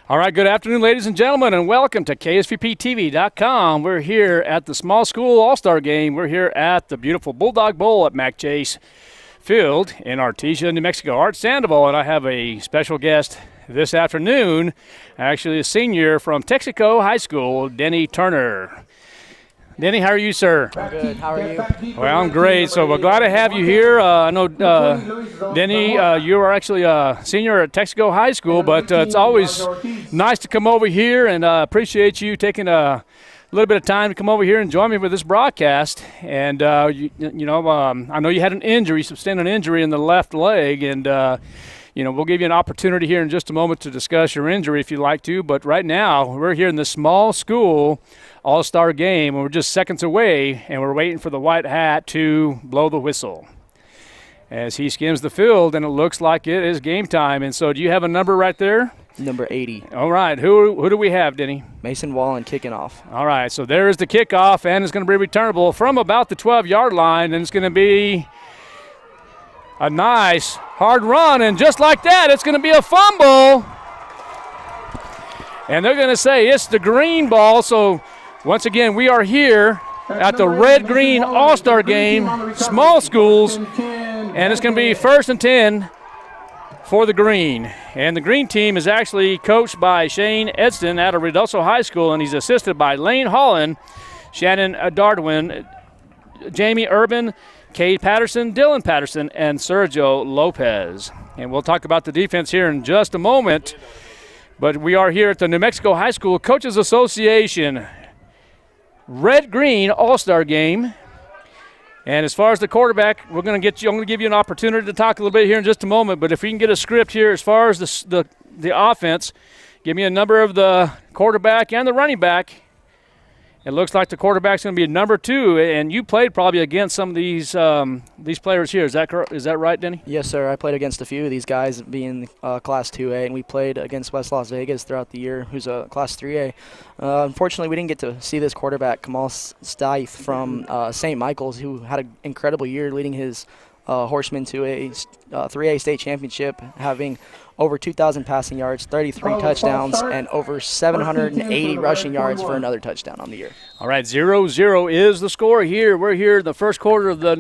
All right, good afternoon, ladies and gentlemen, and welcome to KSVPTV.com. We're here at the Small School All-Star Game. We're here at the beautiful Bulldog Bowl at Mac Chase Field in Artesia, New Mexico. Art Sandoval, and I have a special guest this afternoon, actually a senior from Texaco High School, Denny Turner. Denny, how are you, sir? I'm good. How are you? Well, I'm great. So we're glad to have you here. I know, Denny, you are actually a senior at Texaco High School, but it's always nice to come over here, and appreciate you taking a little bit of time to come over here and join me with this broadcast. And, I know you had an injury, sustained an injury in the left leg, and we'll give you an opportunity here in just a moment to discuss your injury if you'd like to. But right now, we're here in the Small School All-Star Game, and we're just seconds away, and we're waiting for the white hat to blow the whistle as he skims the field, and it looks like it is game time. And so do you have a number right there? Number 80. All right. Who do we have, Denny? Mason Wallen kicking off. All right. So there is the kickoff, and it's going to be returnable from about the 12-yard line, and it's going to be a nice hard run, and just like that, it's going to be a fumble. And they're going to say it's the green ball. So once again, we are here at the Red-Green All-Star Game, small schools, and it's going to be 1st and 10 for the green. And the green team is actually coached by Shane Edston out of Redoso High School, and he's assisted by Lane Holland, Shannon Darwin, Jamie Urban, Cade Patterson, Dylan Patterson, and Sergio Lopez. And we'll talk about the defense here in just a moment. But we are here at the New Mexico High School Coaches Association Red-Green All-Star Game. And as far as the quarterback, I'm going to give you an opportunity to talk a little bit here in just a moment. But if we can get a script here as far as the offense, give me a number of the quarterback and the running back. It looks like the quarterback's going to be number 2, and you played probably against some of these players here. Is that right, Denny? Yes, sir. I played against a few of these guys being Class 2A, and we played against West Las Vegas throughout the year, who's a Class 3A. Unfortunately, we didn't get to see this quarterback, Kamal Stith from St. Michael's, who had an incredible year leading his horsemen to a 3A state championship, having over 2,000 passing yards, 33 touchdowns, and over 780 rushing yards for another touchdown on the year. All right, 0-0 is the score here. We're here in the first quarter of the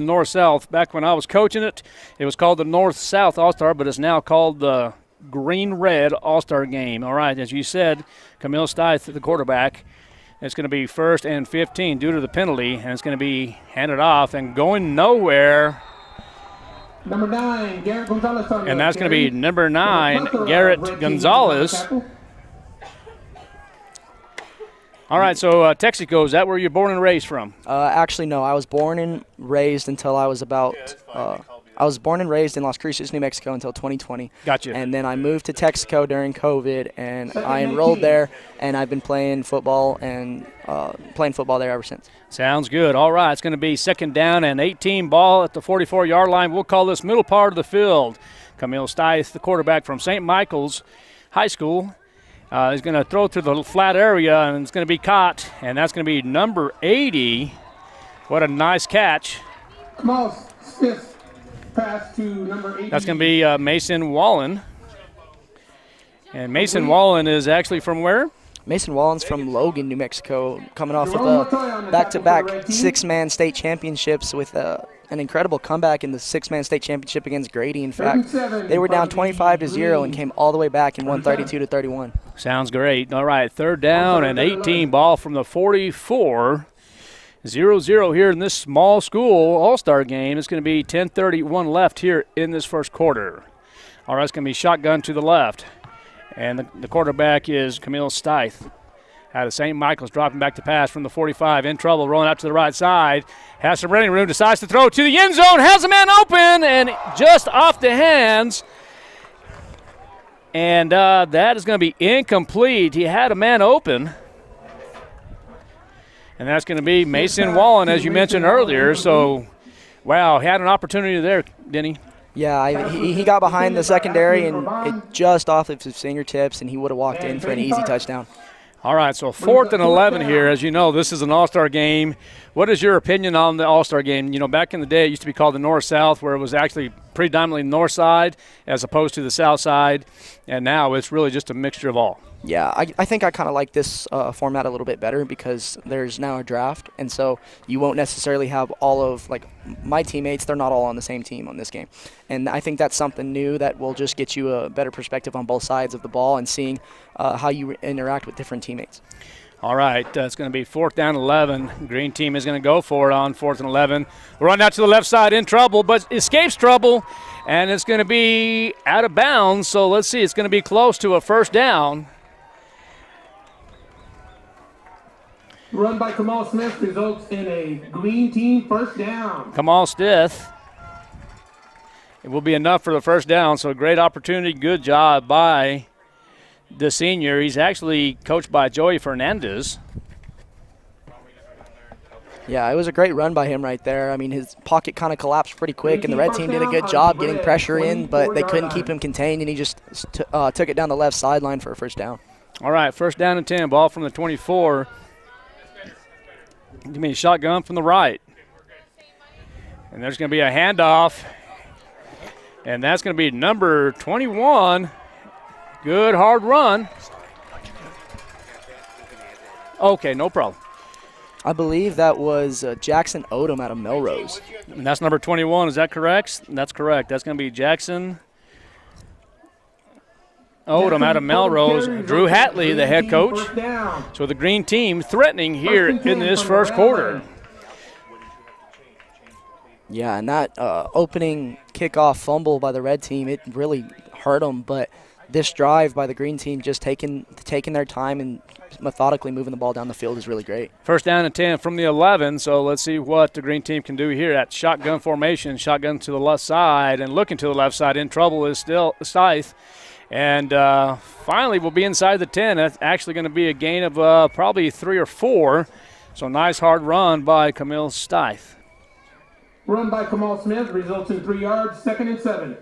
North-South. Back when I was coaching it, it was called the North-South All-Star, but it's now called the Green-Red All-Star Game. All right, as you said, Camille Stith, the quarterback. It's going to be 1st and 15 due to the penalty, and it's going to be handed off and going nowhere. Number 9, Garrett Gonzalez. And that's going to be number 9, Garrett Gonzalez. All right, so Texaco, is that where you're born and raised from? Actually, no. I was born and raised until I was about I was born and raised in Las Cruces, New Mexico until 2020. Gotcha. And then I moved to Texaco during COVID, and I enrolled there, and I've been playing football there ever since. Sounds good. All right, it's going to be 2nd down and 18, ball at the 44-yard line. We'll call this middle part of the field. Camille Stith, the quarterback from St. Michael's High School, is going to throw to the flat area, and it's going to be caught, and that's going to be number 80. What a nice catch. Kamal Stith. Pass to number 80. That's going to be Mason Wallen. And Mason Wallen is actually from where? Mason Wallen's from Logan, New Mexico, coming off of a back-to-back 6-man state championships with an incredible comeback in the 6-man state championship against Grady. In fact, they were down 25-0 and came all the way back and won 32-31. Sounds great. All right, 3rd down and 18, ball from the 44. 0-0 here in this small school all-star game. It's going to be 10:31 left here in this first quarter. All right, it's going to be shotgun to the left. And the quarterback is Camille Stith out of St. Michael's, dropping back to pass from the 45. In trouble, rolling out to the right side. Has some running room, decides to throw to the end zone. Has a man open, and just off the hands. And that is going to be incomplete. He had a man open. And that's going to be Mason Wallen, as you mentioned earlier. So, wow, he had an opportunity there, didn't he? Yeah, he got behind the secondary and it just off of his fingertips, and he would have walked in for an easy touchdown. All right, so 4th and 11 here. As you know, this is an all-star game. What is your opinion on the all-star game? You know, back in the day, it used to be called the North-South, where it was actually predominantly north side as opposed to the south side, and now it's really just a mixture of all. Yeah, I think I kind of like this format a little bit better because there's now a draft, and so you won't necessarily have all of, like, my teammates, they're not all on the same team on this game. And I think that's something new that will just get you a better perspective on both sides of the ball and seeing how you interact with different teammates. All right, it's going to be 4th down 11. Green team is going to go for it on 4th and 11. Run out to the left side in trouble, but escapes trouble, and it's going to be out of bounds. So let's see, it's going to be close to a first down. Run by Kamal Smith results in a green team first down. Kamal Stith. It will be enough for the first down, so a great opportunity. Good job by the senior. He's actually coached by Joey Fernandez. Yeah, it was a great run by him right there. I mean, his pocket kind of collapsed pretty quick, and the red team did a good job getting pressure in, but they couldn't keep him contained, and he just took it down the left sideline for a first down. All right, first down and 10, ball from the 24. Give me a shotgun from the right. And there's going to be a handoff. And that's going to be number 21. Good hard run. Okay, no problem. I believe that was Jackson Odom out of Melrose. And that's number 21, is that correct? That's correct. That's going to be Jackson Odom out of Melrose. Drew Hatley, the head coach. So the green team threatening here in this first quarter. Yeah, and that opening kickoff fumble by the red team, it really hurt them. But this drive by the green team, just taking their time and methodically moving the ball down the field is really great. First down and 10 from the 11, so let's see what the green team can do here at shotgun formation. Shotgun to the left side, and looking to the left side. In trouble is still Stith. And finally we'll be inside the 10. That's actually going to be a gain of probably 3 or 4. So nice hard run by Camille Stith. Run by Kamal Smith results in 3 yards, 2nd and 7.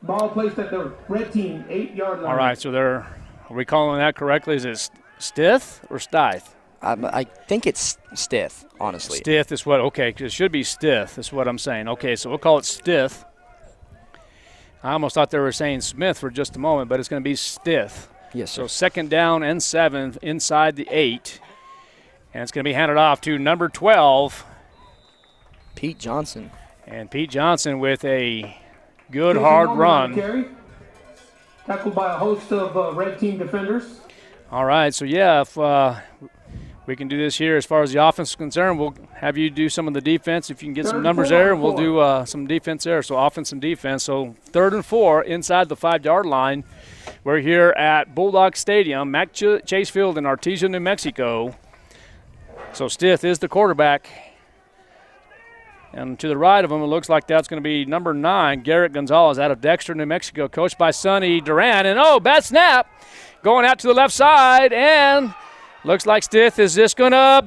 Ball placed at the red team, 8-yard line. All right, so are we calling that correctly? Is it Stith or Stith? I think it's Stith, honestly. Stith is what, okay, 'cause it should be Stith is what I'm saying. Okay, so we'll call it Stith. I almost thought they were saying Smith for just a moment, but it's going to be Stith. Yes, sir. So 2nd down and 7 inside the 8. And it's going to be handed off to number 12. Pete Johnson. And Pete Johnson with a good hard run. Tackled by a host of red team defenders. All right, so yeah, if we can do this here as far as the offense is concerned, we'll have you do some of the defense. If you can get some numbers there, we'll do some defense there. So offense and defense. So 3rd and 4 inside the 5-yard line. We're here at Bulldog Stadium, Mac Chase Field in Artesia, New Mexico. So Stith is the quarterback. And to the right of him, it looks like that's going to be number 9, Garrett Gonzalez out of Dexter, New Mexico, coached by Sonny Duran. And, bad snap. Going out to the left side, and looks like Stith is just going to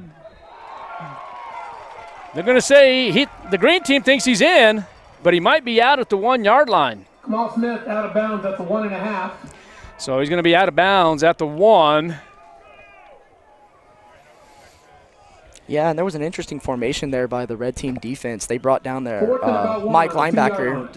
– they're going to say the green team thinks he's in, but he might be out at the 1-yard line. Kamal Smith out of bounds at the 1.5. So he's going to be out of bounds at the 1. Yeah, and there was an interesting formation there by the red team defense. They brought down their Mike linebacker,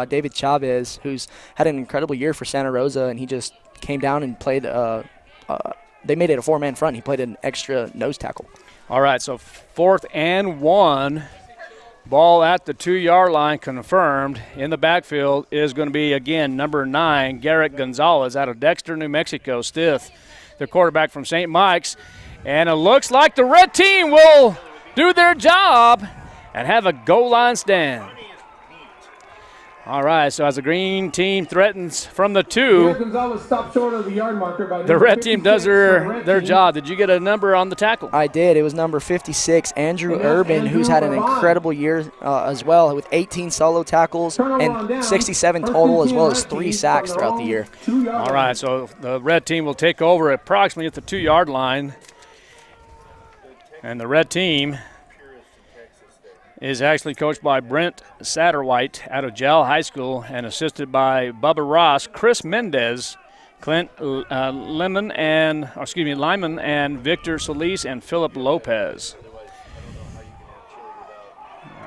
David Chavez, who's had an incredible year for Santa Rosa, and he just came down and played they made it a 4-man front. He played an extra nose tackle. All right, so 4th and 1. Ball at the 2-yard line confirmed. In the backfield is going to be, again, number 9, Garrett Gonzalez out of Dexter, New Mexico. Stith, the quarterback from St. Mike's. And it looks like the red team will do their job and have a goal line stand. All right, so as the green team threatens from the 2, Gonzalez stopped short of the yard marker by the red team does their job. Did you get a number on the tackle? I did. It was number 56, Andrew Urban, who's had an incredible year as well, with 18 solo tackles and 67 total, as well as 3 sacks throughout the year. All right, so the red team will take over approximately at the 2-yard line. And the red team is actually coached by Brent Satterwhite out of Jell High School and assisted by Bubba Ross. Chris Mendez Clint Lyman and Victor Solis and Philip Lopez.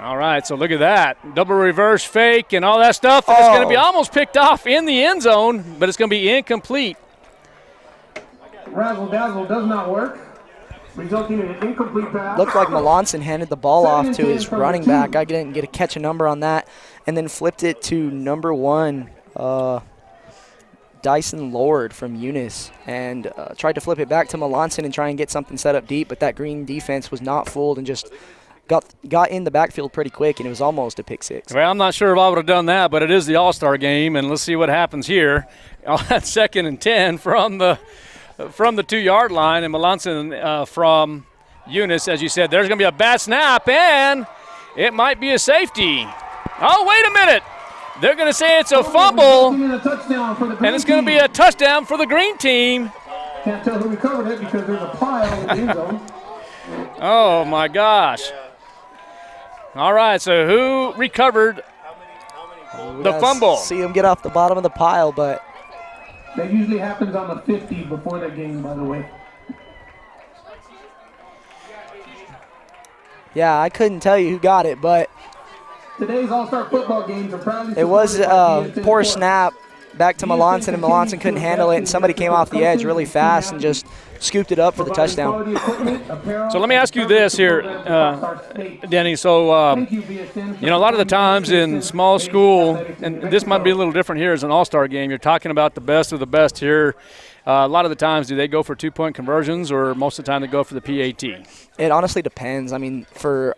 All right, so look at that. Double reverse fake and all that stuff. And it's going to be almost picked off in the end zone, but it's going to be incomplete. Razzle dazzle does not work, resulting in an incomplete pass. Looked like Melanson handed the ball off to his running back. I didn't get to catch a number on that, and then flipped it to number 1, Dyson Lord from Eunice, and tried to flip it back to Melanson and try and get something set up deep, but that green defense was not fooled and just got in the backfield pretty quick, and it was almost a pick six. Well, I'm not sure if I would have done that, but it is the All-Star game, and let's see what happens here. On that 2nd and 10 from the 2-yard line, and Melanson from Eunice, as you said, there's going to be a bad snap, and it might be a safety. Oh, wait a minute. They're going to say it's a fumble, and it's going to be a touchdown for the green team. Can't tell who recovered it because there's a pile in the end zone. Oh, my gosh. All right, so who recovered the fumble? See him get off the bottom of the pile, but that usually happens on the 50 before the game, by the way. yeah, I couldn't tell you who got it, but Today's All-Star football games are proudly it was supported by a BSN poor Sports. snap back to Melanson, and Melanson couldn't handle it, and somebody came off the edge really fast and just scooped it up for the touchdown. So let me ask you this here, Denny. So, you know, a lot of the times in small school, and this might be a little different here as an all-star game, you're talking about the best of the best here. A lot of the times, do they go for 2-point conversions, or most of the time they go for the PAT? It honestly depends. I mean, for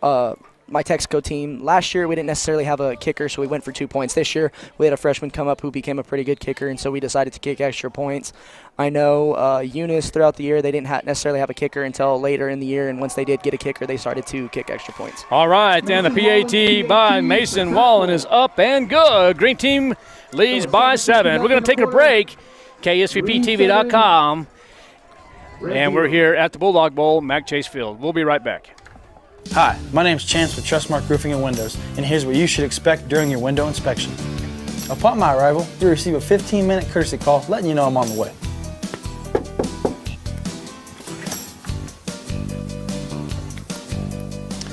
my Texaco team, last year we didn't necessarily have a kicker, so we went for 2 points. This year we had a freshman come up who became a pretty good kicker, and so we decided to kick extra points. I know Eunice throughout the year, they didn't necessarily have a kicker until later in the year, and once they did get a kicker, they started to kick extra points. All right, and the PAT by Mason Wallen is up and good. Green team leads by 7. We're going to take a break. KSVPTV.com. And we're here at the Bulldog Bowl, Mac Chase Field. We'll be right back. Hi, my name's Chance with Trustmark Roofing and Windows, and here's what you should expect during your window inspection. Upon my arrival, you'll receive a 15-minute courtesy call letting you know I'm on the way.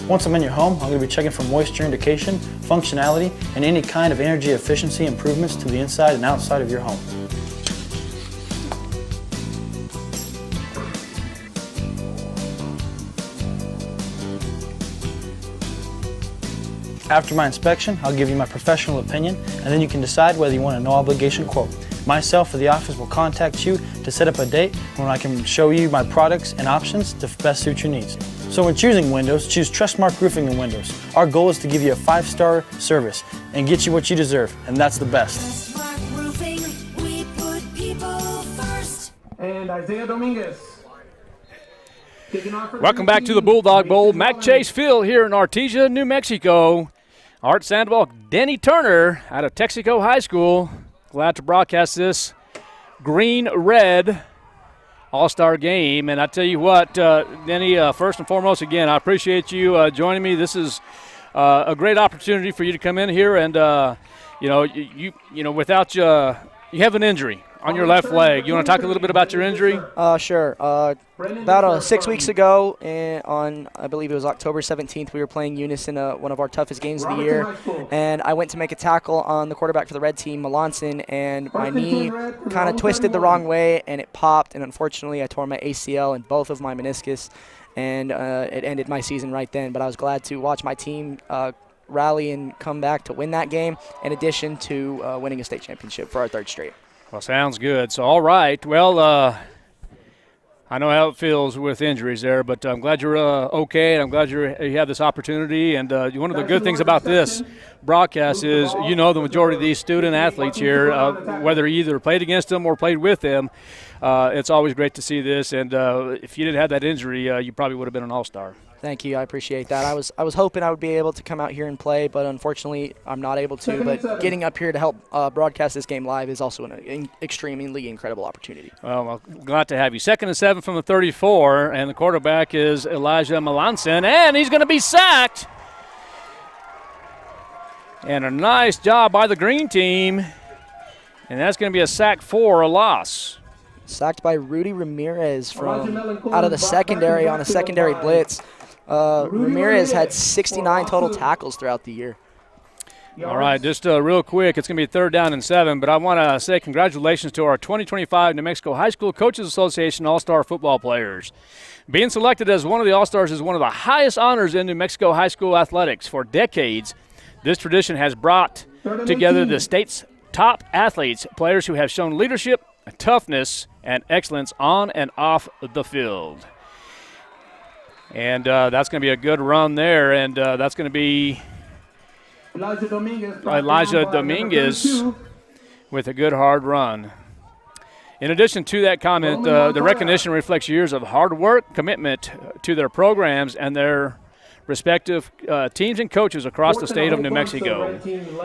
Once I'm in your home, I'm going to be checking for moisture indication, functionality, and any kind of energy efficiency improvements to the inside and outside of your home. After my inspection, I'll give you my professional opinion, and then you can decide whether you want a no-obligation quote. Myself or the office will contact you to set up a date when I can show you my products and options to best suit your needs. So when choosing windows, choose Trustmark Roofing and Windows. Our goal is to give you a 5-star service and get you what you deserve, and that's the best. Trustmark Roofing, we put people first. And Isaiah Dominguez. Welcome back to the Bulldog Bowl, Mac Chase Field here in Artesia, New Mexico. Art Sandoval, Denny Turner out of Texaco High School. Glad to broadcast this green-red all-star game. And I tell you what, Denny, first and foremost, again, I appreciate you joining me. This is a great opportunity for you to come in here and, you know, without you have an injury on your left leg. You want to talk a little bit about your injury? Sure. About 6 weeks ago, on I believe it was October 17th, we were playing Eunice in one of our toughest games of the year, and I went to make a tackle on the quarterback for the red team, Melanson, and my knee kind of twisted the wrong way, and it popped, and unfortunately I tore my ACL and both of my meniscus, and it ended my season right then. But I was glad to watch my team rally and come back to win that game, in addition to winning a state championship for our 3rd straight. Well, sounds good. So, all right. Well, I know how it feels with injuries there, but I'm glad you're okay, and I'm glad you have this opportunity. And one of the good things about this broadcast is, you know, the majority of these student athletes here, whether you either played against them or played with them, it's always great to see this. And if you didn't have that injury, you probably would have been an all-star. Thank you. I appreciate that. I was hoping I would be able to come out here and play, but unfortunately I'm not able to. But getting up here to help broadcast this game live is also an extremely incredible opportunity. Well, glad to have you. 2nd and 7 from the 34, and the quarterback is Elijah Melanson, and he's going to be sacked. And a nice job by the green team And that's going to be a sack for a loss. Sacked by Rudy Ramirez Elijah from Melanchon out of the brought secondary back on a to the secondary line. blitz. Rudy Ramirez had Ramirez 69 for total loss of- tackles throughout the year. All right, just real quick, it's going to be 3rd down and 7, but I want to say congratulations to our 2025 New Mexico High School Coaches Association All-Star football players. Being selected as one of the All-Stars is one of the highest honors in New Mexico high school athletics. For decades, this tradition has brought together the state's top athletes, players who have shown leadership, toughness, and excellence on and off the field. And that's going to be a good run there, and that's going to be Elijah Dominguez. Elijah Dominguez with a good hard run. In addition to that comment, the recognition reflects years of hard work, commitment to their programs, and their respective teams and coaches across the state of New Mexico.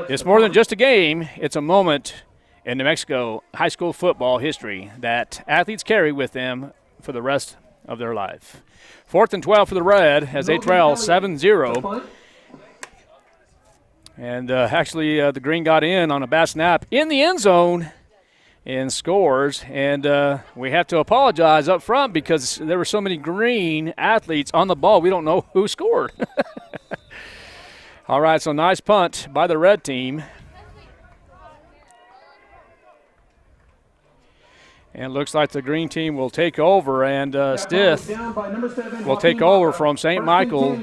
It's more than just a game, it's a moment in New Mexico high school football history that athletes carry with them for the rest of their life. 4th and 12 for the Red as they trail 7-0. And actually, the Green got in on a bad snap in the end zone and scores. And we have to apologize up front because there were so many Green athletes on the ball, we don't know who scored. All right, so nice punt by the Red team. And it looks like the Green team will take over, and Stith will take over from St. Michael.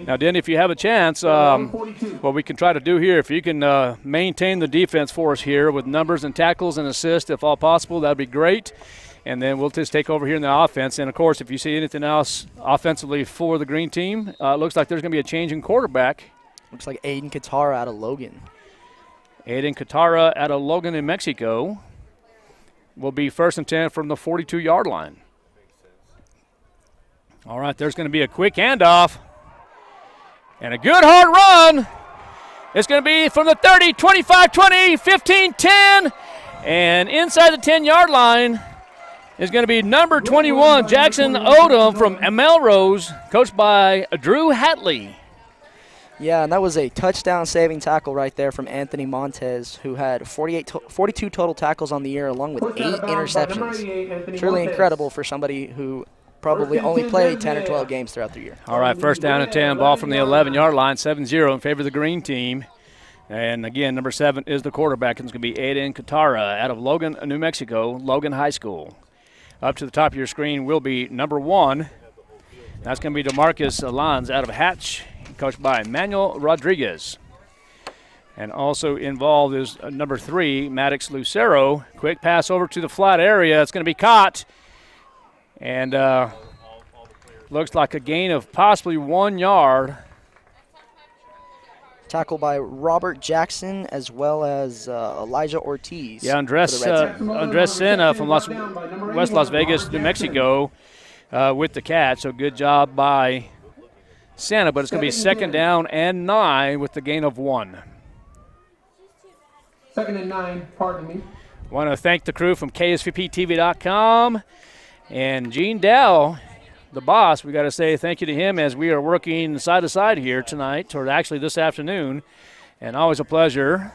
Now, Denny, if you have a chance, what we can try to do here, if you can maintain the defense for us here with numbers and tackles and assists, if all possible, that would be great. And then we'll just take over here in the offense. And, of course, if you see anything else offensively for the Green team, it looks like there's going to be a change in quarterback. Looks like Aiden Qatara out of Logan. Aiden Qatara out of Logan, New Mexico, will be 1st and 10 from the 42-yard line. All right, there's going to be a quick handoff. And a good hard run. It's going to be from the 30, 25, 20, 15, 10. And inside the 10-yard line is going to be number 21, Jackson Odom from Melrose, coached by Drew Hatley. Yeah, and that was a touchdown-saving tackle right there from Anthony Montez, who had 42 total tackles on the year, along with 8 interceptions. Truly incredible for somebody who probably only played 10 or 12 games throughout the year. All right, 1st down and 10, ball from the 11-yard line, 7-0 in favor of the Green team. And again, number 7 is the quarterback, and it's going to be Aiden Qatara out of Logan, New Mexico, Logan High School. Up to the top of your screen will be number 1. That's going to be DeMarcus Alonz out of Hatch, coached by Manuel Rodriguez. And also involved is number 3, Maddox Lucero. Quick pass over to the flat area. It's going to be caught. And looks like a gain of possibly 1 yard. Tackle by Robert Jackson as well as Elijah Ortiz. Yeah, Andres Sena from West Las Vegas, New Mexico with the catch. So good job by Santa, but it's going to be 2nd down and 9 with the gain of 1. 2nd and 9, pardon me. Want to thank the crew from KSVPTV.com and Gene Dow, the boss. We got to say thank you to him as we are working side to side here tonight, or actually this afternoon, and always a pleasure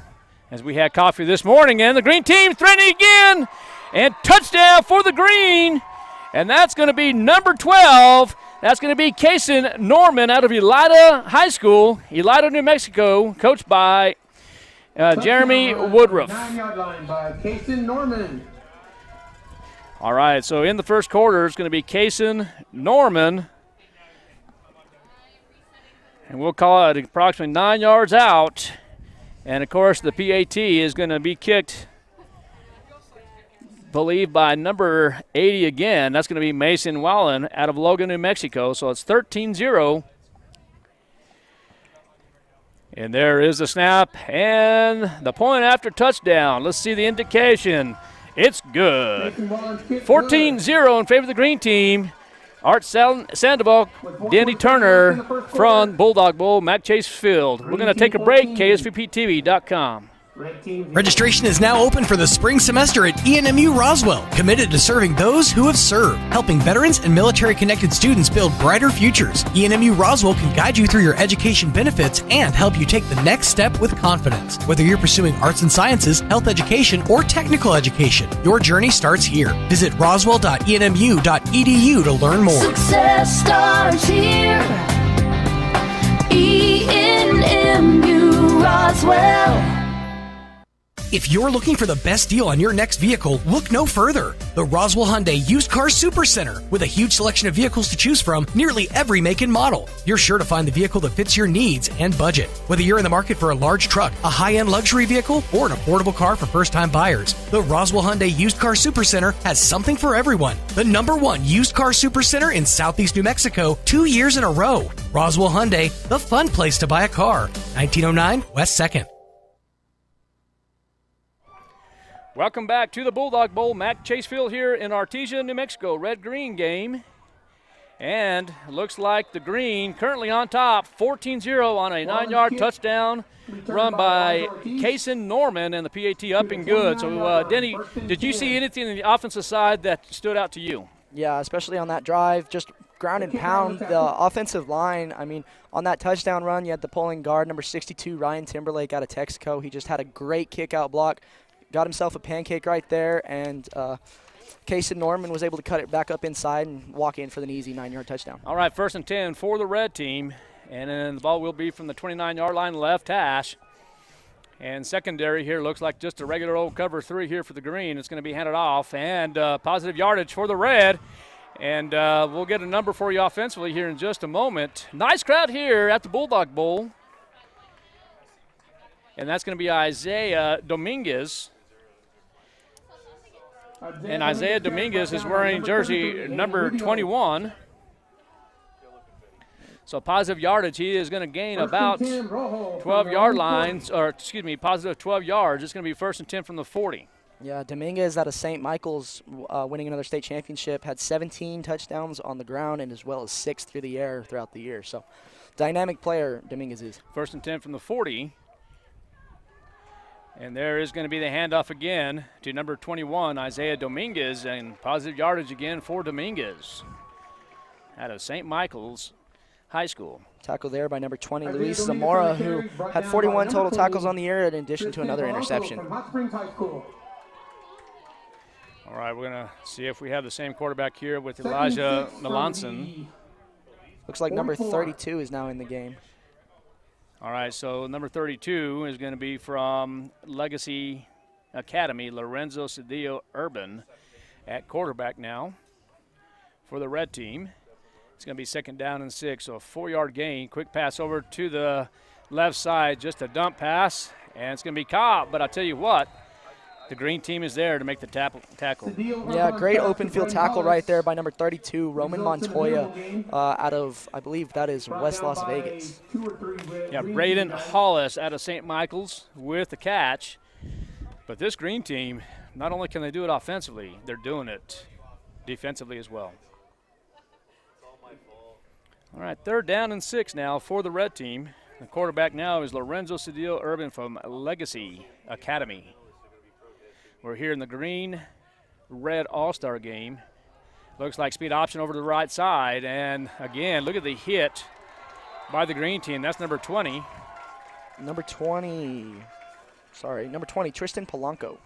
as we had coffee this morning. And the Green team threatening again, and touchdown for the Green, and that's going to be number 12. That's going to be Kason Norman out of Elida High School, Elida, New Mexico, coached by Jeremy Woodruff. 9-yard line by Kason Norman. All right, so in the first quarter, it's going to be Kason Norman. And we'll call it approximately 9 yards out. And, of course, the PAT is going to be kicked, believe, by number 80 again. That's going to be Mason Wallen out of Logan, New Mexico. So it's 13-0. And there is the snap and the point after touchdown. Let's see the indication. It's good. 14-0 in favor of the Green team. Art Sandoval, Danny Turner from Bulldog Bowl, Mac Chase Field. We're going to take a break, KSVPTV.com. Red team. Registration is now open for the spring semester at ENMU Roswell, committed to serving those who have served, helping veterans and military-connected students build brighter futures. ENMU Roswell can guide you through your education benefits and help you take the next step with confidence. Whether you're pursuing arts and sciences, health education, or technical education, your journey starts here. Visit roswell.enmu.edu to learn more. Success starts here. ENMU Roswell. If you're looking for the best deal on your next vehicle, look no further. The Roswell Hyundai Used Car Super Center. With a huge selection of vehicles to choose from, nearly every make and model. You're sure to find the vehicle that fits your needs and budget. Whether you're in the market for a large truck, a high-end luxury vehicle, or an affordable car for first-time buyers, the Roswell Hyundai Used Car Super Center has something for everyone. The #1 used car super center in Southeast New Mexico, 2 years in a row. Roswell Hyundai, the fun place to buy a car. 1909 West 2nd. Welcome back to the Bulldog Bowl. Matt Chasefield here in Artesia, New Mexico. Red-green game. And looks like the green currently on top, 14-0 on a 9-yard touchdown run by Kason Norman, and the PAT up and good. So, Denny, did you see anything on the offensive side that stood out to you? Yeah, especially on that drive, just ground and pound. The offensive line, I mean, on that touchdown run, you had the pulling guard, number 62, Ryan Timberlake out of Texaco. He just had a great kick-out block. Got himself a pancake right there, and Kason Norman was able to cut it back up inside and walk in for an easy 9-yard touchdown. All right, 1st and 10 for the red team, and then the ball will be from the 29-yard line left hash. And secondary here looks like just a regular old cover 3 here for the green. It's going to be handed off, and positive yardage for the red. And we'll get a number for you offensively here in just a moment. Nice crowd here at the Bulldog Bowl. And that's going to be Isaiah Dominguez. And Isaiah Dominguez is wearing jersey number 21. So positive yardage, he is going to gain about 12-yard lines, or excuse me, positive 12 yards. It's going to be 1st and 10 from the 40. Yeah, Dominguez out of St. Michael's, winning another state championship, had 17 touchdowns on the ground and as well as 6 through the air throughout the year. So dynamic player Dominguez is. 1st and 10 from the 40. And there is going to be the handoff again to number 21, Isaiah Dominguez, and positive yardage again for Dominguez out of St. Michael's High School. Tackle there by number 20, Luis Zamora, who had 41 total tackles on the year in addition to another interception. All right, we're going to see if we have the same quarterback here with Elijah Melanson. Looks like number 32 is now in the game. All right, so number 32 is going to be from Legacy Academy, Lorenzo Cedillo Urban at quarterback now for the red team. It's going to be 2nd down and 6, so a 4-yard gain. Quick pass over to the left side, just a dump pass, and it's going to be caught. But I'll tell you what, the green team is there to make the tackle. Yeah, great open field tackle right there by number 32, Roman Montoya, out of, I believe that is West Las Vegas. Yeah, Braden Hollis out of St. Michael's with the catch. But this green team, not only can they do it offensively, they're doing it defensively as well. All right, 3rd down and 6 now for the red team. The quarterback now is Lorenzo Cedillo Urban from Legacy Academy. We're here in the green-red all-star game. Looks like speed option over to the right side. And, again, look at the hit by the green team. That's number 20. Number 20, Tristan Polanco.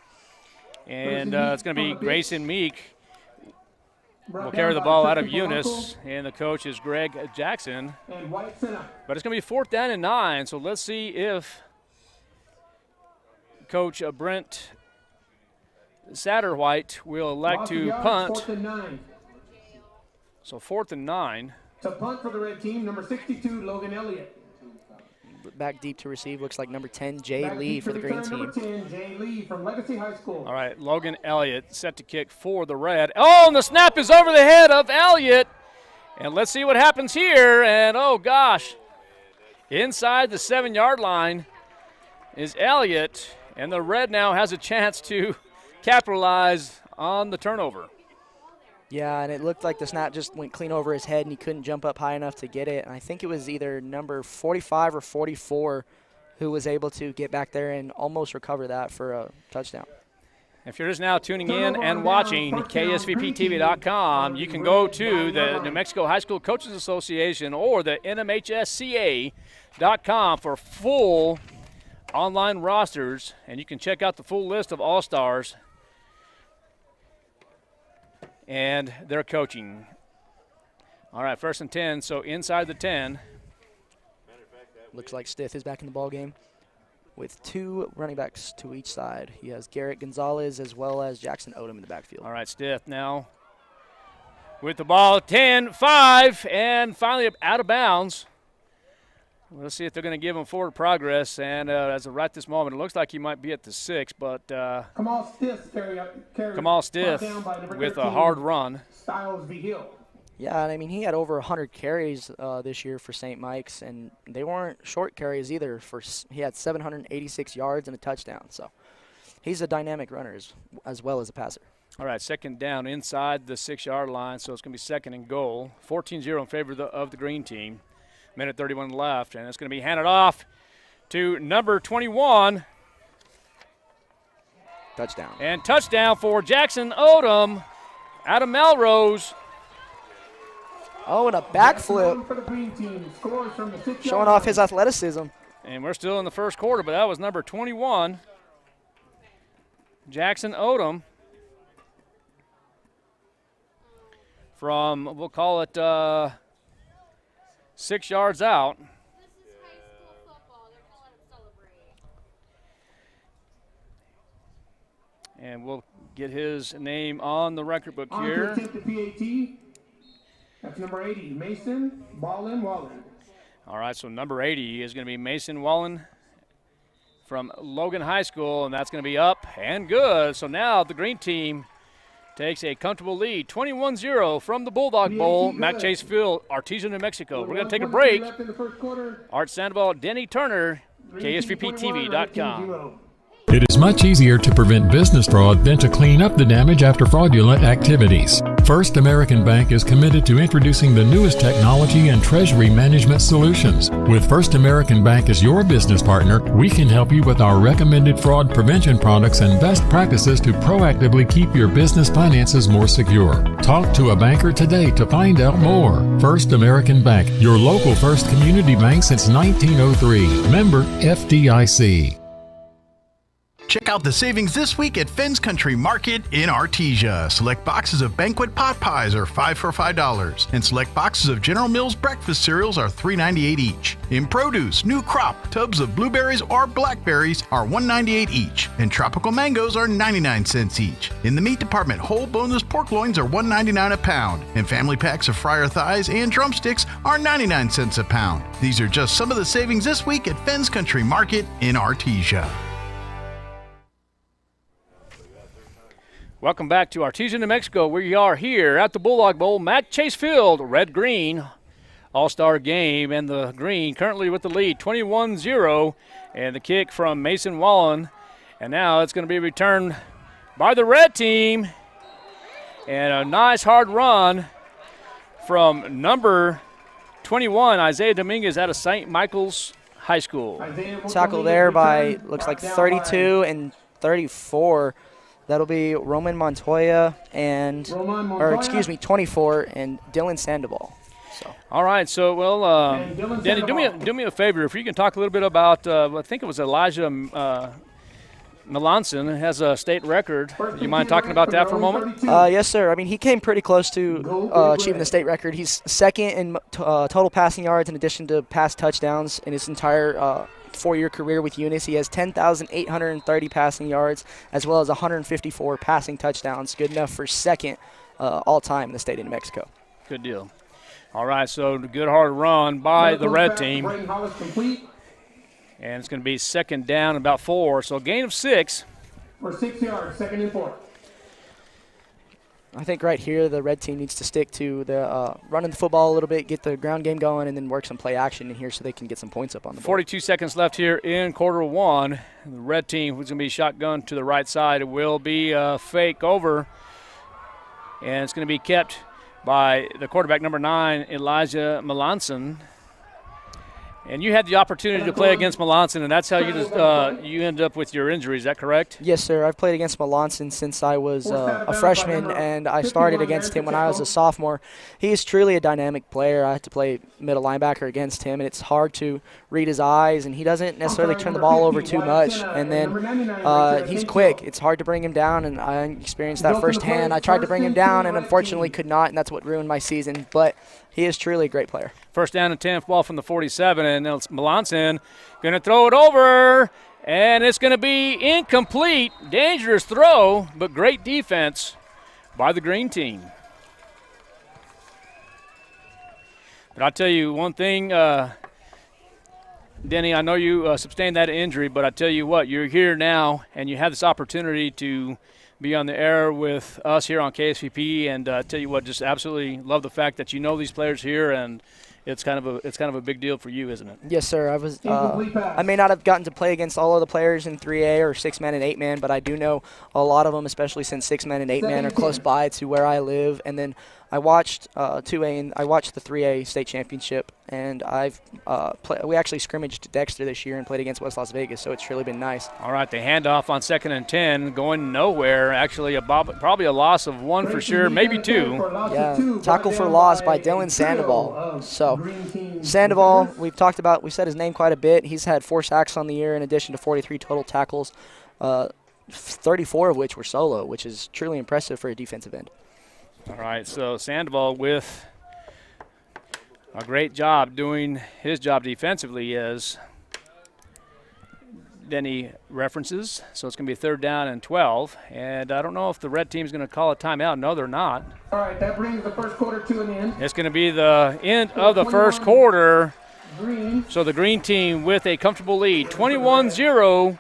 And it's going to be Grayson Meek. Will carry the ball out of Eunice. And the coach is Greg Jackson. But it's going to be 4th down and 9. So let's see if Coach Brent Satterwhite will elect to punt. 4th and 9. So 4th and 9. To punt for the red team, number 62, Logan Elliott. Back deep to receive, looks like number 10, Jay Lee for the green team. Number 10, Jay Lee from Legacy High School. All right, Logan Elliott set to kick for the red. Oh, and the snap is over the head of Elliott. And let's see what happens here. And, oh, gosh, inside the 7-yard line is Elliott. And the red now has a chance to capitalize on the turnover. Yeah, and it looked like the snap just went clean over his head and he couldn't jump up high enough to get it. And I think it was either number 45 or 44 who was able to get back there and almost recover that for a touchdown. If you're just now tuning in and watching KSVPTV.com, you can go to the New Mexico High School Coaches Association or the NMHSCA.com for full online rosters, and you can check out the full list of All-Stars and their coaching. All right, 1st and 10, so inside the 10. Looks like Stith is back in the ball game with 2 running backs to each side. He has Garrett Gonzalez as well as Jackson Odom in the backfield. All right, Stith now with the ball, 10-5, and finally out of bounds. Let's see if they're going to give him forward progress. And as of right this moment, it looks like he might be at the 6, but Kamal Stith with a hard run. Styles v. Hill. Yeah, and I mean, he had over 100 carries this year for St. Mike's, and they weren't short carries either. He had 786 yards and a touchdown. So he's a dynamic runner as well as a passer. All right, 2nd down inside the 6-yard line, so it's going to be 2nd and goal. 14-0 in favor of the green team. Minute 31 left, and it's going to be handed off to number 21. Touchdown. And touchdown for Jackson Odom out of Melrose. Oh, and a backflip, For the green team, scores from the 6-yard showing off his line. athleticism. And we're still in the first quarter, but that was number 21, Jackson Odom, from, we'll call it 6 yards out. This is high school football. They're going to let him celebrate. And we'll get his name on the record book On to here. attempt the PAT. That's number 80, Mason Wallen. All right, so number 80 is going to be Mason Wallen from Logan High School, and that's going to be up and good. So now the green team takes a comfortable lead, 21-0 from the Bulldog Bowl, Mac Chase Field, Artesia, New Mexico. We're going to take a break. Left in the first quarter. Art Sandoval, Denny Turner, KSVPTV.com. It is much easier to prevent business fraud than to clean up the damage after fraudulent activities. First American Bank is committed to introducing the newest technology and treasury management solutions. With First American Bank as your business partner, we can help you with our recommended fraud prevention products and best practices to proactively keep your business finances more secure. Talk to a banker today to find out more. First American Bank, your local first community bank since 1903. Member FDIC. Check out the savings this week at Fenn's Country Market in Artesia. Select boxes of banquet pot pies are $5 for $5, and select boxes of General Mills breakfast cereals are $3.98 each. In produce, new crop tubs of blueberries or blackberries are $1.98 each, and tropical mangoes are 99 cents each. In the meat department, whole boneless pork loins are $1.99 a pound, and family packs of fryer thighs and drumsticks are 99 cents a pound. These are just some of the savings this week at Fenn's Country Market in Artesia. Welcome back to Artesia, New Mexico. We are here at the Bulldog Bowl, Mac Chase Field, red-green all-star game, and the green currently with the lead, 21-0, and the kick from Mason Wallen. And now it's going to be returned by the red team, and a nice hard run from number 21, Isaiah Dominguez out of St. Michael's High School. Tackle there by, looks like 32 and 34. That'll be Roman Montoya and, 24, and Dylan Sandoval. So. All right, so, well, Danny, do me a favor. If you can talk a little bit about, I think it was Elijah Melanson has a state record. Do you mind talking about that for a moment? Yes, sir. I mean, he came pretty close to achieving the state record. He's 2nd in total passing yards in addition to pass touchdowns in his entire 4-year career with Eunice. He has 10,830 passing yards as well as 154 passing touchdowns. Good enough for 2nd all-time in the state of New Mexico. Good deal. All right, so good hard run by the red team. And it's going to be 2nd down, about 4. So a gain of 6. For 6 yards, 2nd and 4. I think right here the red team needs to stick to the running the football a little bit, get the ground game going, and then work some play action in here so they can get some points up on the board. 42 seconds left here in quarter 1. The red team, who's going to be shotgun to the right side, will be fake over. And it's going to be kept by the quarterback, number 9, Elijah Melanson. And you had the opportunity to play against Melanson, and that's how you ended up with your injury. Is that correct? Yes, sir. I've played against Melanson since I was a freshman, and I started against him when I was a sophomore. He is truly a dynamic player. I had to play middle linebacker against him, and it's hard to read his eyes, and he doesn't necessarily turn the ball over too much. And then he's quick. It's hard to bring him down, and I experienced that firsthand. I tried to bring him down and unfortunately could not, and that's what ruined my season. But he is truly a great player. First down and 10, ball from the 47, and it's Melanson going to throw it over, and it's going to be incomplete. Dangerous throw, but great defense by the green team. But I'll tell you one thing, Denny, I know you sustained that injury, but I tell you what, you're here now, and you have this opportunity to be on the air with us here on KSVP, and tell you what, just absolutely love the fact that you know these players here, and it's kind of a big deal for you, isn't it? Yes, sir. I may not have gotten to play against all of the players in 3A or 6-man and 8-man, but I do know a lot of them, especially since 6-man and 8-man are close by to where I live. And then I watched 2A and I watched the 3A state championship, and we actually scrimmaged Dexter this year and played against West Las Vegas, so it's really been nice. All right, the handoff on 2nd and 10, going nowhere. Actually, probably a loss of one for sure, maybe two. Yeah, tackle for loss by Dylan Sandoval. So Sandoval, we said his name quite a bit. He's had 4 sacks on the year in addition to 43 total tackles, 34 of which were solo, which is truly impressive for a defensive end. All right, so Sandoval with a great job doing his job defensively, as Denny references. So it's going to be 3rd down and 12. And I don't know if the red team is going to call a timeout. No, they're not. All right, that brings the first quarter to an end. It's going to be the end of the first quarter. Green. So the green team with a comfortable lead, 21-0.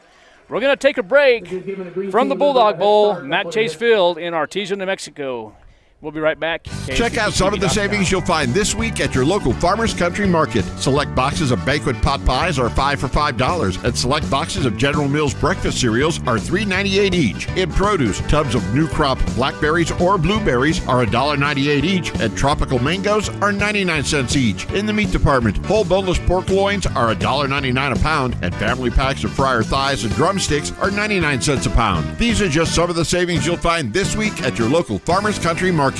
We're going to take a break from the Bulldog Bowl, Matt Chase Field in Artesia, New Mexico. We'll be right back. Check out some of the savings you'll find this week at your local Farmers Country Market. Select boxes of banquet pot pies are 5 for $5, and select boxes of General Mills breakfast cereals are $3.98 each. In produce, tubs of new crop blackberries or blueberries are $1.98 each, and tropical mangoes are 99 cents each. In the meat department, whole boneless pork loins are $1.99 a pound, and family packs of fryer thighs and drumsticks are 99 cents a pound. These are just some of the savings you'll find this week at your local Farmers Country Market.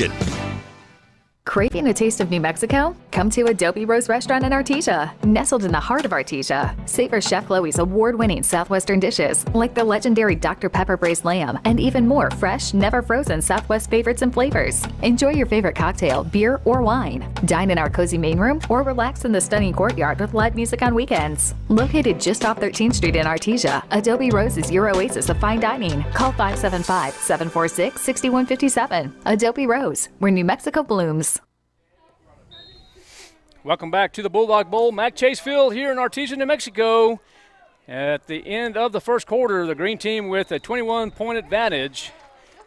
Craving a taste of New Mexico? Come to Adobe Rose Restaurant in Artesia. Nestled in the heart of Artesia, savor Chef Chloe's award-winning Southwestern dishes like the legendary Dr. Pepper braised lamb and even more fresh, never frozen Southwest favorites and flavors. Enjoy your favorite cocktail, beer, or wine. Dine in our cozy main room or relax in the stunning courtyard with live music on weekends. Located just off 13th Street in Artesia, Adobe Rose is your oasis of fine dining. Call 575-746-6157. Adobe Rose, where New Mexico blooms. Welcome back to the Bulldog Bowl. Mac Chase Field here in Artesia, New Mexico. At the end of the first quarter, the green team with a 21-point advantage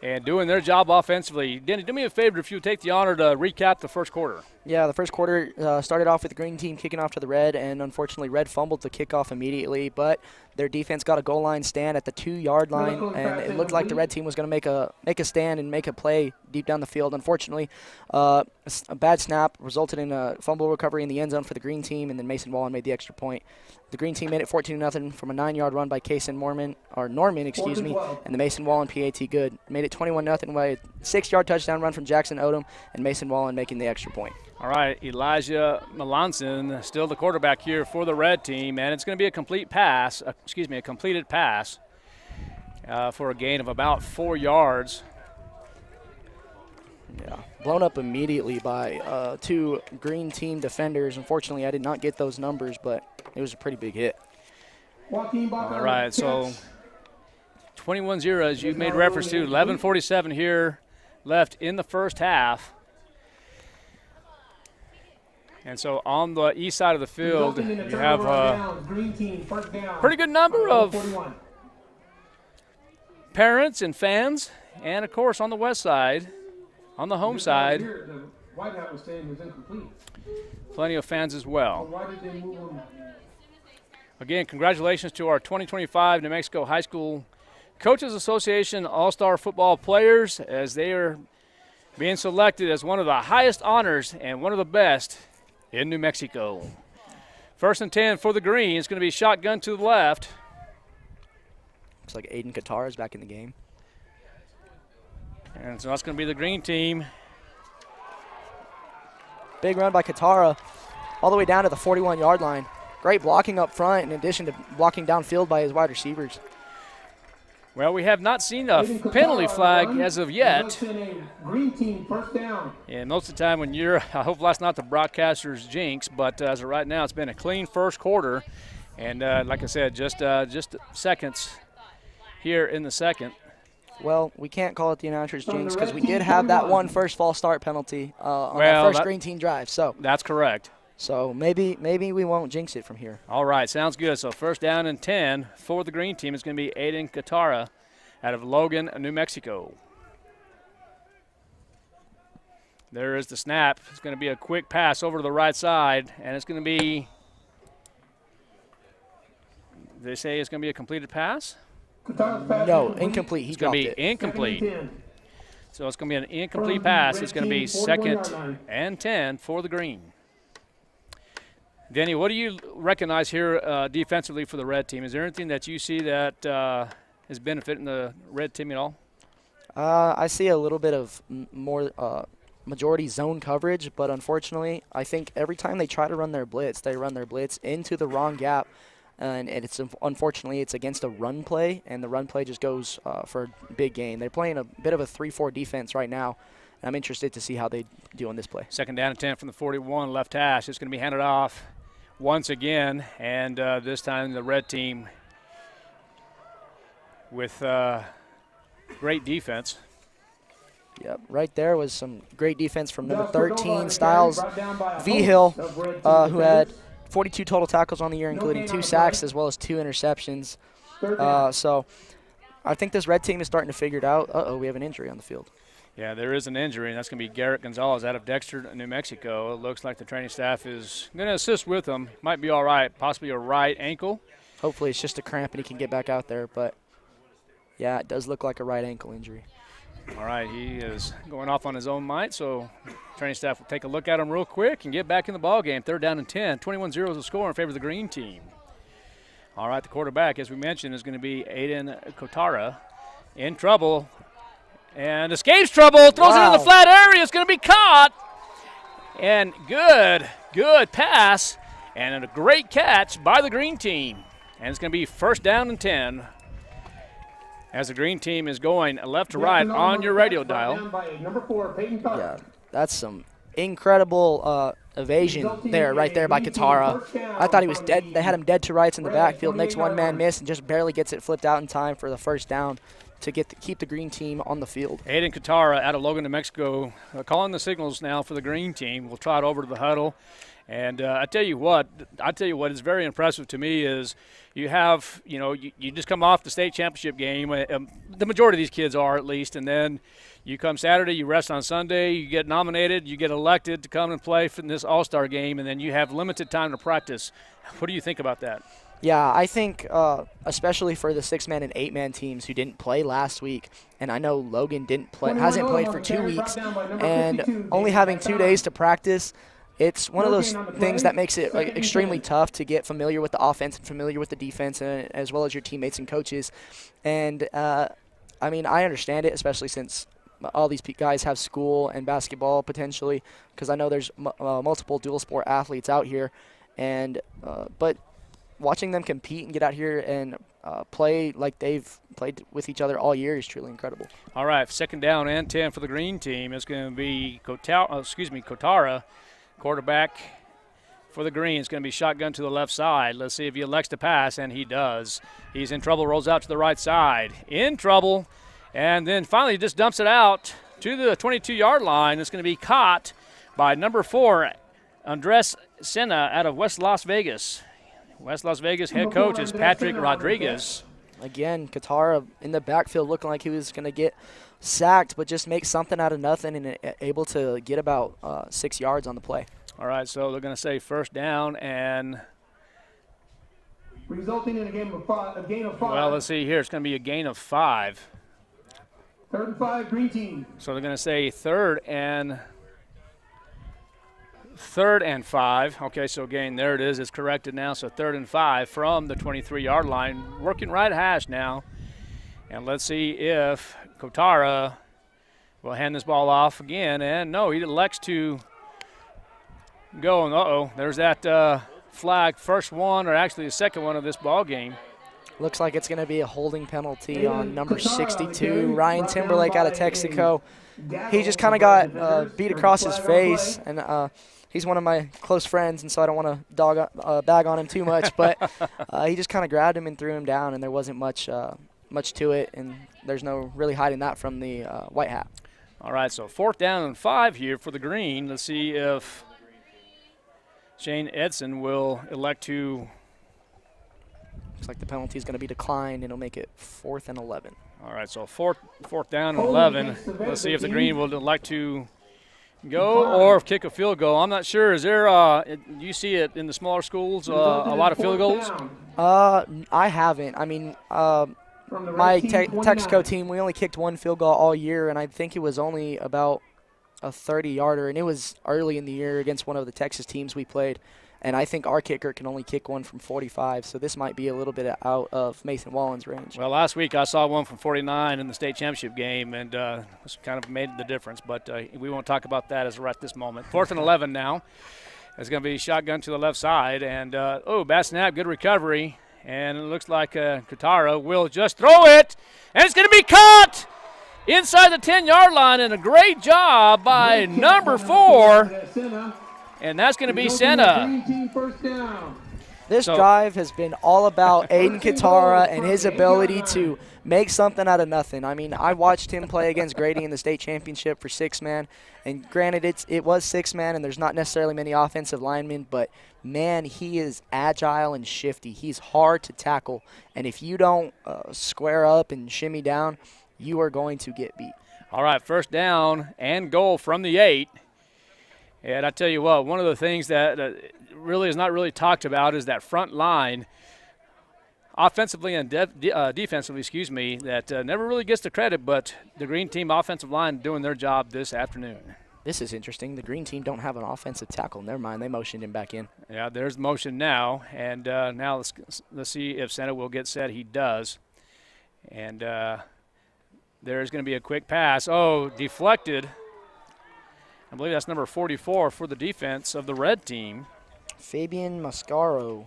and doing their job offensively. Denny, do me a favor if you would take the honor to recap the first quarter. Yeah, the first quarter started off with the green team kicking off to the red, and unfortunately red fumbled the kickoff immediately, but their defense got a goal line stand at the 2-yard line, and it looked like the red team was going to make a stand and make a play deep down the field. Unfortunately, a bad snap resulted in a fumble recovery in the end zone for the green team, and then Mason Wallen made the extra point. The green team made it 14-0 from a 9-yard run by Norman, and the Mason Wallen PAT good. Made it 21-0 by a 6-yard touchdown run from Jackson Odom, and Mason Wallen making the extra point. All right, Elijah Melanson, still the quarterback here for the red team, and it's going to be a completed pass for a gain of about 4 yards. Yeah, blown up immediately by 2 green team defenders. Unfortunately, I did not get those numbers, but it was a pretty big hit. All right, so 21-0, as you made reference to, 11:47 here left in the first half. And so on the east side of the field, you have a pretty good number of parents and fans. And, of course, on the west side, on the home side, plenty of fans as well. Again, congratulations to our 2025 New Mexico High School Coaches Association All-Star Football players, as they are being selected as one of the highest honors and one of the best in New Mexico. First and 10 for the green. It's going to be shotgun to the left. Looks like Aiden Qatara is back in the game. And so that's going to be the green team. Big run by Qatara all the way down to the 41-yard line. Great blocking up front in addition to blocking downfield by his wide receivers. Well, we have not seen a penalty flag as of yet. Green team, first down. And most of the time when you're, I hope that's not the broadcaster's jinx, but as of right now, it's been a clean first quarter. And like I said, just seconds here in the second. Well, we can't call it the announcer's jinx because we did have that one first false start penalty on that first green team drive. So that's correct. So maybe we won't jinx it from here. All right, sounds good. So first down and 10 for the green team is going to be Aiden Qatara out of Logan, New Mexico. There is the snap. It's going to be a quick pass over to the right side, and it's going to be, they say it's going to be a completed pass? No, incomplete. He dropped it. It's going to be incomplete. So it's going to be an incomplete pass. It's going to be second and 10 for the green. Danny, what do you recognize here defensively for the red team? Is there anything that you see that is benefiting the red team at all? I see a little bit of more majority zone coverage, but unfortunately, I think every time they try to run their blitz, they run their blitz into the wrong gap, and it's unfortunately it's against a run play, and the run play just goes for a big gain. They're playing a bit of a 3-4 defense right now. I'm interested to see how they do on this play. Second down and 10 from the 41, left hash. It's going to be handed off once again, and this time the red team with great defense. Yep, right there was some great defense from number 13, Styles V-Hill, who had 42 total tackles on the year, including 2 sacks as well as 2 interceptions. So I think this red team is starting to figure it out. Uh-oh, we have an injury on the field. Yeah, there is an injury, and that's going to be Garrett Gonzalez out of Dexter, New Mexico. It looks like the training staff is going to assist with him. Might be all right, possibly a right ankle. Hopefully it's just a cramp and he can get back out there, but yeah, it does look like a right ankle injury. All right, he is going off on his own might, so training staff will take a look at him real quick and get back in the ball game. Third down and 10, 21-0 is the score in favor of the green team. All right, the quarterback, as we mentioned, is going to be Aiden Qatara. In trouble. And escapes trouble, throws it in the flat area. It's going to be caught. And good pass. And a great catch by the green team. And it's going to be first down and 10 as the green team is going left to right on your radio dial. Yeah, that's some incredible evasion right there by Qatara. I thought he was dead. They had him dead to rights in the backfield. Makes one man miss and just barely gets it flipped out in time for the first down to keep the green team on the field. Aiden Qatara out of Logan, New Mexico, calling the signals now for the green team. We'll trot over to the huddle. And I tell you what is very impressive to me is you have, you just come off the state championship game. The majority of these kids are, at least, and then you come Saturday, you rest on Sunday, you get nominated, you get elected to come and play for this all-star game, and then you have limited time to practice. What do you think about that? Yeah, I think especially for the 6-man and 8-man teams who didn't play last week, and I know Logan hasn't played for 2 weeks, and only having 2 days to practice, it's one of those things that makes it extremely tough to get familiar with the offense and familiar with the defense, as well as your teammates and coaches. And, I understand it, especially since all these guys have school and basketball potentially, because I know there's multiple dual-sport athletes out here. And but watching them compete and get out here and play like they've played with each other all year is truly incredible. All right, second down and 10 for the green team. It's going to be Qatara. Quarterback for the green is going to be shotgun to the left side. Let's see if he elects to pass, and he does. He's in trouble, rolls out to the right side. In trouble, and then finally just dumps it out to the 22-yard line. It's going to be caught by number 4, Andres Sena out of West Las Vegas. West Las Vegas head coach is Patrick Rodriguez. Again, Qatara in the backfield looking like he was going to get sacked, but just make something out of nothing and able to get about 6 yards on the play. All right, so they're going to say first down and resulting in a gain of 5. Well, let's see here. It's going to be a gain of 5. 3rd and 5, green team. So they're going to say third and 3rd and 5. Okay, so again, there it is. It's corrected now. So 3rd and 5 from the 23-yard line. Working right hash now. And let's see if Qatara will hand this ball off again. And no, he elects to go. And uh-oh, there's that flag. First one, or actually the second one of this ball game. Looks like it's going to be a holding penalty on number 62, Ryan Timberlake out of Texaco. He just kind of got beat across his face, and he's one of my close friends, and so I don't want to bag on him too much. But he just kind of grabbed him and threw him down, and there wasn't much to it, and there's no really hiding that from the white hat. All right, so 4th down and 5 here for the green. Let's see if Shane Edson will elect to. Looks like the penalty is going to be declined, and it'll make it 4th and 11. All right, so fourth down and 11. Let's see if the green will elect to go or kick a field goal. I'm not sure. Is there? You see it in the smaller schools, a lot of field goals? I haven't. I mean, my Texaco team, we only kicked 1 field goal all year, and I think it was only about a 30-yarder, and it was early in the year against one of the Texas teams we played. And I think our kicker can only kick one from 45, so this might be a little bit out of Mason Wallen's range. Well, last week I saw one from 49 in the state championship game, and this kind of made the difference. But we won't talk about that as right this moment. 4th and 11 now. It's going to be shotgun to the left side. And, bad snap, good recovery. And it looks like Qatara will just throw it, and it's going to be caught inside the 10-yard line, and a great job by number 4. And that's going to be Senna. This drive has been all about Aiden Qatara and his ability to make something out of nothing. I mean, I watched him play against Grady in the state championship for 6-man. And granted, it was 6-man, and there's not necessarily many offensive linemen, but, man, he is agile and shifty. He's hard to tackle. And if you don't square up and shimmy down, you are going to get beat. All right, 1st down and goal from the 8. And I tell you what, one of the things that really is not really talked about is that front line, offensively and defensively, that never really gets the credit, but the green team offensive line doing their job this afternoon. This is interesting. The green team don't have an offensive tackle. Never mind, they motioned him back in. Yeah, there's motion now, and now let's see if Santa will get set. He does. And there's going to be a quick pass. Oh, deflected. I believe that's number 44 for the defense of the red team. Fabian Mascaro.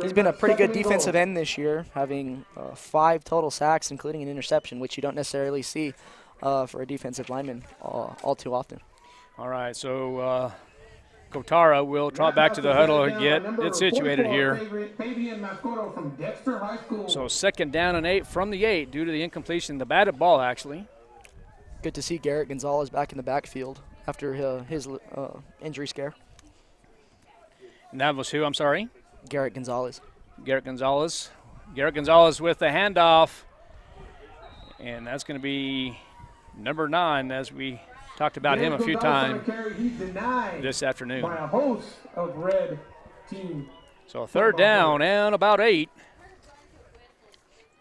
He's been a pretty good defensive end this year, having 5 total sacks, including an interception, which you don't necessarily see for a defensive lineman all too often. All right, so Qatara will trot back to the huddle and get it situated here. So 2nd down and 8 from the 8 due to the incompletion, the batted ball actually. Good to see Garrett Gonzalez back in the backfield after his injury scare. And that was who, I'm sorry? Garrett Gonzalez. Garrett Gonzalez. Garrett Gonzalez with the handoff. And that's going to be number 9 as we talked about him a few times this afternoon. By a host of red team. So 3rd down and about 8.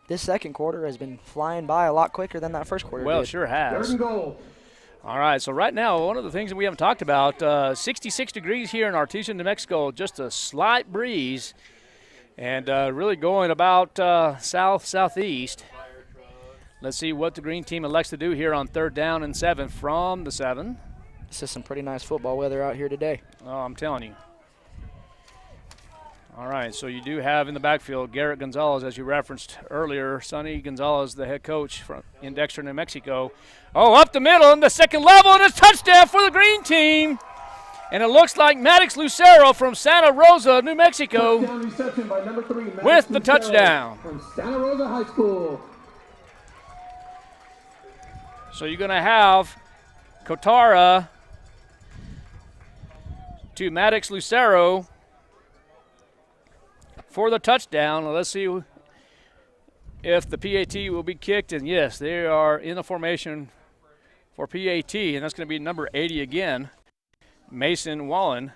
This second quarter has been flying by a lot quicker than that first quarter. Well, did. it sure has. 3rd and goal. All right, so right now, one of the things that we haven't talked about, 66 degrees here in Artesia, New Mexico, just a slight breeze, and really going about southeast. Let's see what the green team elects to do here on 3rd down and 7 from the 7. This is some pretty nice football weather out here today. Oh, I'm telling you. All right, so you do have in the backfield Garrett Gonzalez, as you referenced earlier. Sonny Gonzalez, the head coach in Dexter, New Mexico. Oh, up the middle in the 2nd level, and it's touchdown for the green team. And it looks like Maddox Lucero from Santa Rosa, New Mexico, with the touchdown. From Santa Rosa High School. So you're going to have Qatara to Maddox Lucero for the touchdown. Let's see if the PAT will be kicked. And, yes, they are in the formation for PAT, and that's going to be number 80 again, Mason Wallen.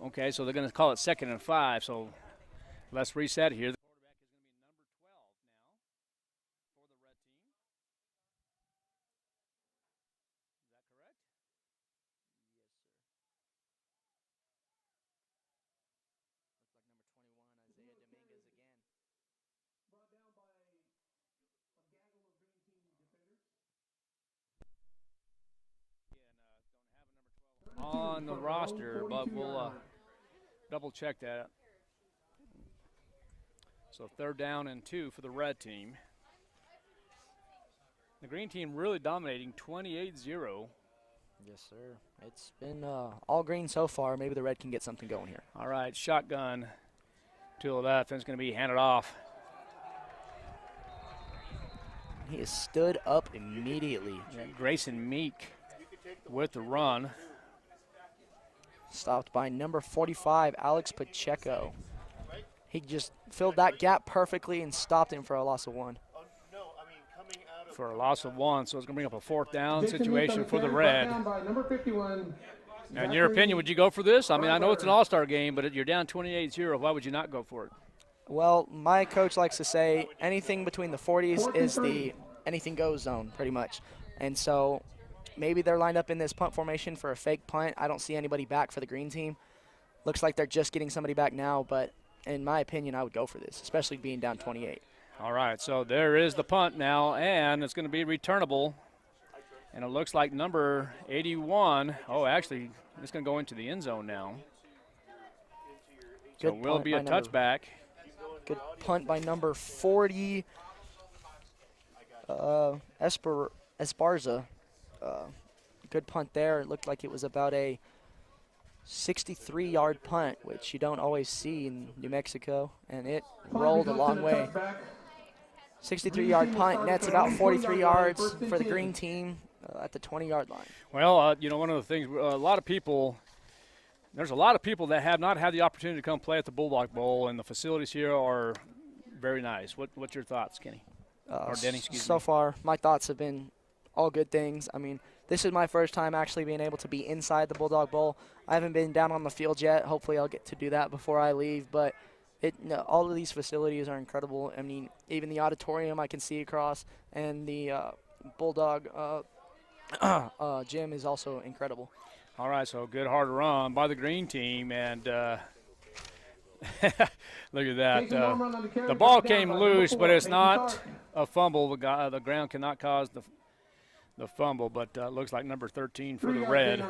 Okay, so they're going to call it 2nd and 5. So let's reset here. The quarterback is going to be number 12 now for the red team. Is that correct? Yes, sir. Looks like number 21, Isaiah Dominguez again. Brought down by a gaggle of green team defenders. And don't have a number 12 on the roster, but we'll double check that. So 3rd down and 2 for the red team. The green team really dominating 28-0. Yes, sir. It's been all green so far. Maybe the red can get something going here. All right, shotgun to the left, and it's going to be handed off. He is stood up immediately. Yeah, Grayson Meek with the run. Stopped by number 45, Alex Pacheco. He just filled that gap perfectly and stopped him for a loss of 1. For a loss of 1, so it's going to bring up a 4th down situation for the red. Down by number 51. Now, in your opinion, would you go for this? I mean, I know it's an all-star game, but you're down 28-0. Why would you not go for it? Well, my coach likes to say anything between the 40s is the anything goes zone, pretty much. And so maybe they're lined up in this punt formation for a fake punt. I don't see anybody back for the green team. Looks like they're just getting somebody back now, but in my opinion, I would go for this, especially being down 28. All right, so there is the punt now, and it's going to be returnable. And it looks like number 81. Oh, actually, it's going to go into the end zone now. So it will be a touchback. Good punt by number 40, Esparza. Good punt there. It looked like it was about a 63-yard punt, which you don't always see in New Mexico, and it rolled a long way. 63-yard punt, nets about 43 yards for the green team at the 20-yard line. Well, one of the things, there's a lot of people that have not had the opportunity to come play at the Bulldog Bowl, and the facilities here are very nice. What's your thoughts, Kenny? Or Denny, excuse me. So far, my thoughts have been all good things. I mean, this is my first time actually being able to be inside the Bulldog Bowl. I haven't been down on the field yet. Hopefully I'll get to do that before I leave, but all of these facilities are incredible. I mean, even the auditorium I can see across, and the Bulldog gym is also incredible. All right, so good hard run by the green team, and look at that. The ball came loose, but it's not a fumble. The ground cannot cause the fumble, but looks like number 13 for the red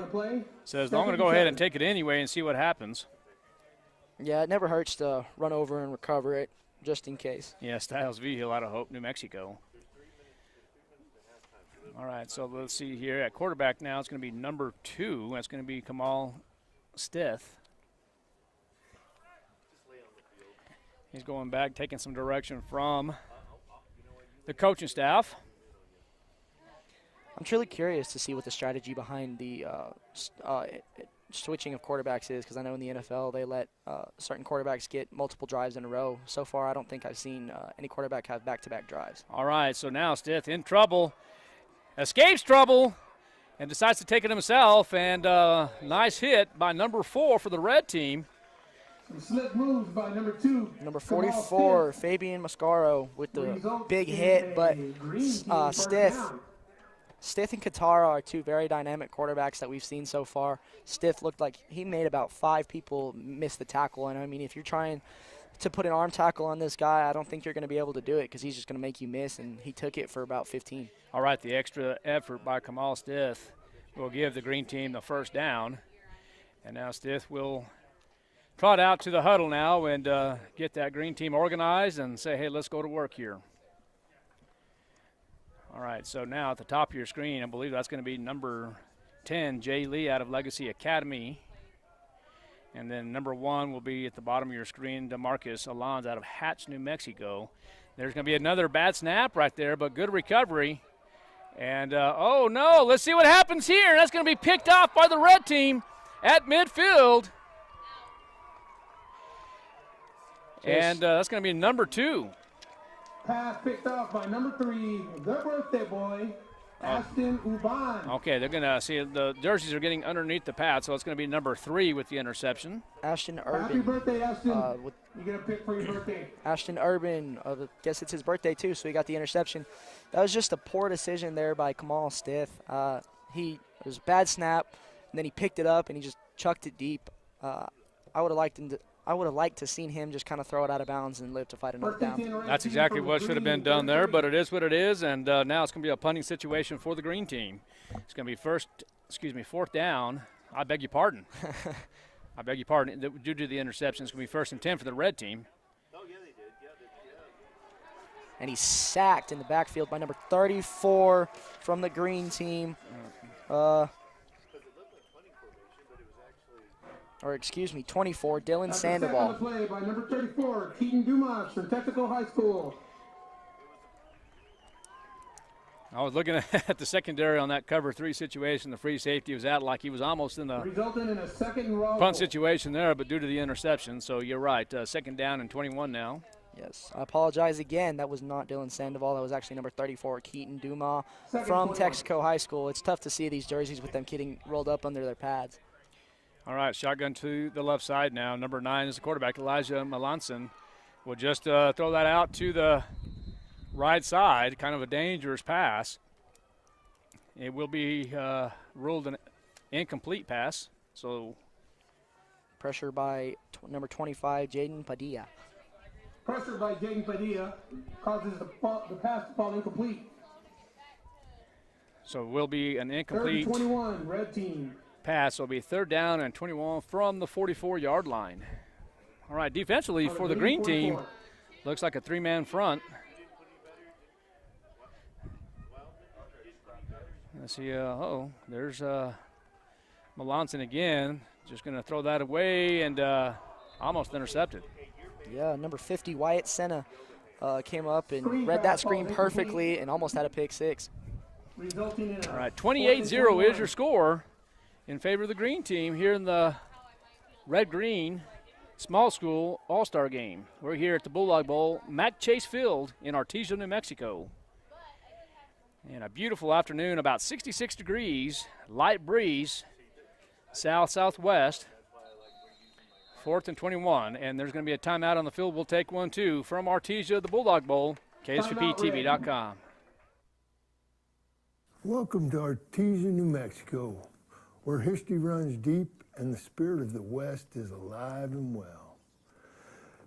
says, I'm going to go ahead and take it anyway and see what happens. Yeah, it never hurts to run over and recover it, just in case. Yeah, Styles Vigil out of Hope, New Mexico. All right, so let's see here. At quarterback now, it's going to be number 2. That's going to be Kamal Stith. He's going back, taking some direction from the coaching staff. I'm truly curious to see what the strategy behind the switching of quarterbacks is, because I know in the NFL they let certain quarterbacks get multiple drives in a row. So far, I don't think I've seen any quarterback have back-to-back drives. All right, so now Stith in trouble, escapes trouble, and decides to take it himself, and nice hit by number 4 for the red team. Some slick moves by number 2. Number 44, Fabian Mascaro with the big hit, but Stith and Qatara are 2 very dynamic quarterbacks that we've seen so far. Stith looked like he made about 5 people miss the tackle, and I mean, if you're trying to put an arm tackle on this guy, I don't think you're going to be able to do it, because he's just going to make you miss, and he took it for about 15. All right, the extra effort by Kamal Stith will give the green team the first down, and now Stith will trot out to the huddle now and get that green team organized and say, hey, let's go to work here. All right, so now at the top of your screen, I believe that's going to be number 10, Jay Lee out of Legacy Academy. And then number 1 will be at the bottom of your screen, DeMarcus Alonz out of Hatch, New Mexico. There's going to be another bad snap right there, but good recovery. And, oh, no, let's see what happens here. That's going to be picked off by the red team at midfield. And that's going to be number 2. Pass picked off by number 3, the birthday boy, Ashton Uban. Okay, they're going to see the jerseys are getting underneath the pad, so it's going to be number 3 with the interception. Ashton Happy Urban. birthday, Ashton. You get a pick for your birthday. Ashton Urban, guess it's his birthday too, so he got the interception. That was just a poor decision there by Kamal Stith. It was a bad snap, and then he picked it up and he just chucked it deep. I would have liked to seen him just kind of throw it out of bounds and live to fight another down. That's exactly what should have been done there, but it is what it is, and now it's going to be a punting situation for the green team. It's going to be fourth down. I beg your pardon. I beg your pardon. Due to the interception, it's going to be 1st and 10 for the red team. And he's sacked in the backfield by number 34 from the green team. Or excuse me, 24, Dylan Sandoval. On the play by number 34, Keaton Dumas from Technical High School. I was looking at the secondary on that cover 3 situation. The free safety was out like he was almost in the Resulting in a second and roll. punt situation there, but due to the interception. So you're right, 2nd down and 21 now. Yes, I apologize again. That was not Dylan Sandoval. That was actually number 34, Keaton Dumas from Texaco High School. It's tough to see these jerseys with them getting rolled up under their pads. All right, shotgun to the left side now. Number 9 is the quarterback, Elijah Melanson. Will just throw that out to the right side, kind of a dangerous pass. It will be ruled an incomplete pass. So pressure by number 25, Jaden Padilla. Pressure by Jaden Padilla causes the pass to fall incomplete. So it will be an incomplete 21, red team. Pass. Will be 3rd down and 21 from the 44-yard line. All right, defensively for the green team, looks like a 3-man front. Let's see. There's Melanson again. Just going to throw that away and almost intercepted. Yeah, number 50, Wyatt Senna, came up and read that screen perfectly and almost had a pick 6. All right, 28-0 is your score in favor of the green team here in the red-green small school all-star game. We're here at the Bulldog Bowl, Mac Chase Field in Artesia, New Mexico. And a beautiful afternoon, about 66 degrees, light breeze, south-southwest. 4th and 21, and there's going to be a timeout on the field. We'll take one, too, from Artesia, the Bulldog Bowl, KSVPTV.com. Welcome to Artesia, New Mexico, where history runs deep and the spirit of the West is alive and well.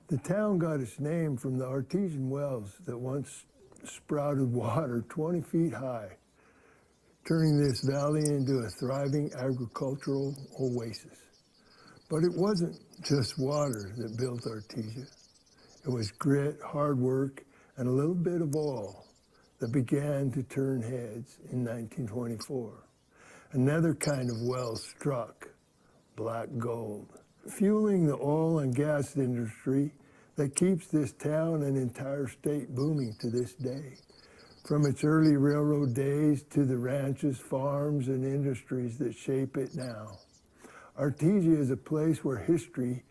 The town got its name from the artesian wells that once sprouted water 20 feet high, turning this valley into a thriving agricultural oasis. But it wasn't just water that built Artesia. It was grit, hard work, and a little bit of oil that began to turn heads in 1924. Another kind of well struck, black gold, fueling the oil and gas industry that keeps this town and entire state booming to this day. From its early railroad days to the ranches, farms, and industries that shape it now. Artesia is a place where history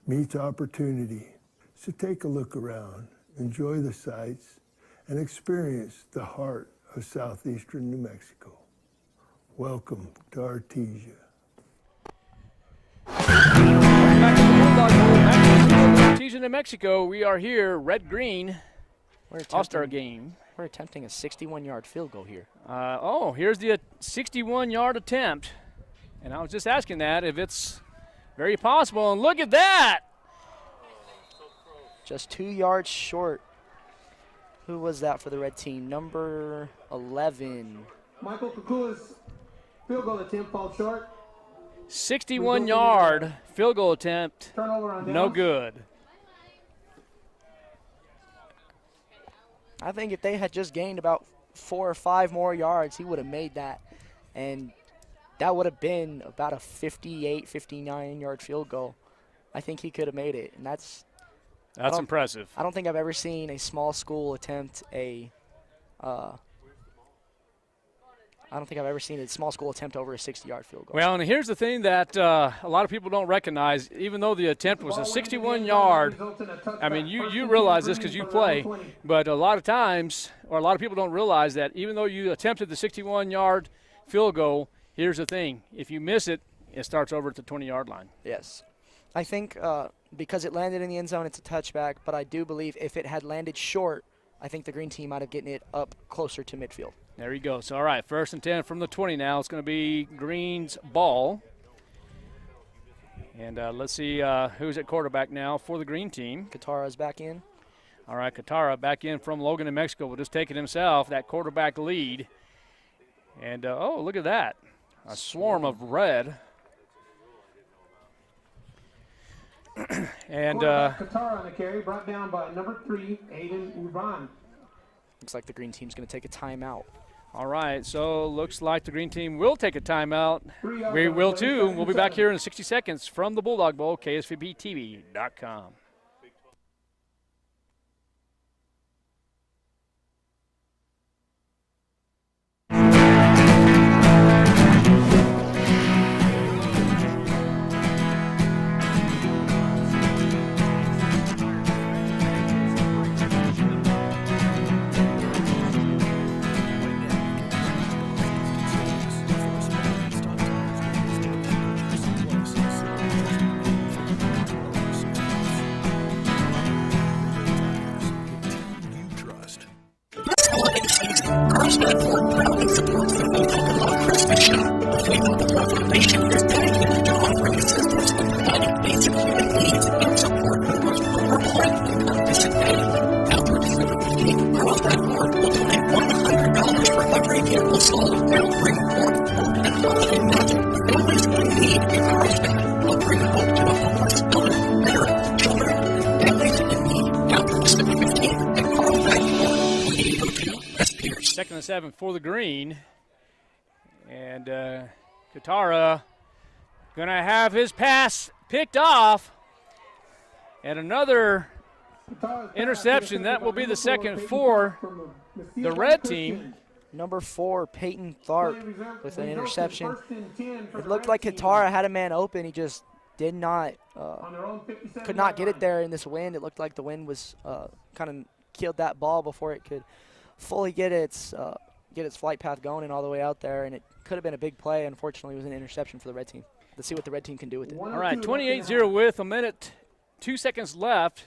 meets opportunity. So take a look around, enjoy the sights, and experience the heart of southeastern New Mexico. Welcome to Artesia. Artesia, New Mexico. We are here, red-green, all-star game. We're attempting a 61-yard field goal here. Here's the 61-yard attempt. And I was just asking that if it's very possible. And look at that! Just 2 yards short. Who was that for the red team? Number 11. Michael Kukua's field goal attempt falls short. 61-yard field goal attempt. Turnover on no downs. good. I think if they had just gained about 4 or 5 more yards, he would have made that. And that would have been about a 58, 59-yard field goal. I think he could have made it, and that's impressive. I don't think I've ever seen a small school attempt a I don't think I've ever seen a small school attempt over a 60-yard field goal. Well, and here's the thing that a lot of people don't recognize. Even though the attempt was a 61-yard, I mean, you realize this because you play, but a lot of times, or a lot of people don't realize that even though you attempted the 61-yard field goal, here's the thing. If you miss it, it starts over at the 20-yard line. Yes. I think because it landed in the end zone, it's a touchback, but I do believe if it had landed short, I think the green team might have gotten it up closer to midfield. There you go. So, all right, 1st and 10 from the 20 now. It's going to be Green's ball. And let's see who's at quarterback now for the green team. Qatara's back in. All right, Qatara back in from Logan, New Mexico. Will just take it himself, that quarterback lead. And, oh, look at that. A swarm of red. And Qatara on the carry, brought down by number 3, Aiden Qatara. Looks like the green team's going to take a timeout. all right, so looks like the green team will take a timeout. We will too. We'll be back here in 60 seconds from the Bulldog Bowl, KSVPTV.com. Second and 7 for the green. And Qatara going to have his pass picked off. And another interception. That will be the second for the red team. Number 4, Peyton Tharp with an interception. It looked like Qatara had a man open. He just did not, could not get it there in this wind. It looked like the wind was kind of killed that ball before it could fully get its flight path going and all the way out there. And it could have been a big play. Unfortunately, it was an interception for the red team. Let's see what the red team can do with it. All right, 28-0 with a minute, 2 seconds left.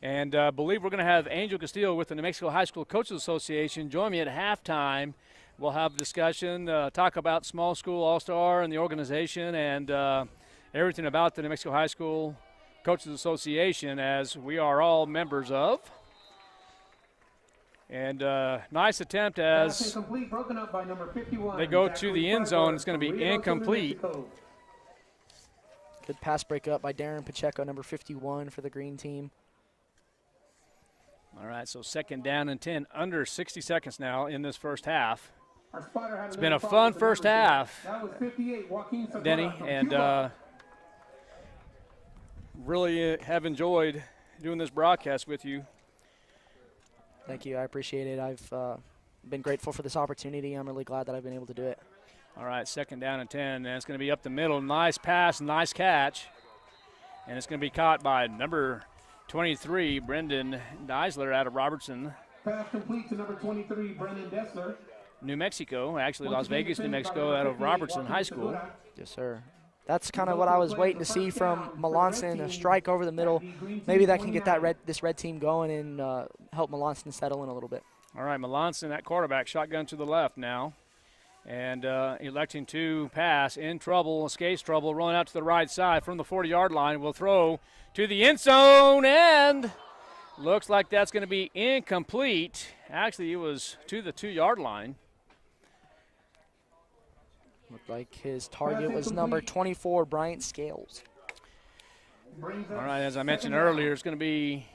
And I believe we're going to have Angel Castillo with the New Mexico High School Coaches Association join me at halftime. We'll have a discussion, talk about Small School All-Star and the organization and everything about the New Mexico High School Coaches Association, as we are all members of. And nice attempt as they go to the end zone. It's going to be incomplete. Good pass break up by Darren Pacheco, number 51 for the green team. All right, so second down and 10, under 60 seconds now in this first half. It's been a fun first half, Denny, and really have enjoyed doing this broadcast with you. Thank you. I appreciate it. I've been grateful for this opportunity. I'm really glad that I've been able to do it. All right, second down and 10, and it's going to be up the middle. Nice pass, nice catch. And it's going to be caught by number 23, Brendan Deisler out of Robertson. Pass complete to number 23, Brendan Dessler. New Mexico, actually Las Vegas, New Mexico, out of Robertson High School. Yes, sir. That's kind of what I was waiting to see from Melanson, a strike over the middle. Maybe that can get this red team going and help Melanson settle in a little bit. All right, Melanson, that quarterback, shotgun to the left now. And electing to pass, in trouble, escapes trouble, rolling out to the right side from the 40-yard line. Will throw to the end zone, and looks like that's going to be incomplete. Actually, it was to the 2-yard line. Looked like his target was number 24, Bryant Scales. All right, as I mentioned earlier, it's going to be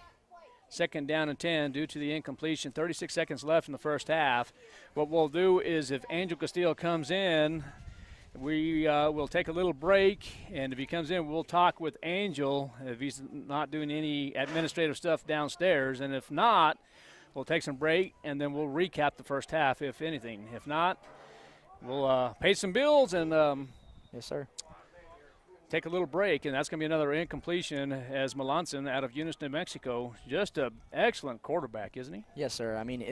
second down and 10 due to the incompletion. 36 seconds left in the first half. What we'll do is if Angel Castillo comes in, we will take a little break, and if he comes in, we'll talk with Angel if he's not doing any administrative stuff downstairs, and if not, we'll take some break, and then we'll recap the first half, if anything. If not, We'll pay some bills and Yes, sir. take a little break, and that's going to be another incompletion as Melanson out of Eunice, New Mexico. Just an excellent quarterback, isn't he? Yes, sir. I mean,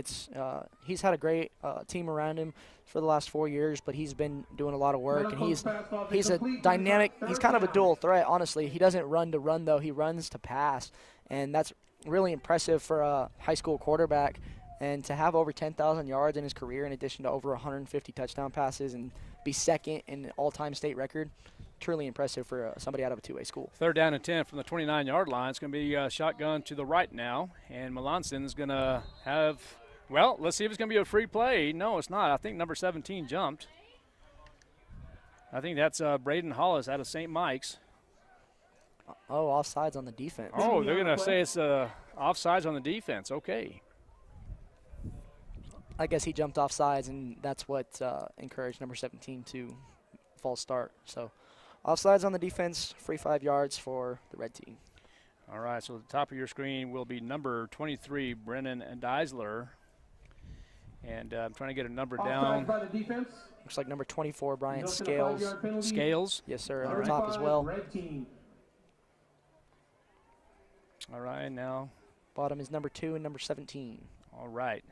he's had a great team around him for the last 4 years, but he's been doing a lot of work, and he's a dynamic. He's kind of a dual threat, honestly. He doesn't run to run, though. He runs to pass, and that's really impressive for a high school quarterback. And to have over 10,000 yards in his career, in addition to over 150 touchdown passes, and be second in all-time state record, truly impressive for somebody out of a 2A school. 3rd down and 10 from the 29-yard line. It's going to be shotgun to the right now, and Melanson is going to have, well, let's see if it's going to be a free play. No, it's not. I think number 17 jumped. I think that's Braden Hollis out of St. Mike's. Oh, offsides on the defense. Oh, they're going to say it's offsides on the defense. Okay. I guess he jumped offsides, and that's what encouraged number 17 to false start. So offsides on the defense, free 5 yards for the red team. All right, so at the top of your screen will be number 23, Brennan Deisler. And I'm trying to get a number down. By the defense. Looks like number 24, Bryant Scales. Scales? Yes, sir, on the top as well. Red team. All right, now. Bottom is number 2 and number 17. All right.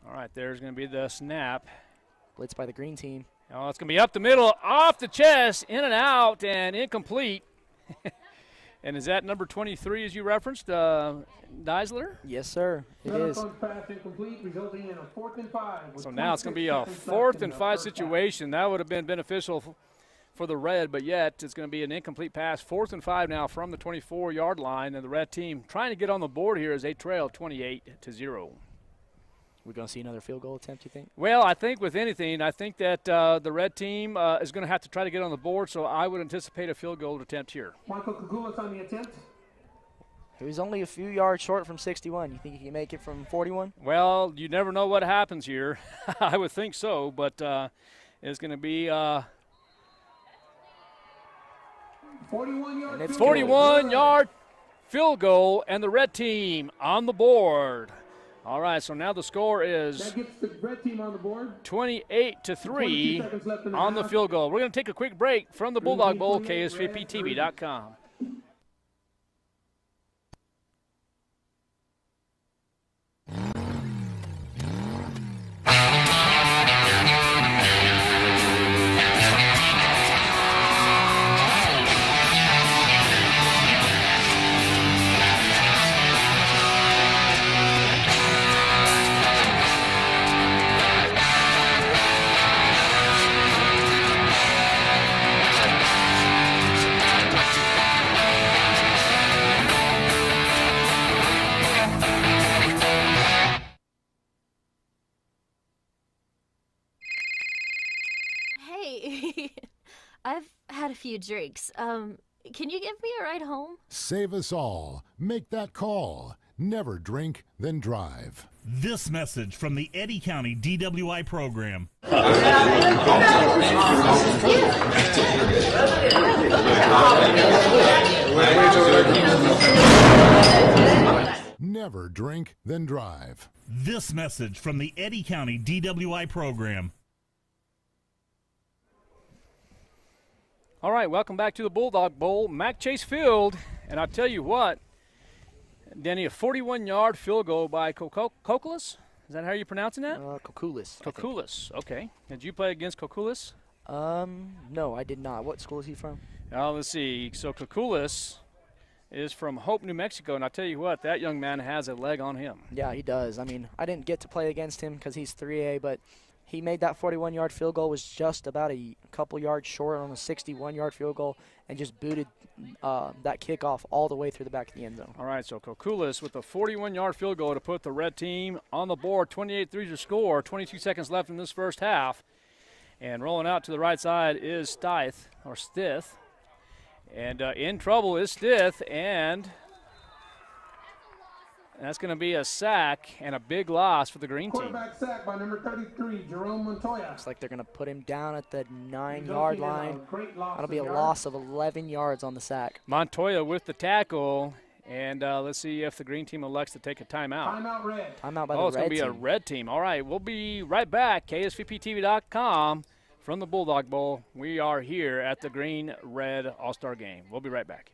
All right, there's going to be the snap. Blitz by the green team. Oh, it's going to be up the middle, off the chest, in and out, and incomplete. And is that number 23, as you referenced, Deisler? Yes, sir. It is. Pass incomplete, resulting in a 4th and 5. So now it's going to be a 4th and 5 situation. That would have been beneficial for the red, but yet it's going to be an incomplete pass. 4th and 5 now from the 24-yard line, and the red team trying to get on the board here as they trail 28-0. We're going to see another field goal attempt, you think? Well, I think with anything, I think that the red team is going to have to try to get on the board, so I would anticipate a field goal attempt here. Michael Kagulis on the attempt. He was only a few yards short from 61. You think he can make it from 41? Well, you never know what happens here. I would think so, but it's going to be 41-yard field goal, and the red team on the board. All right, so now the score is That gets the red team on the board. 28-3 on the field goal. We're going to take a quick break from the Bulldog Bowl, KSVPTV.com. Hey, I've had a few drinks. Can you give me a ride home? Save us all. Make that call. Never drink, then drive. This message from the Eddy County DWI program. Never drink, then drive. This message from the Eddy County DWI program. All right, welcome back to the Bulldog Bowl, Mac Chase Field. And I'll tell you what, Denny, a 41-yard field goal by Kokulis. Is that how you're pronouncing that? Kokulis. Kokulis, okay. Did you play against Kokulis? No, I did not. What school is he from? Let's see. So Kokulis is from Hope, New Mexico, and I'll tell you what, that young man has a leg on him. Yeah, he does. I mean, I didn't get to play against him because he's 3A, but he made that 41-yard field goal, was just about a couple yards short on a 61-yard field goal, and just booted that kickoff all the way through the back of the end zone. All right, so Kokulis with a 41-yard field goal to put the red team on the board. 28-3 to score. 22 seconds left in this first half. And rolling out to the right side is Stith. And in trouble is Stith, and that's going to be a sack and a big loss for the green team. Quarterback sack by number 33, Jerome Montoya. Looks like they're going to put him down at the 9-yard line. That'll be a loss of 11 yards on the sack. Montoya with the tackle, And let's see if the green team elects to take a timeout. Timeout red. Timeout by the It's going red to be a team. red team. All right, we'll be right back. KSVPTV.com from the Bulldog Bowl. We are here at the Green-Red All-Star Game. We'll be right back.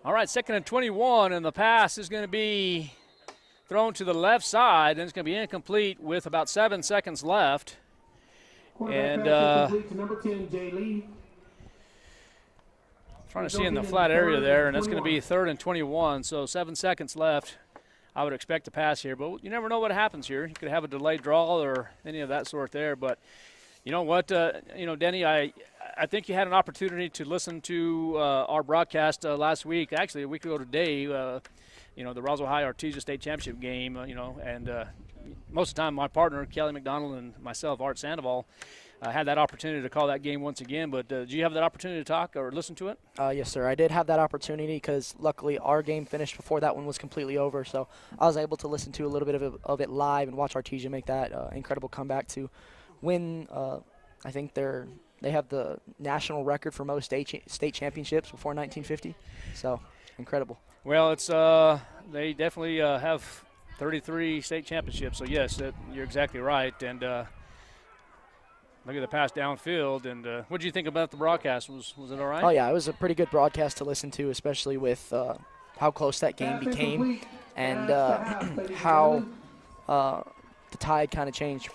All right, 2nd and 21, and the pass is going to be thrown to the left side, and it's going to be incomplete with about 7 seconds left. And Complete to number 10, Jay Lee. trying to see in the flat area there, and that's going to be 3rd and 21, so 7 seconds left. I would expect to pass here, but you never know what happens here. You could have a delayed draw or any of that sort there, but you know what, Denny, I think you had an opportunity to listen to our broadcast last week, actually a week ago today, the Roswell High Artesia State Championship game, and most of the time my partner, Kelly McDonald, and myself, Art Sandoval, had that opportunity to call that game once again. But did you have that opportunity to talk or listen to it? Yes, sir. I did have that opportunity because luckily our game finished before that one was completely over. So I was able to listen to a little bit of it live and watch Artesia make that incredible comeback to win. I think they have the national record for most state championships before 1950. So incredible. Well, it's they definitely have 33 state championships. So yes, you're exactly right. And look at the pass downfield. And what did you think about the broadcast? Was it all right? Oh yeah, it was a pretty good broadcast to listen to, especially with how close that game became and how the tide kind of changed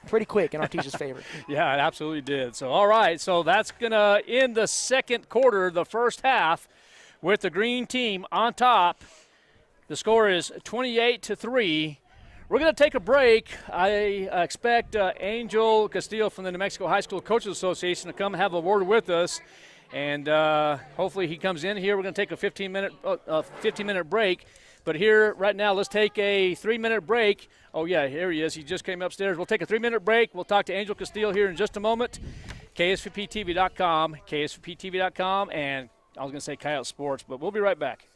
pretty quick in Artesia's favor. Yeah, it absolutely did. So, all right, so that's going to end the second quarter, the first half, with the green team on top. The score is 28-3. We're going to take a break. I expect Angel Castillo from the New Mexico High School Coaches Association to come have a word with us, and hopefully he comes in here. We're going to take a 15-minute break. But here, right now, let's take a 3-minute break. Oh, yeah, here he is. He just came upstairs. We'll take a 3-minute break. We'll talk to Angel Castillo here in just a moment. KSVPTV.com, and I was going to say Coyote Sports, but we'll be right back.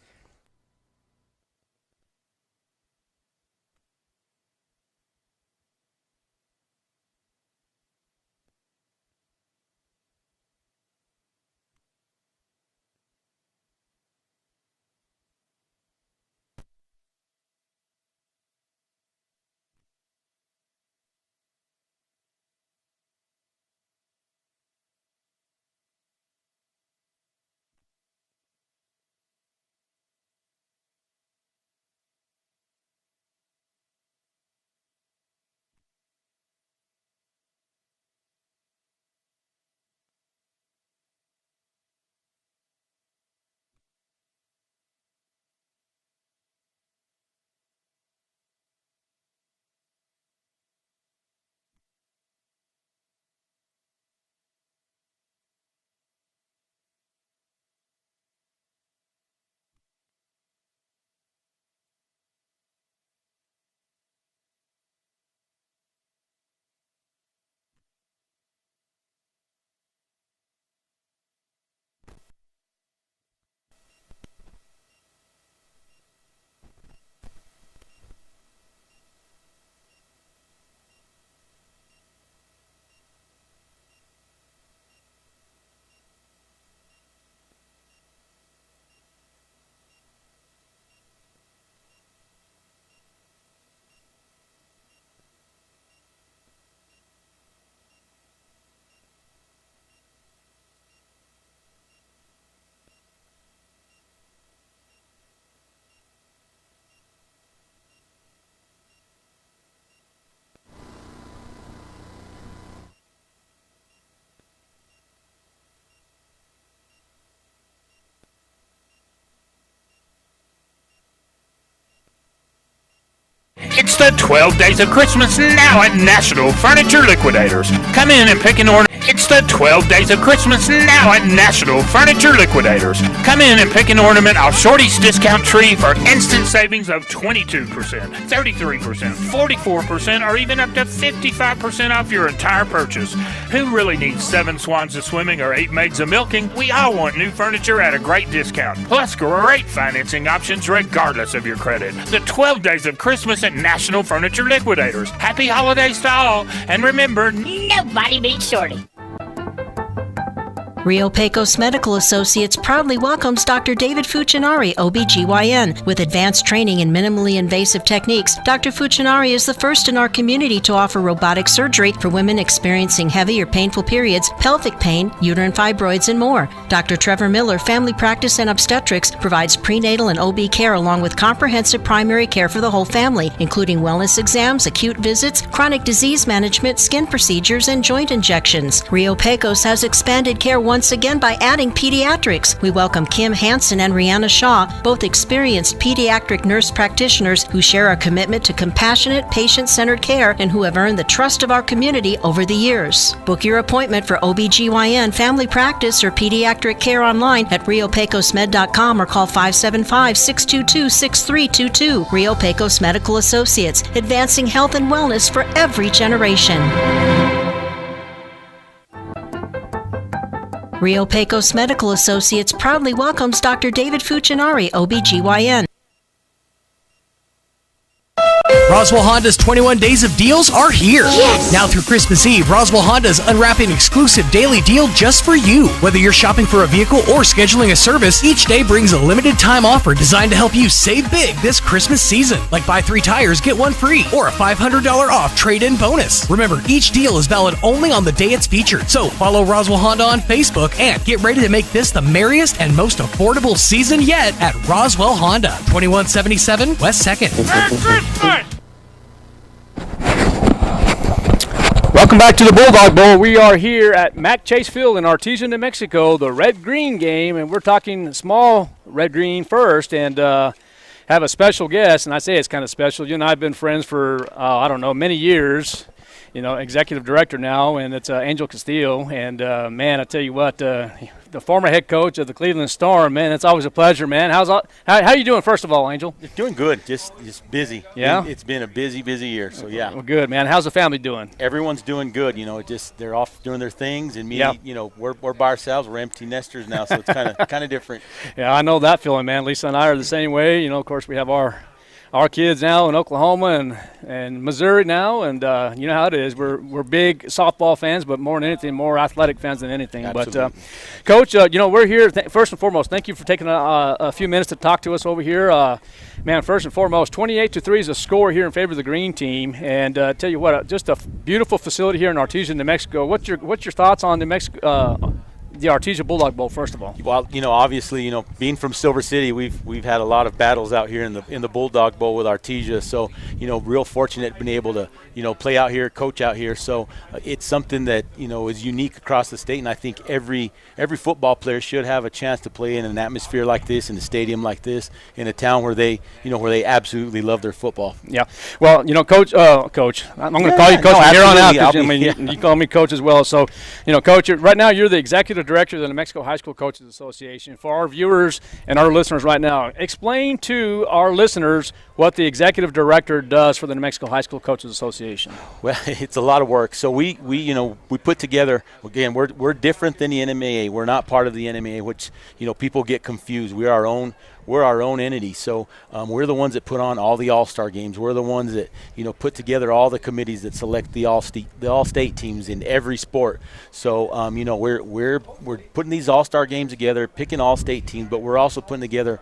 the 12 Days of Christmas now at National Furniture Liquidators. Come in and pick an order. It's the 12 Days of Christmas now at National Furniture Liquidators. Come in and pick an ornament off Shorty's Discount Tree for instant savings of 22%, 33%, 44%, or even up to 55% off your entire purchase. Who really needs 7 swans of swimming or 8 maids of milking? We all want new furniture at a great discount. Plus great financing options regardless of your credit. The 12 Days of Christmas at National Furniture Liquidators. Happy holidays to all, and remember, nobody beats Shorty. Rio Pecos Medical Associates proudly welcomes Dr. David Fucinari, OBGYN. With advanced training in minimally invasive techniques, Dr. Fucinari is the first in our community to offer robotic surgery for women experiencing heavy or painful periods, pelvic pain, uterine fibroids, and more. Dr. Trevor Miller, Family Practice and Obstetrics, provides prenatal and OB care along with comprehensive primary care for the whole family, including wellness exams, acute visits, chronic disease management, skin procedures, and joint injections. Rio Pecos has expanded care once again by adding pediatrics. We welcome Kim Hansen and Rihanna Shaw, both experienced pediatric nurse practitioners who share our commitment to compassionate, patient-centered care and who have earned the trust of our community over the years. Book your appointment for OBGYN, family practice, or pediatric care online at riopecosmed.com or call 575-622-6322. Rio Pecos Medical Associates, advancing health and wellness for every generation. Rio Pecos Medical Associates proudly welcomes Dr. David Fucinari, OBGYN. Roswell Honda's 21 Days of Deals are here. Yes! Now through Christmas Eve, Roswell Honda is unwrapping an exclusive daily deal just for you. Whether you're shopping for a vehicle or scheduling a service, each day brings a limited time offer designed to help you save big this Christmas season. Like buy 3 tires, get 1 free, or a $500 off trade-in bonus. Remember, each deal is valid only on the day it's featured. So follow Roswell Honda on Facebook and get ready to make this the merriest and most affordable season yet at Roswell Honda, 2177 West 2nd. Merry Christmas! Welcome back to the Bulldog Bowl. We are here at Mac Chase Field in Artesia, New Mexico, the red-green game, and we're talking small red-green first, and have a special guest, and I say it's kind of special. You and I have been friends for, I don't know, many years, executive director now, and it's Angel Castillo, and man, I tell you what, the former head coach of the Cleveland Storm, man, it's always a pleasure, man. How you doing, first of all, Angel? Doing good, just busy. Yeah? It's been a busy year, so yeah. Well, good, man. How's the family doing? Everyone's doing good, they're off doing their things, and me, Yeah. we're by ourselves, we're empty nesters now, so it's kind of different. Yeah, I know that feeling, man. Lisa and I are the same way. Of course, we have our kids now in Oklahoma and Missouri now, and you know how it is. We're big softball fans, but more than anything, more athletic fans than anything. Absolutely. But, Coach, we're here. First and foremost, thank you for taking a few minutes to talk to us over here. Man, first and foremost, 28-3 is a score here in favor of the green team. And tell you what, just a beautiful facility here in Artesia, New Mexico. What's your thoughts on New Mexico? The Artesia Bulldog Bowl, first of all. Well, obviously, being from Silver City, we've had a lot of battles out here in the Bulldog Bowl with Artesia. So, real fortunate being able to, play out here, coach out here. So it's something that is unique across the state, and I think every football player should have a chance to play in an atmosphere like this, in a stadium like this, in a town where they absolutely love their football. Yeah. Well, Coach, I'm going to call you Coach from here on out. You call me Coach as well. So, Coach, right now you're the executive director of the New Mexico High School Coaches Association. For our viewers and our listeners right now, explain to our listeners what the executive director does for the New Mexico High School Coaches Association. Well, it's a lot of work. So we put together, again, we're different than the NMAA. We're not part of the NMAA, which people get confused. We're our own entity. So we're the ones that put on all the all-star games. We're the ones that put together all the committees that select the all-state teams in every sport. So we're putting these all-star games together, picking all-state teams, but we're also putting together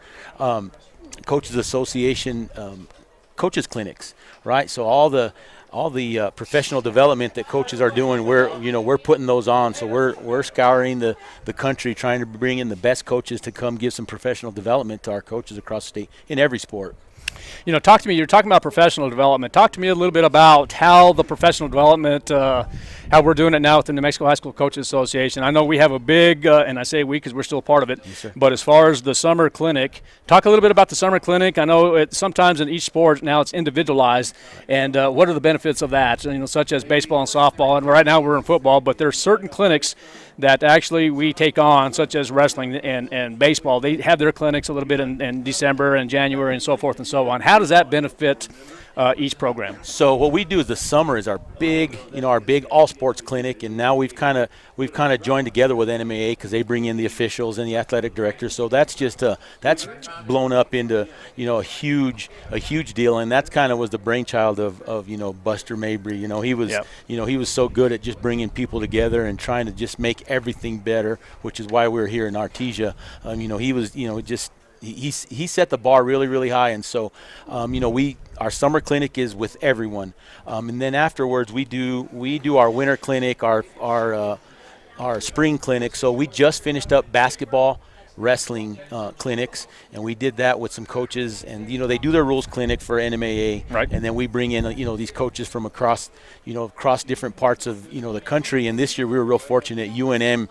Coaches Association coaches clinics, right? So all the professional development that coaches are doing, we're putting those on. So we're scouring the country, trying to bring in the best coaches to come give some professional development to our coaches across the state in every sport. Talk to me. You're talking about professional development. Talk to me a little bit about how the professional development how we're doing it now with the New Mexico High School Coaches Association. I know we have a big, and I say we because we're still a part of it, but as far as the summer clinic, talk a little bit about the summer clinic. I know sometimes in each sport now it's individualized, and what are the benefits of that, such as baseball and softball, and right now we're in football, but there are certain clinics that actually we take on, such as wrestling and baseball. They have their clinics a little bit in December and January and so forth and so on. How does that benefit each program? So what we do is the summer is our big all sports clinic, and now we've kind of joined together with NMAA because they bring in the officials and the athletic directors. So that's that's blown up into a huge deal, and that's kind of was the brainchild of Buster Mabry. He was so good at just bringing people together and trying to just make everything better, which is why we're here in Artesia. He was he set the bar really, really high, and so our summer clinic is with everyone, and then afterwards we do our winter clinic, our spring clinic. So we just finished up basketball, wrestling clinics, and we did that with some coaches, and they do their rules clinic for NMAA, right? And then we bring in these coaches from across different parts of the country. And this year we were real fortunate. UNM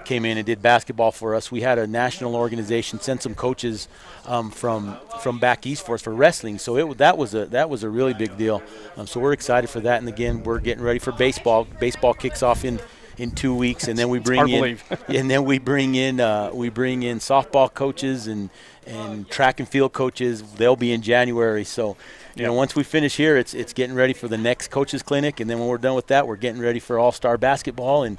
came in and did basketball for us. We had a national organization send some coaches from back east for us for wrestling. So that was a really big deal. So we're excited for that. And again, we're getting ready for baseball. Baseball kicks off in 2 weeks, and then we bring in softball coaches and track and field coaches. They'll be in January. So once we finish here, it's getting ready for the next coaches clinic, and then when we're done with that, we're getting ready for all-star basketball and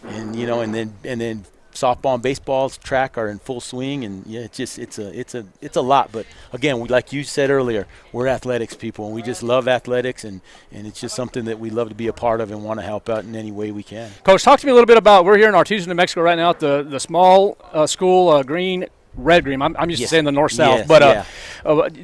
then softball and baseball, track are in full swing, and it's a lot. But again, like you said earlier, we're athletics people, and we just love athletics, and it's just something that we love to be a part of and want to help out in any way we can. Coach, talk to me a little bit about, we're here in Artesia, New Mexico right now at the small school, red green. I'm used to saying the north-south, but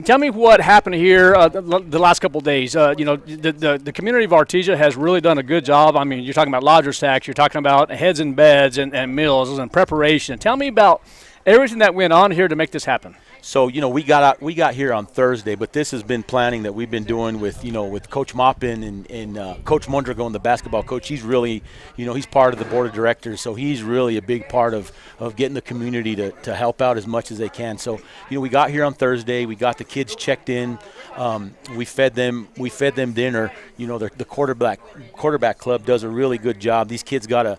tell me what happened here the last couple of days. The community of Artesia has really done a good job. I mean, you're talking about lodgers tax, you're talking about heads and beds and meals and preparation. Tell me about everything that went on here to make this happen. So we got here on Thursday, but this has been planning that we've been doing with Coach Maupin and Coach Mondragon, the basketball coach. He's really he's part of the board of directors, so he's really a big part of getting the community to help out as much as they can. So we got here on Thursday, we got the kids checked in, we fed them dinner. The quarterback club does a really good job. These kids got a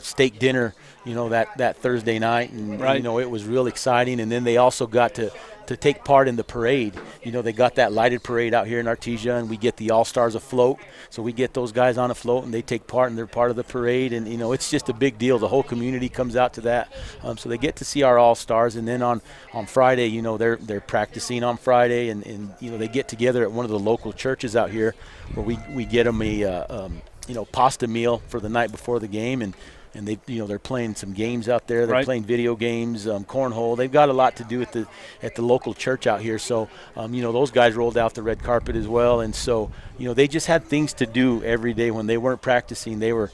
steak dinner that Thursday night, and it was real exciting. And then they also got to take part in the parade. They got that lighted parade out here in Artesia, and we get the All-Stars afloat. So we get those guys on a float, and they take part, and they're part of the parade. And it's just a big deal. The whole community comes out to that, so they get to see our All-Stars. And then on Friday, they're practicing on Friday, and they get together at one of the local churches out here, where we get them a pasta meal for the night before the game, and they're playing some games out there. They're playing video games, cornhole. They've got a lot to do at the local church out here. So those guys rolled out the red carpet as well, and so they just had things to do every day when they weren't practicing. They were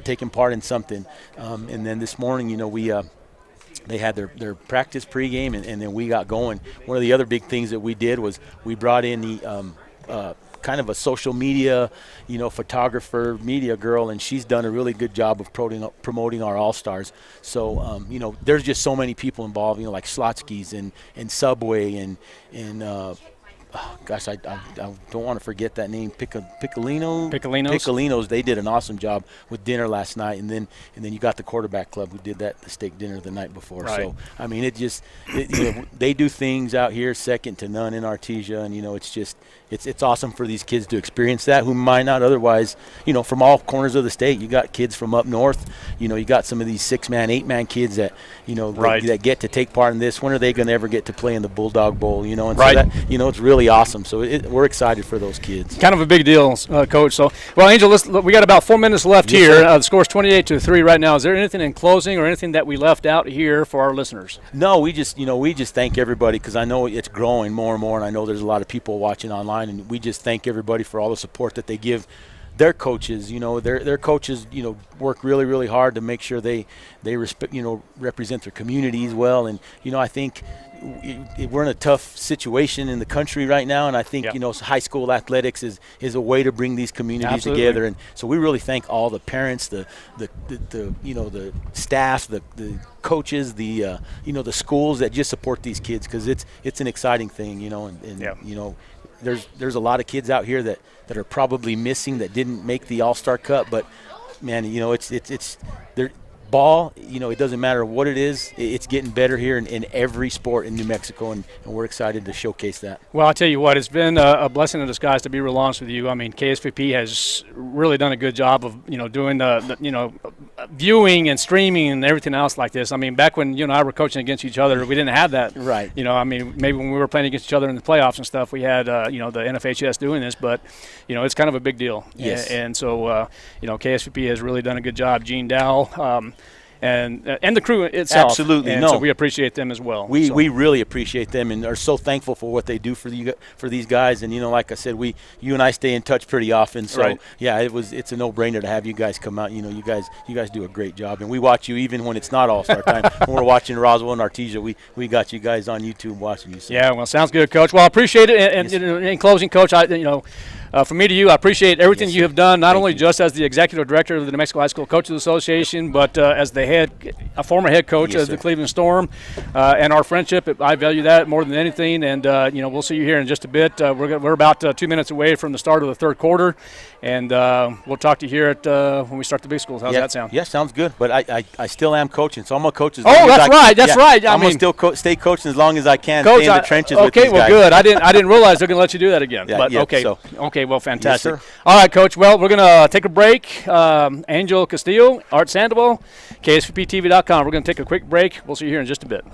taking part in something. And then this morning, they had their practice pregame, and then we got going. One of the other big things that we did was we brought in the kind of a social media, photographer, media girl, and she's done a really good job of promoting our All-Stars. So, there's just so many people involved, like Slotsky's and Subway and gosh, I don't want to forget that name, Piccolinos. They did an awesome job with dinner last night, and then you got the quarterback club who did the steak dinner the night before. Right. So I mean, they do things out here second to none in Artesia, and it's awesome for these kids to experience that who might not otherwise. From all corners of the state, you got kids from up north. You got some of these 6-man, 8-man kids that that get to take part in this. When are they going to ever get to play in the Bulldog Bowl? And so that it's really awesome. So we're excited for those kids. Kind of a big deal, Coach. So, well, Angel, we got about 4 minutes left here. The score's 28-3 right now. Is there anything in closing or anything that we left out here for our listeners? No, we just thank everybody, because I know it's growing more and more, and I know there's a lot of people watching online, and we just thank everybody for all the support that they give their coaches, their coaches, work really, really hard to make sure they represent their communities well. And, I think we're in a tough situation in the country right now, and I think high school athletics is a way to bring these communities together. And so we really thank all the parents, the staff, the coaches, the schools that just support these kids, because it's an exciting thing, there's a lot of kids out here that are probably missing, that didn't make the All-Star Cup, but man, it's ball, it doesn't matter what it is, it's getting better here in every sport in New Mexico, and we're excited to showcase that. Well, I'll tell you what, it's been a blessing in disguise, to be real honest with you. I mean, KSVP has really done a good job of, doing the viewing and streaming and everything else like this. I mean, back when you and I were coaching against each other, we didn't have that. Right. I mean, maybe when we were playing against each other in the playoffs and stuff, we had, the NFHS doing this, but, it's kind of a big deal. Yes. And so, KSVP has really done a good job. Gene Dow, and the crew itself. Absolutely. And so we appreciate them as well. We really appreciate them and are so thankful for what they do for these guys. And like I said, you and I stay in touch pretty often. So right. Yeah, it's a no-brainer to have you guys come out. You guys do a great job, and we watch you even when it's not All-Star time. When we're watching Roswell and Artesia, we got you guys on YouTube watching you. So. Yeah, well, sounds good, Coach. Well, I appreciate it. And in closing, Coach, from me to you, I appreciate everything you have done, not only just as the executive director of the New Mexico High School Coaches Association, but as a former head coach of the Cleveland Storm, and our friendship. I value that more than anything. And we'll see you here in just a bit. We're about 2 minutes away from the start of the third quarter, and we'll talk to you here when we start the big schools. How's that sound? Yeah, sounds good. But I still am coaching, so I'm gonna coach as long as I can. That's right. I'm gonna still stay coaching as long as I can. Coach, stay in the trenches with these these guys. Good. I didn't realize they're gonna let you do that again. Yeah, but yeah, okay. So. Okay. Well, fantastic. Yes, sir. All right, Coach. Well, we're gonna take a break. Angel Castillo, Art Sandoval, KSVPTV.com. We're gonna take a quick break. We'll see you here in just a bit.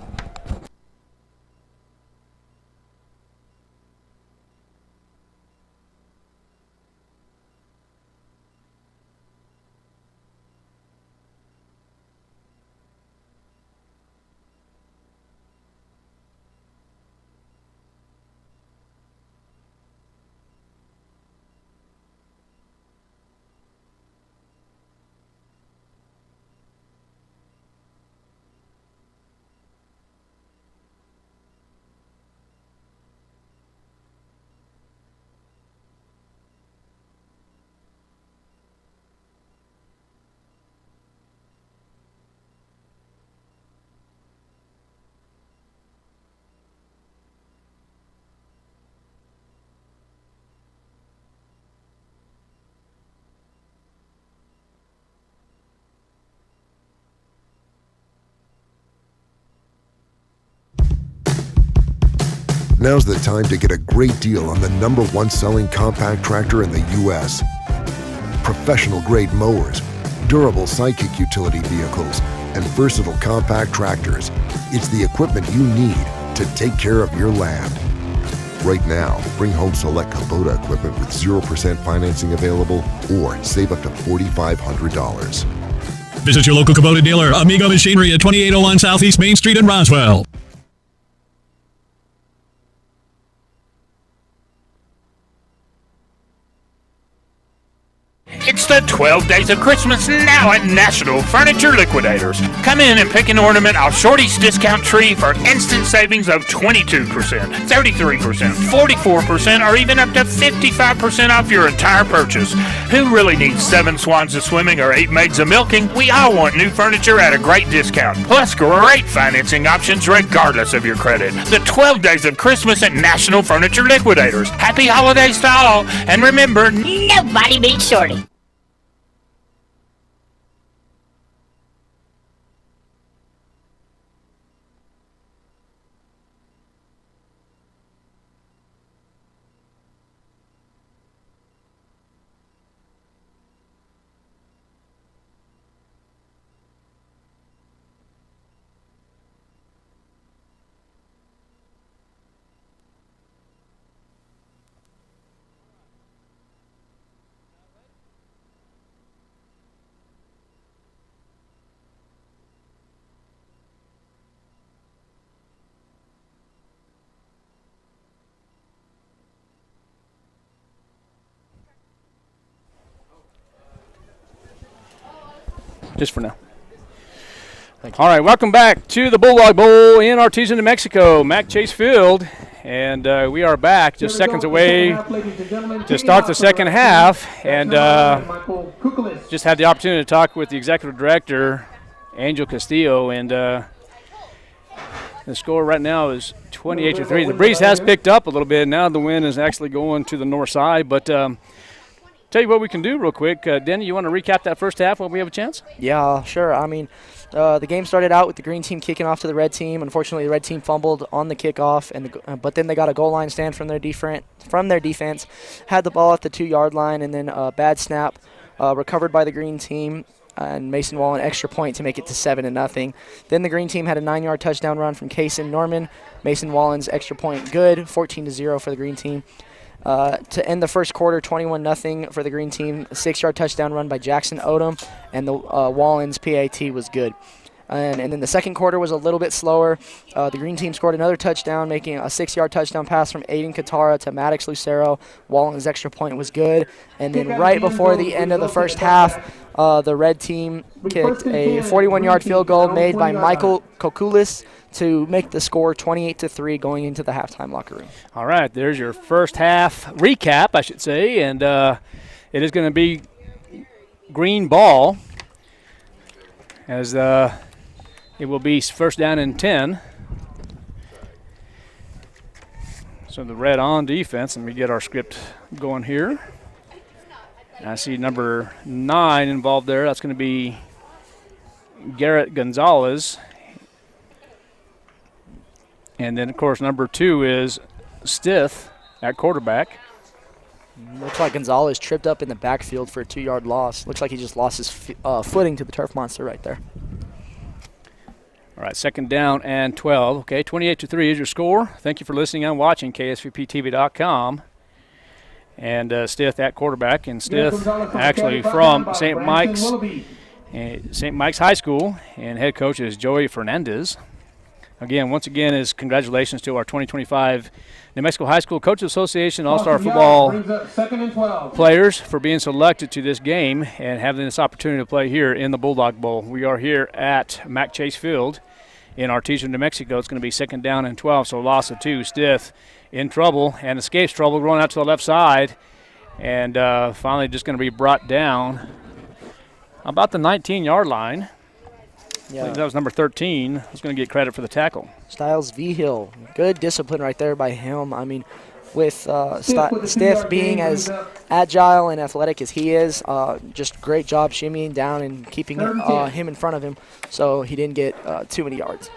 Now's the time to get a great deal on the #1 selling compact tractor in the U.S. Professional-grade mowers, durable Sidekick utility vehicles, and versatile compact tractors. It's the equipment you need to take care of your land. Right now, bring home select Kubota equipment with 0% financing available or save up to $4,500. Visit your local Kubota dealer, Amigo Machinery at 2801 Southeast Main Street in Roswell. It's the 12 Days of Christmas now at National Furniture Liquidators. Come in and pick an ornament off Shorty's discount tree for instant savings of 22%, 33%, 44%, or even up to 55% off your entire purchase. Who really needs 7 swans of swimming or 8 maids of milking? We all want new furniture at a great discount, plus great financing options regardless of your credit. The 12 Days of Christmas at National Furniture Liquidators. Happy holidays to all, and remember, nobody beats Shorty. Just for now. All right, welcome back to the Bulldog Bowl in Artesia, New Mexico. Mac Chase Field, and we are back just seconds away to start the second half. And just had the opportunity to talk with the executive director, Angel Castillo, and the score right now is 28-3. The breeze has picked up a little bit. Now the wind is actually going to the north side, but tell you what we can do real quick. Denny, you want to recap that first half while we have a chance? Yeah, sure. I mean, the game started out with the green team kicking off to the red team. Unfortunately, the red team fumbled on the kickoff, but then they got a goal line stand from their defense, had the ball at the 2-yard line, and then a bad snap recovered by the green team, and Mason Wall an extra point to make it to 7-0. Then the green team had a 9-yard touchdown run from Kaysen Norman. Mason Wallen's extra point good, 14-0 for the green team. To end the first quarter, 21-0 for the green team. A 6-yard touchdown run by Jackson Odom, and the Wallen's PAT was good. And then the second quarter was a little bit slower. The green team scored another touchdown, making a 6-yard touchdown pass from Aiden Qatara to Maddox Lucero. Wallen's extra point was good. And then right before the end of the first half, the red team kicked a 41-yard field goal made by Michael Kokulis to make the score 28-3 going into the halftime locker room. All right, there's your first half recap, I should say, and it is going to be green ball as it will be first down and 10. So the red on defense. Let me get our script going here. I see number 9 involved there. That's going to be Garrett Gonzalez. And then, of course, number 2 is Stith at quarterback. Looks like Gonzalez tripped up in the backfield for a 2-yard loss. Looks like he just lost his footing to the turf monster right there. All right, second down and 12. Okay, 28-3 is your score. Thank you for listening and watching KSVPTV.com. And Stith at quarterback. And Stith actually from St. Mike's High School. And head coach is Joey Fernandez. Again, once again, is congratulations to our 2025 New Mexico High School Coaches Association All-Star Football players for being selected to this game and having this opportunity to play here in the Bulldog Bowl. We are here at Mac Chase Field in Artesia, New Mexico. It's going to be second down and 12, so loss of 2. Stith in trouble and escapes trouble, going out to the left side, and finally just going to be brought down about the 19-yard line. Yeah. I think that was number 13. I was going to get credit for the tackle. Styles Vigil. Good discipline right there by him. I mean, with Stith being as agile and athletic as he is, just great job shimmying down and keeping him in front of him so he didn't get too many yards.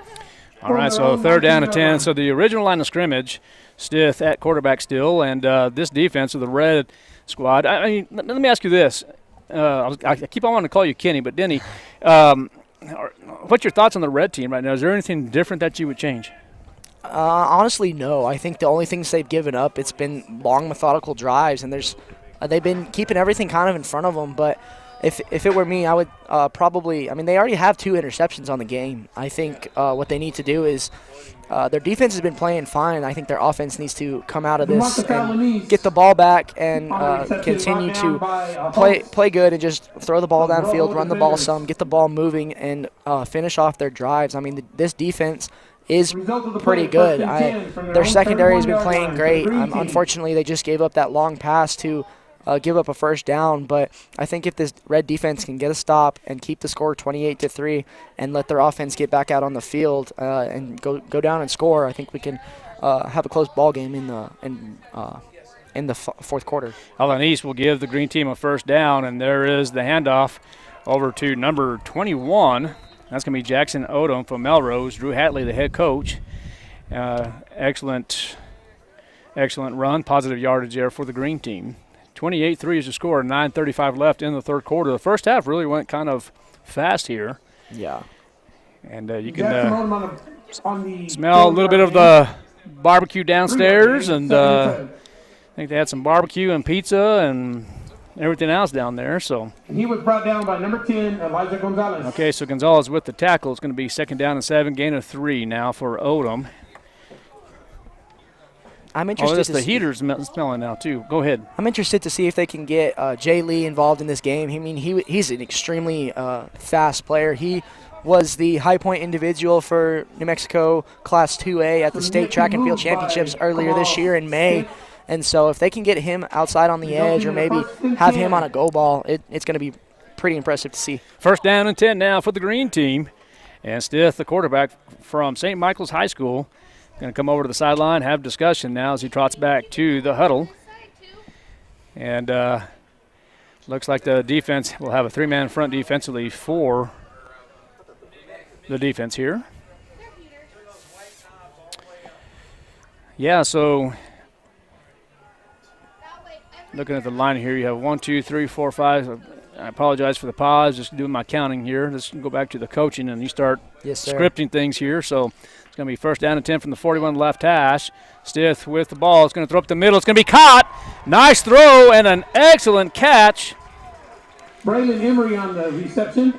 All right, so third down and 10. So the original line of scrimmage, Stith at quarterback still, and this defense of the red squad. I mean, let me ask you this. I keep on wanting to call you Kenny, but Denny, what's your thoughts on the red team right now? Is there anything different that you would change? Honestly, no. I think the only things they've given up, it's been long, methodical drives, and they've been keeping everything kind of in front of them. But if it were me, I would probably – I mean, they already have 2 interceptions on the game. I think what they need to do is their defense has been playing fine. I think their offense needs to come out of this and get the ball back and continue to play good and just throw the ball downfield, run the ball some, get the ball moving, and finish off their drives. I mean, this defense is pretty good. Their secondary has been playing great. Unfortunately, they just gave up that long pass to give up a first down, but I think if this red defense can get a stop and keep the score 28-3 and let their offense get back out on the field and go down and score, I think we can have a close ball game in the fourth quarter. Allen East will give the green team a first down, and there is the handoff over to number 21. That's going to be Jackson Odom from Melrose. Drew Hatley, the head coach. Excellent run, positive yardage there for the green team. 28-3 is the score, 9:35 left in the third quarter. The first half really went kind of fast here. Yeah. And you can smell a little bit of the barbecue downstairs, and I think they had some barbecue and pizza and everything else down there. So he was brought down by number 10, Elijah Gonzalez. Okay, so Gonzalez with the tackle. It's going to be second down and 7, gain of 3 now for Odom. I'm interested. that's to the see- heater's smelling now too. Go ahead. I'm interested to see if they can get Jay Lee involved in this game. I mean, he's an extremely fast player. He was the high point individual for New Mexico Class 2A at the State Track and Field Championships earlier this year in May. And so if they can get him outside on the edge or maybe have him on a go ball, it's going to be pretty impressive to see. First down and 10 now for the green team. And Stith, the quarterback from St. Michael's High School, going to come over to the sideline, have discussion now as he trots back to the huddle. And looks like the defense will have a three-man front defensively for the defense here. Yeah, so looking at the line here, you have 1, 2, 3, 4, 5. I apologize for the pause, just doing my counting here. Let's go back to the coaching, and you start scripting things here. So it's going to be first down and 10 from the 41 left hash. Stith with the ball. It's going to throw up the middle. It's going to be caught. Nice throw and an excellent catch. Braylon Emery on the reception.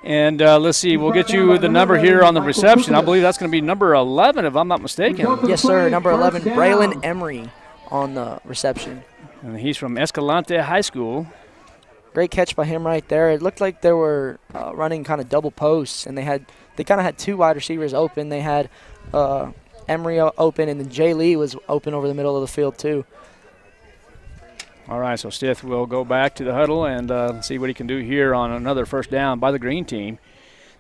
And let's see, we'll get you the number here on the reception. I believe that's going to be number 11, if I'm not mistaken. Yes, sir. Number 11, Braylon Emery on the reception. And he's from Escalante High School. Great catch by him right there. It looked like they were running kind of double posts, and they kind of had two wide receivers open. They had Emery open, and then Jay Lee was open over the middle of the field too. All right, so Stith will go back to the huddle and see what he can do here on another first down by the green team.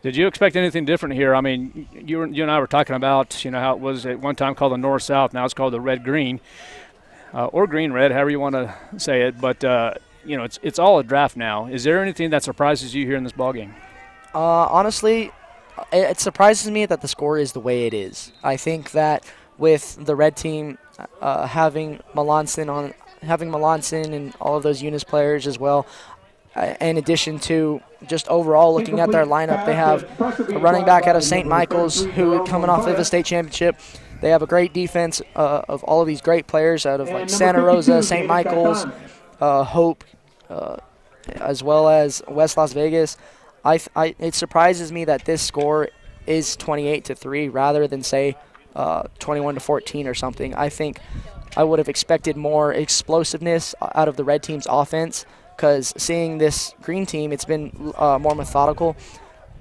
Did you expect anything different here? I mean, you and I were talking about, how it was at one time called the North-South. Now it's called the Red-Green, or Green-Red, however you want to say it. But, it's all a draft now. Is there anything that surprises you here in this ballgame? Honestly, it surprises me that the score is the way it is. I think that with the red team having Melanson and all of those Eunice players as well, in addition to just overall looking at their lineup, they have a running back out of St. Michael's who coming off of a state championship. They have a great defense of all of these great players out of like Santa Rosa, St. Michael's, Hope, as well as West Las Vegas. It surprises me that this score is 28-3 rather than say 21-14 or something. I think I would have expected more explosiveness out of the red team's offense, because seeing this green team, it's been more methodical.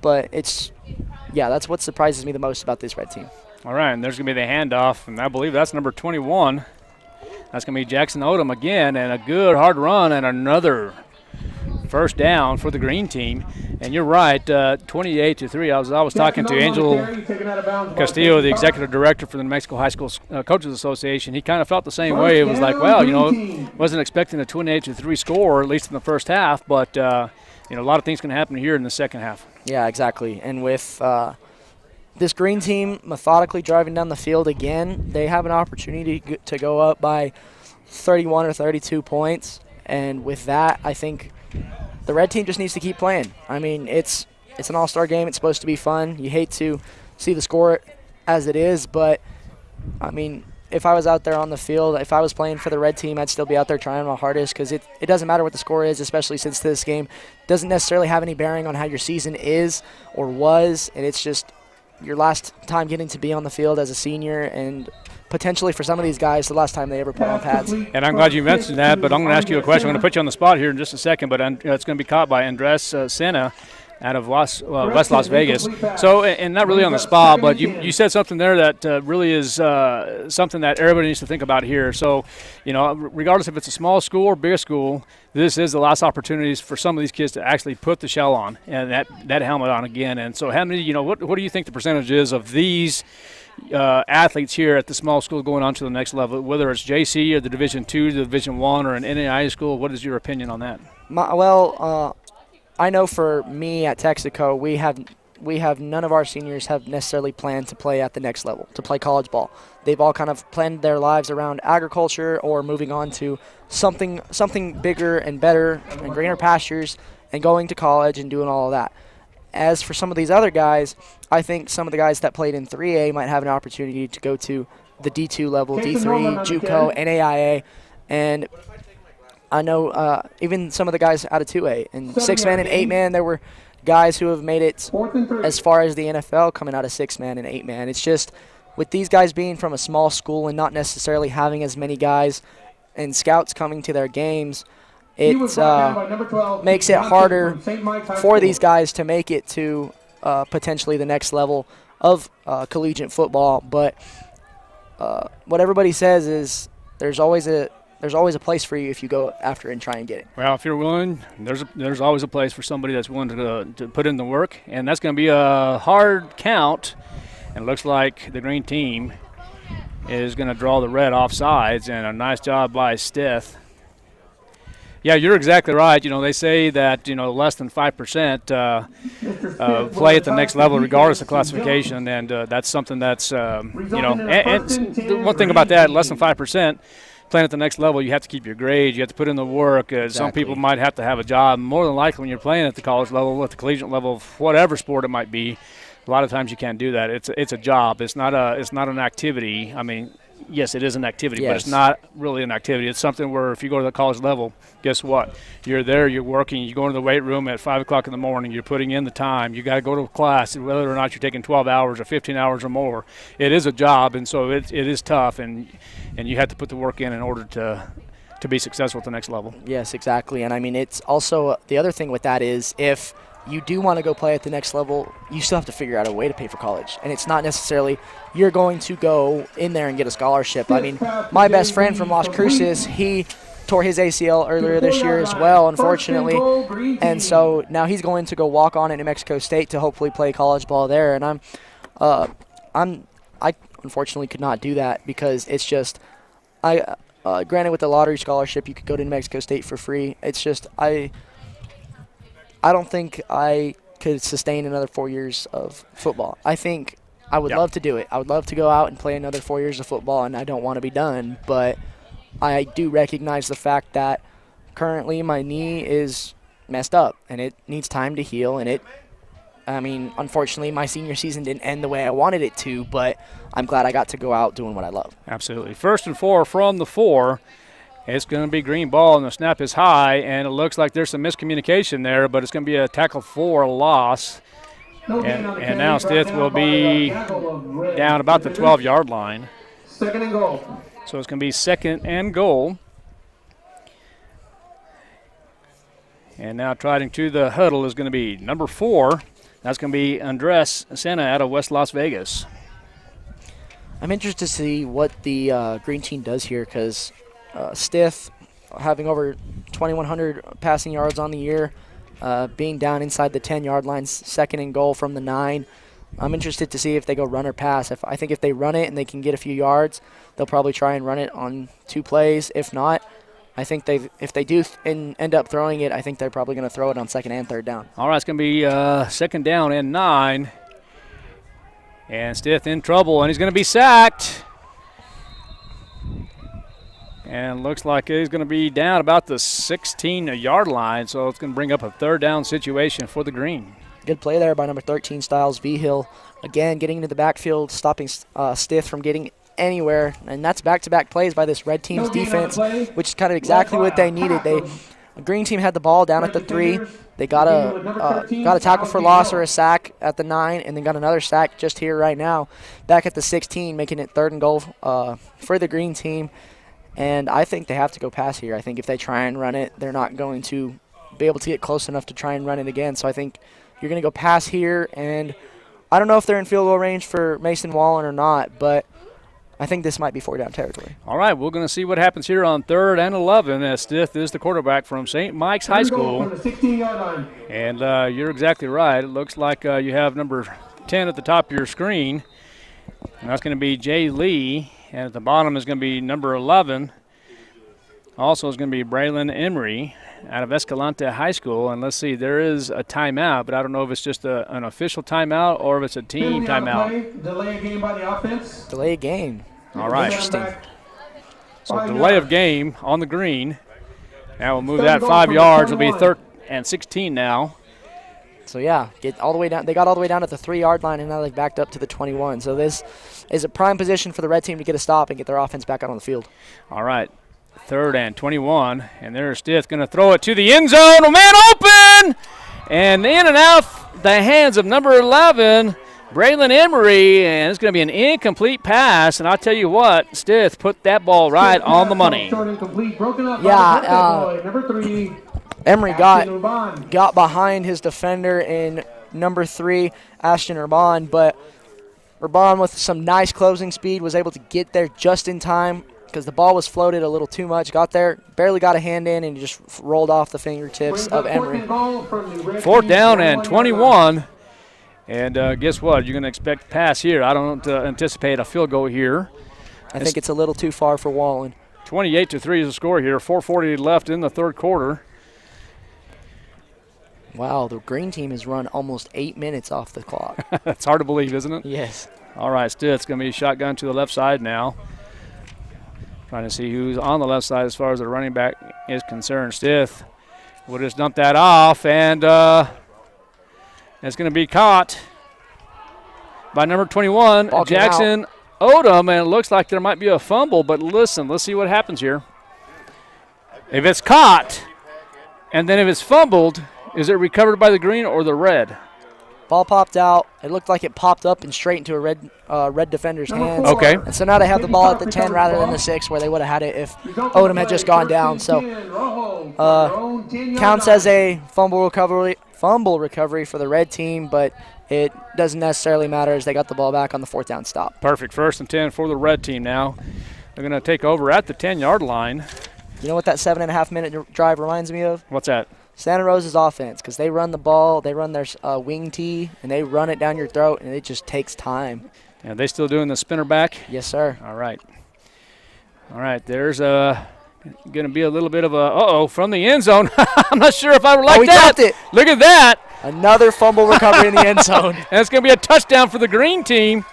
But that's what surprises me the most about this red team. All right, and there's going to be the handoff, and I believe that's number 21. That's going to be Jackson Odom again, and a good hard run and another first down for the green team. And you're right, 28-3. I was talking to Angel Castillo, the executive director for the New Mexico High School Coaches Association. He kind of felt the same way. It was like, wasn't expecting a 28-3 score, at least in the first half, but a lot of things can happen here in the second half. Yeah, exactly. And with this green team methodically driving down the field again, they have an opportunity to go up by 31 or 32 points. And with that, I think the red team just needs to keep playing. I mean, it's an all-star game. It's supposed to be fun. You hate to see the score as it is, but, I mean, if I was out there on the field, if I was playing for the red team, I'd still be out there trying my hardest, because it doesn't matter what the score is, especially since this game doesn't necessarily have any bearing on how your season is or was, and it's just your last time getting to be on the field as a senior, and potentially for some of these guys, the last time they ever put on pads. And I'm glad you mentioned that, but I'm going to ask you a question. I'm going to put you on the spot here in just a second, but it's going to be caught by Andres Sena out of West Las Vegas. So, and not really on the spot, but you said something there that really is something that everybody needs to think about here. So, regardless if it's a small school or big school, this is the last opportunities for some of these kids to actually put the shell on and that helmet on again. And so how many, what do you think the percentage is of these athletes here at the small school going on to the next level, whether it's JC or the Division II, the Division I, or an NAIA school? What is your opinion on that? I know for me at Texaco, we have none of our seniors have necessarily planned to play at the next level, to play college ball. They've all kind of planned their lives around agriculture or moving on to something bigger and better and greener pastures and going to college and doing all of that. As for some of these other guys, I think some of the guys that played in 3A might have an opportunity to go to the D2 level, D3, JUCO, NAIA, and I know even some of the guys out of 2A. And 6-man and 8-man, there were guys who have made it as far as the NFL coming out of 6-man and 8-man. It's just with these guys being from a small school and not necessarily having as many guys and scouts coming to their games, it makes it harder for these guys to make it to potentially the next level of collegiate football. But what everybody says is there's always a place for you if you go after and try and get it. Well, if you're willing, there's always a place for somebody that's willing to put in the work, and that's going to be a hard count. And it looks like the green team is going to draw the red off sides, and a nice job by Stith. Yeah, you're exactly right. They say that, less than 5% play at the next level regardless of classification, and that's something that's, and the one thing about that, less than 5%, playing at the next level, you have to keep your grades. You have to put in the work. Some people might have to have a job. More than likely, when you're playing at the college level, at the collegiate level, of whatever sport it might be, a lot of times you can't do that. It's a job. It's not an activity. I mean, yes, it is an activity, but it's not really an activity. It's something where if you go to the college level, guess what? You're there, you're working, you go into the weight room at 5 o'clock in the morning, you're putting in the time, you got to go to class, whether or not you're taking 12 hours or 15 hours or more. It is a job, and so it is tough, and you have to put the work in order to be successful at the next level. Yes, exactly. And I mean, it's also the other thing with that is if you do want to go play at the next level, you still have to figure out a way to pay for college. And it's not necessarily you're going to go in there and get a scholarship. I mean, my best friend from Las Cruces, he tore his ACL earlier this year as well, unfortunately. And so now he's going to go walk on at New Mexico State to hopefully play college ball there. And I unfortunately could not do that because it's just, granted with the lottery scholarship, you could go to New Mexico State for free. It's just, I don't think I could sustain another 4 years of football. I think I would love to do it. I would love to go out and play another 4 years of football, and I don't want to be done. But I do recognize the fact that currently my knee is messed up, and it needs time to heal. And unfortunately, my senior season didn't end the way I wanted it to, but I'm glad I got to go out doing what I love. Absolutely. 1st and 4 from the 4. It's going to be green ball, and the snap is high, and it looks like there's some miscommunication there, but it's going to be a tackle for loss. And now Stith will be down about the 12-yard line. 2nd and goal. So it's going to be 2nd and goal. And now trotting to the huddle is going to be number 4. That's going to be Andres Sena out of West Las Vegas. I'm interested to see what the green team does here because Stith having over 2,100 passing yards on the year, being down inside the 10-yard line, 2nd and goal from the 9. I'm interested to see if they go run or pass. I think if they run it and they can get a few yards, they'll probably try and run it on 2 plays. If not, I think if they do end up throwing it, I think they're probably going to throw it on 2nd and 3rd down. All right, it's going to be 2nd down and 9. And Stith in trouble, and he's going to be sacked. And looks like he's going to be down about the 16-yard line, so it's going to bring up a 3rd down situation for the green. Good play there by number 13, Styles V-Hill. Again, getting into the backfield, stopping Stith from getting anywhere. And that's back-to-back plays by this red team's defense, which is kind of exactly what they needed. The green team had the ball down at the 3. They got a tackle for loss or a sack at the 9, and then got another sack just here right now back at the 16, making it 3rd and goal for the green team. And I think they have to go pass here. I think if they try and run it, they're not going to be able to get close enough to try and run it again. So I think you're going to go pass here. And I don't know if they're in field goal range for Mason Wallen or not, but I think this might be 4-down territory. All right, we're going to see what happens here on 3rd and 11 as Stith is the quarterback from St. Mike's High School. From the 16-yard line. And you're exactly right. It looks like you have number 10 at the top of your screen. And that's going to be Jay Lee. And at the bottom is going to be number 11. Also is going to be Braylon Emery out of Escalante High School. And let's see, there is a timeout, but I don't know if it's just an official timeout or if it's a team timeout. Delay a game by the offense. Delay a game. All right. Interesting. So delay of game on the green. Now we'll move that 5 yards. It'll be 3rd and 16 now. So, yeah, get all the way down. They got all the way down at the 3-yard line, and now they've backed up to the 21. So this is a prime position for the red team to get a stop and get their offense back out on the field. All right, 3rd and 21. And there's Stith going to throw it to the end zone. Oh, man, open! And in and out the hands of number 11, Braylon Emery, and it's going to be an incomplete pass. And I'll tell you what, Stith put that ball right on the money. Yeah, number 3. Emery got behind his defender in number 3, Ashton Urban, but Urban with some nice closing speed was able to get there just in time because the ball was floated a little too much. Got there, barely got a hand in, and just rolled off the fingertips of Emery. 4th down and 21. And guess what? You're going to expect a pass here. I don't anticipate a field goal here. I think it's a little too far for Wallen. 28-3 is the score here. 4:40 left in the third quarter. Wow, the green team has run almost 8 minutes off the clock. That's hard to believe, isn't it? Yes. All right, Stith's going to be shotgun to the left side now. Trying to see who's on the left side as far as the running back is concerned. Stith will just dump that off, and it's going to be caught by number 21, Jackson Odom, and it looks like there might be a fumble, but listen, let's see what happens here. If it's caught, and then if it's fumbled, is it recovered by the green or the red? Ball popped out. It looked like it popped up and straight into a red defender's hands. Okay. And so now they have the ball at the 10 rather than the 6 where they would have had it if Odom had just gone down. So counts as a fumble recovery for the red team, but it doesn't necessarily matter as they got the ball back on the 4th down stop. Perfect. 1st and 10 for the red team now. They're going to take over at the 10-yard line. You know what that 7.5-minute drive reminds me of? What's that? Santa Rosa's offense, because they run the ball, they run their wing tee, and they run it down your throat, and it just takes time. And they still doing the spinner back? Yes, sir. All right. All right, there's going to be a little bit of a, from the end zone. I'm not sure if I would like that. Dropped it. Look at that. Another fumble recovery in the end zone. And it's going to be a touchdown for the green team.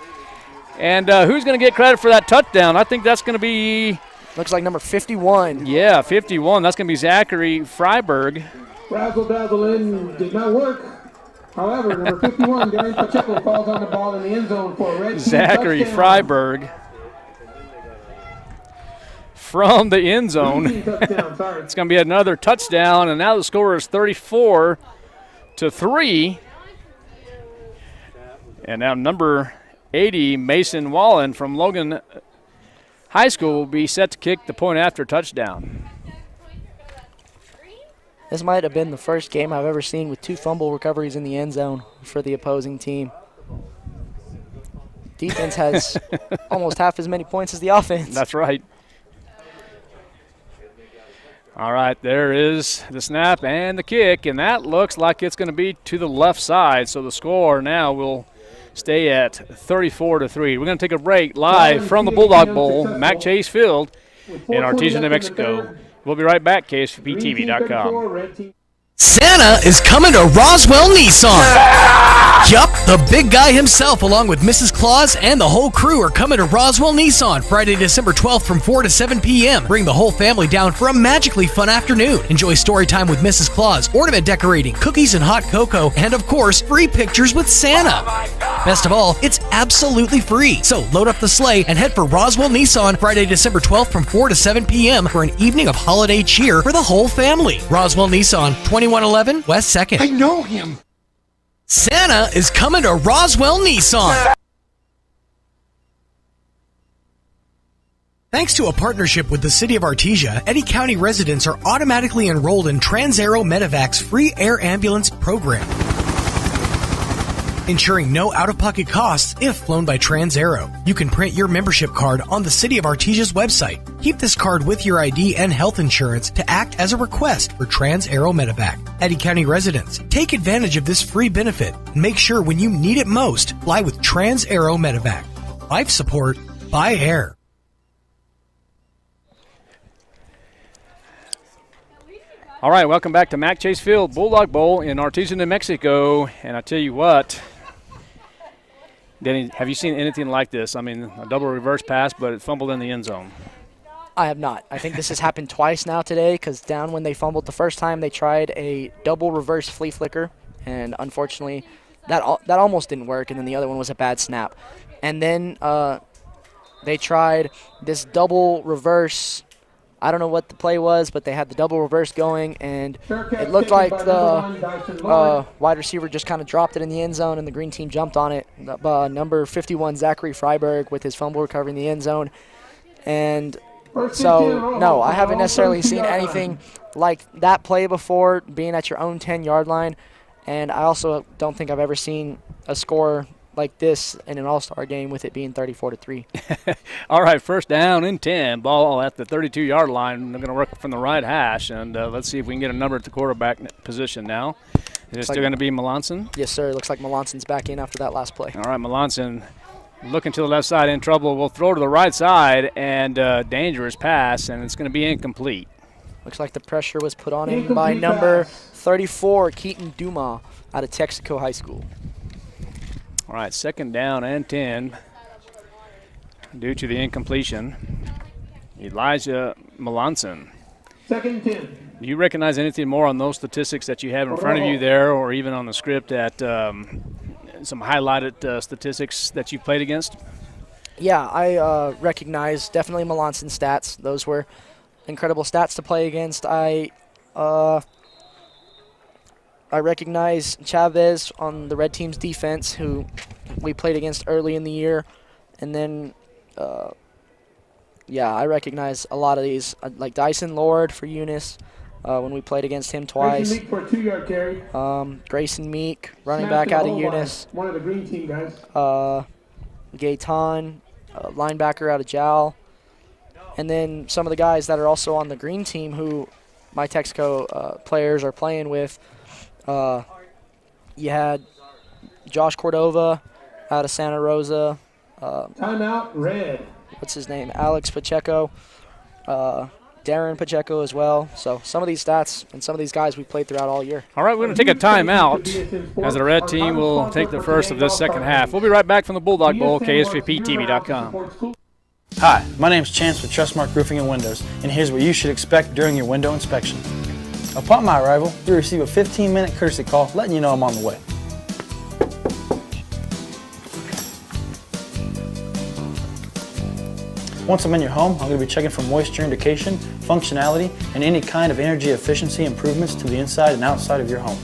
And who's going to get credit for that touchdown? I think that's going to be... Looks like number 51. Yeah, 51. That's going to be Zachary Freiberg. Razzle-dazzle in did not work. However, number 51, Darren Pacheco, falls on the ball in the end zone for a red team Zachary touchdown. Freiberg from the end zone. It's going to be another touchdown, and now the score is 34-3. And now number 80, Mason Wallen from Logan High School, will be set to kick the point after touchdown. This might have been the first game I've ever seen with 2 fumble recoveries in the end zone for the opposing team. Defense has almost half as many points as the offense. That's right. All right, there is the snap and the kick, and that looks like it's going to be to the left side. So the score now will stay at 34-3. We're going to take a break live from the Bulldog Bowl, Mac Chase Field in Artesia, New Mexico. We'll be right back, KSVPTV.com. Santa is coming to Roswell Nissan. Yup, the big guy himself, along with Mrs. Claus and the whole crew, are coming to Roswell Nissan Friday, December 12th from 4 to 7 p.m. Bring the whole family down for a magically fun afternoon. Enjoy story time with Mrs. Claus, ornament decorating, cookies and hot cocoa, and of course, free pictures with Santa. Best of all, it's absolutely free. So load up the sleigh and head for Roswell Nissan Friday, December 12th from 4 to 7 p.m. for an evening of holiday cheer for the whole family. Roswell Nissan, 2111 West 2nd. I know him. Santa is coming to Roswell Nissan. Thanks to a partnership with the City of Artesia, Eddy County residents are automatically enrolled in TransAero Medevac's free air ambulance program, ensuring no out-of-pocket costs if flown by TransAero. You can print your membership card on the City of Artesia's website. Keep this card with your ID and health insurance to act as a request for TransAero Medevac. Eddy County residents, take advantage of this free benefit and make sure when you need it most, fly with TransAero Medevac. Life support by air. All right, welcome back to Mac Chase Field, Bulldog Bowl in Artesia, New Mexico. And I tell you what, Denny, have you seen anything like this? I mean, a double reverse pass, but it fumbled in the end zone. I have not. I think this has happened twice now today because down when they fumbled the first time, they tried a double reverse flea flicker, and unfortunately that almost didn't work, and then the other one was a bad snap. And then they tried this double reverse I don't know what the play was, but they had the double reverse going, and it looked like the wide receiver just kind of dropped it in the end zone, and the green team jumped on it. Number 51, Zachary Freiberg, with his fumble recovery in the end zone. And so, no, I haven't necessarily seen anything like that play before, being at your own 10-yard line. And I also don't think I've ever seen a score like this in an all-star game with it being 34-3. All right, first down and 10. Ball at the 32-yard line. They're going to work from the right hash, and let's see if we can get a number at the quarterback position now. Is it still going to be Melanson? Yes, sir. Looks like Melanson's back in after that last play. All right, Melanson looking to the left side, in trouble. We'll throw to the right side, and dangerous pass, and it's going to be incomplete. Looks like the pressure was put on him by number 34, Keaton Duma, out of Texaco High School. All right, second down and 10 due to the incompletion. Elijah Melanson. Second 10. Do you recognize anything more on those statistics that you have in front of you there, or even on the script at some highlighted statistics that you played against? Yeah, I recognize definitely Melanson's stats. Those were incredible stats to play against. I recognize Chavez on the red team's defense, who we played against early in the year. And then, I recognize a lot of these, like Dyson Lord for Eunice when we played against him twice. Grayson Meek for a 2-yard carry. Grayson Meek, running back out of Eunice. One of the green team guys. Gaetan, linebacker out of Jal. And then some of the guys that are also on the green team who my Texaco players are playing with. You had Josh Cordova out of Santa Rosa. Timeout, red. What's his name? Alex Pacheco. Darren Pacheco as well. So some of these stats and some of these guys we played throughout all year. All right, we're going to take a timeout as the red team will take the first of this second half. We'll be right back from the Bulldog Bowl, KSVPTV.com. Hi, my name's Chance with Trustmark Roofing and Windows, and here's what you should expect during your window inspection. Upon my arrival, you'll receive a 15-minute courtesy call letting you know I'm on the way. Once I'm in your home, I'm going to be checking for moisture indication, functionality, and any kind of energy efficiency improvements to the inside and outside of your home.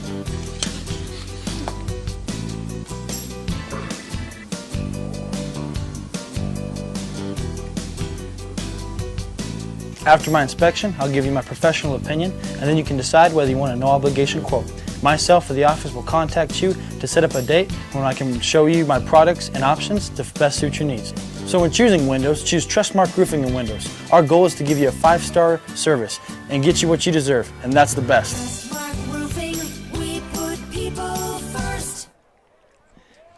After my inspection, I'll give you my professional opinion, and then you can decide whether you want a no-obligation quote. Myself or the office will contact you to set up a date when I can show you my products and options to best suit your needs. So when choosing windows, choose Trustmark Roofing and Windows. Our goal is to give you a 5-star service and get you what you deserve, and that's the best. Trustmark Roofing, we put people first.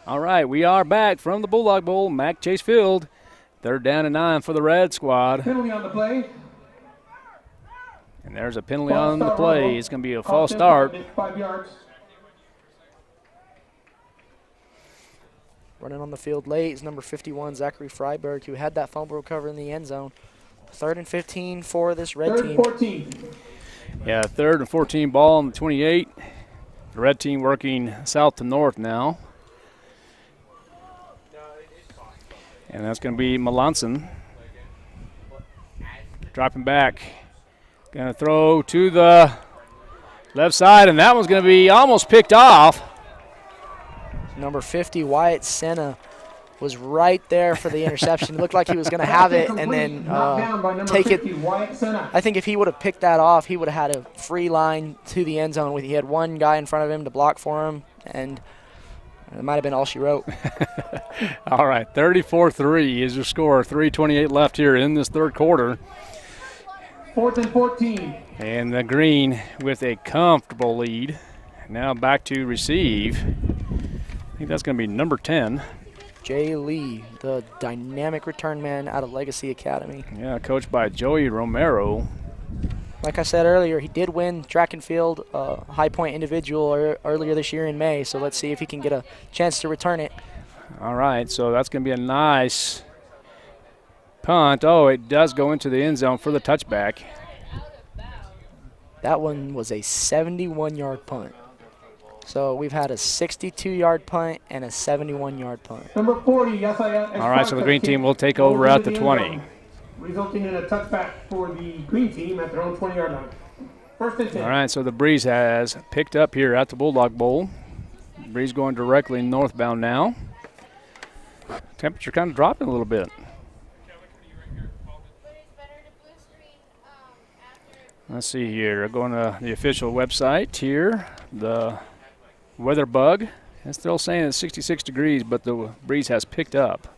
All right, we are back from the Bulldog Bowl, Mac Chase Field. Third down and 9 for the red squad. Penalty on the play. And there's a penalty on the play. It's going to be a false start. 5 yards. Running on the field late is number 51, Zachary Freiberg, who had that fumble recovery in the end zone. 3rd and 15 for this red team. 14. Yeah, 3rd and 14 ball on the 28. The red team working south to north now. And that's going to be Melanson. Dropping back. Going to throw to the left side, and that one's going to be almost picked off. Number 50, Wyatt Senna, was right there for the interception. It looked like he was going to have it and then take it. I think if he would have picked that off, he would have had a free line to the end zone. He had one guy in front of him to block for him, and it might have been all she wrote. All right, 34-3 is your score. 3:28 left here in this third quarter. 4th and 14. And the green with a comfortable lead. Now back to receive. I think that's going to be number 10. Jay Lee, the dynamic return man out of Legacy Academy. Yeah, coached by Joey Romero. Like I said earlier, he did win track and field high point individual earlier this year in May, so let's see if he can get a chance to return it. All right, so that's going to be a nice punt. Oh, it does go into the end zone for the touchback. That one was a 71-yard punt. So we've had a 62-yard punt and a 71-yard punt. Number 40, All right, so the green team will take over at the 20. resulting in a touchback for the green team at their own 20-yard line. First and 10. All right, so the breeze has picked up here at the Bulldog Bowl. Breeze going directly northbound now. Temperature kind of dropping a little bit. Let's see here. Going to the official website here. The weather bug. It's still saying it's 66 degrees, but the breeze has picked up.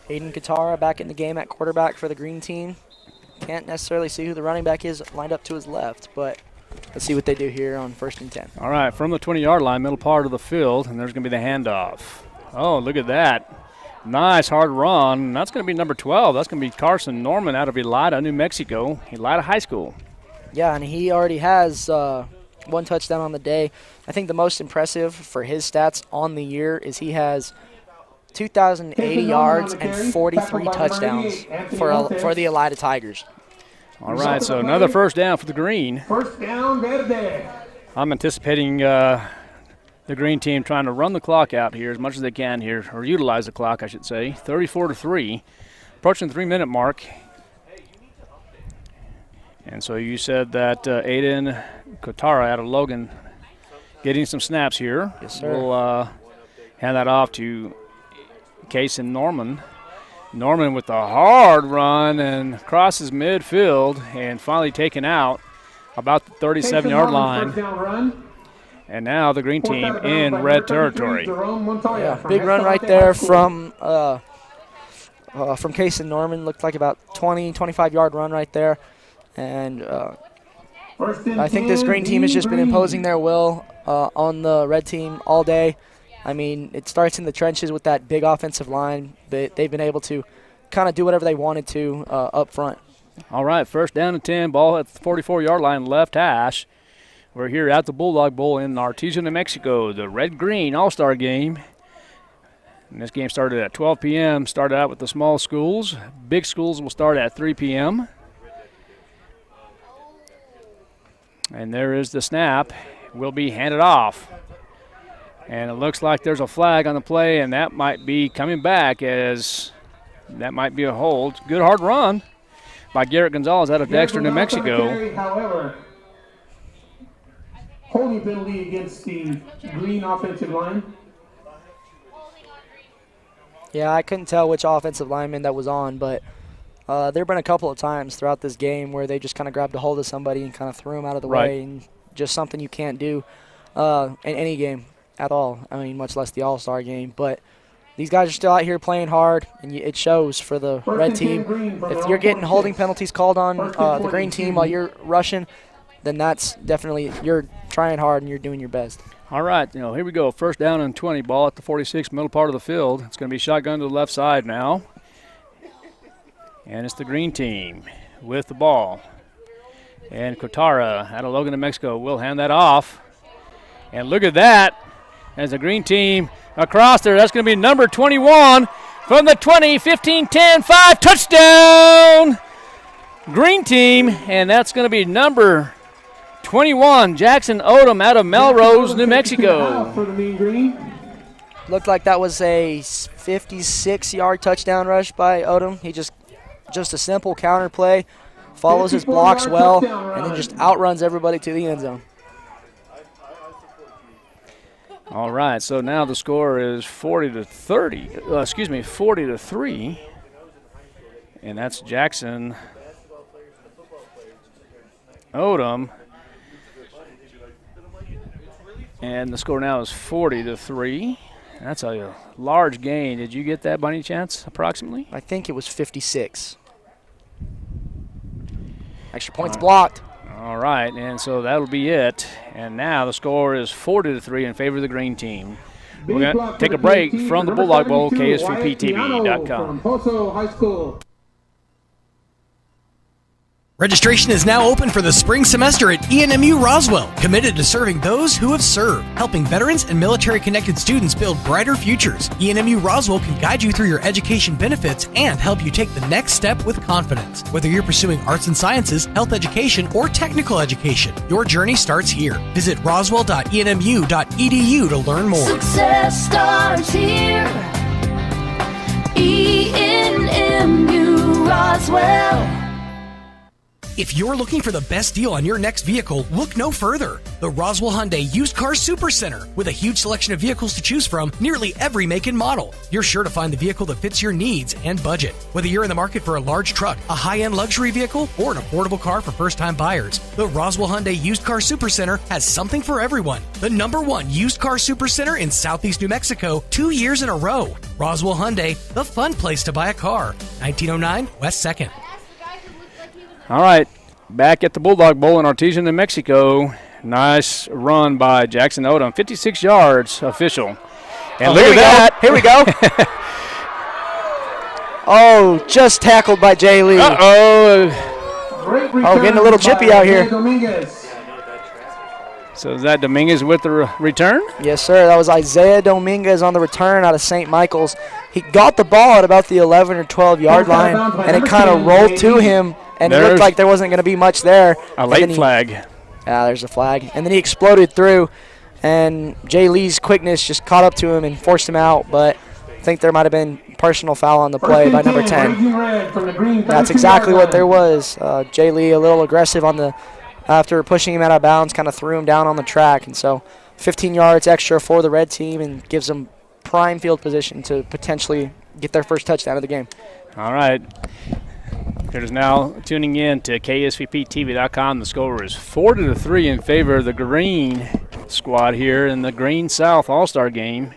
Aiden Qatara back in the game at quarterback for the green team. Can't necessarily see who the running back is lined up to his left, but let's see what they do here on 1st and 10. All right, from the 20-yard line, middle part of the field, and there's going to be the handoff. Oh, look at that. Nice hard run. That's going to be number 12. That's going to be Carson Norman out of Elida, New Mexico, Elida High School. Yeah, and he already has one touchdown on the day. I think the most impressive for his stats on the year is he has 2,080 yards and 43 touchdowns for the Elida Tigers. All right, so another first down for the green. First down, Verde. I'm anticipating the green team trying to run the clock out here as much as they can here, or utilize the clock, I should say. 34-3, approaching the 3-minute mark. And so you said that Aiden Qatara out of Logan getting some snaps here. Yes, sir. We'll hand that off to Case and Norman. Norman with a hard run and crosses midfield and finally taken out about the 37-yard line. And now the green team in red territory. Yeah, big run right there from Case and Norman. Looked like about 25-yard run right there. And I think this green team has just been imposing their will on the red team all day. I mean, it starts in the trenches with that big offensive line, but they've been able to kind of do whatever they wanted to up front. All right, first down and 10, ball at the 44-yard line, left hash. We're here at the Bulldog Bowl in Artesia, New Mexico, the Red-Green All-Star Game. And this game started at 12 p.m., started out with the small schools. Big schools will start at 3 p.m. And there is the snap. Will be handed off. And it looks like there's a flag on the play, and that might be coming back as that might be a hold. Good hard run by Garrett Gonzalez out of Dexter, New Mexico. However, holding penalty against the green offensive line. Yeah, I couldn't tell which offensive lineman that was on, but there have been a couple of times throughout this game where they just kind of grabbed a hold of somebody and kind of threw him out of the way, and just something you can't do in any game at all. I mean, much less the All-Star game. But these guys are still out here playing hard, and it shows for the red team. If you're getting holding penalties called on the green team while you're rushing, then that's definitely you're trying hard and you're doing your best. All right, here we go. First down and 20, ball at the 46, middle part of the field. It's going to be shotgun to the left side now. And it's the green team with the ball. And Qatara out of Logan, New Mexico will hand that off. And look at that. As the green team across there, that's going to be number 21 from the 20, 15, 10, 5, touchdown! Green team, and that's going to be number 21, Jackson Odom out of Melrose, New Mexico. Looked like that was a 56-yard touchdown rush by Odom. He just a simple counter play, follows his blocks well, and then just outruns everybody to the end zone. All right, so now the score is 40-3, and that's Jackson Odom. And the score now is 40-3. That's a large gain. Did you get that by any chance, approximately? I think it was 56. Extra points blocked. All right, and so that'll be it. And now the score is 40-3 in favor of the green team. We're going to take a break from the Bulldog Bowl, KSVPTV.com. Poso High School. Registration is now open for the spring semester at ENMU Roswell, committed to serving those who have served, helping veterans and military-connected students build brighter futures. ENMU Roswell can guide you through your education benefits and help you take the next step with confidence. Whether you're pursuing arts and sciences, health education, or technical education, your journey starts here. Visit roswell.enmu.edu to learn more. Success starts here. ENMU. NMU Roswell. If you're looking for the best deal on your next vehicle, look no further. The Roswell Hyundai Used Car Super Center. With a huge selection of vehicles to choose from, nearly every make and model. You're sure to find the vehicle that fits your needs and budget. Whether you're in the market for a large truck, a high-end luxury vehicle, or an affordable car for first-time buyers, the Roswell Hyundai Used Car Super Center has something for everyone. The #1 used car super center in Southeast New Mexico, 2 years in a row. Roswell Hyundai, the fun place to buy a car. 1909 West 2nd. All right, back at the Bulldog Bowl in Artesia, New Mexico. Nice run by Jackson Odom, 56 yards official. And look at that. Here we go. Oh, just tackled by Jay Lee. Uh-oh. Oh, getting a little chippy out here. So is that Dominguez with the return? Yes, sir. That was Isaiah Dominguez on the return out of St. Michael's. He got the ball at about the 11 or 12-yard line, and it kind of rolled to him, and it looked like there wasn't going to be much there. A late flag. Yeah, there's a flag. And then he exploded through, and Jay Lee's quickness just caught up to him and forced him out, but I think there might have been personal foul on the play by number 10. That's exactly what there was. Jay Lee a little aggressive on the after pushing him out of bounds, kind of threw him down on the track. And so 15 yards extra for the red team and gives them prime field position to potentially get their first touchdown of the game. All right. Here's now tuning in to KSVPTV.com. The score is 4-3 in favor of the green squad here in the Green South All-Star game.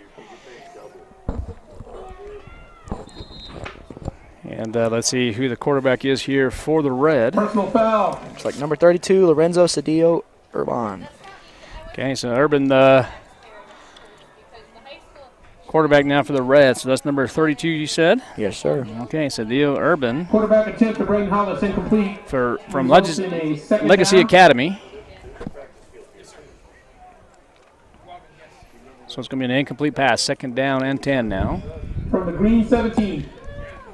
And let's see who the quarterback is here for the red. Personal foul. It's like number 32, Lorenzo Cedillo Urban. Okay, so Urban, quarterback now for the red. So that's number 32, you said? Yes, sir. Okay, Cedillo Urban. Quarterback attempt to Braden Hollis incomplete. From Legacy Academy. So it's going to be an incomplete pass. 2nd down and 10 now. From the green 17.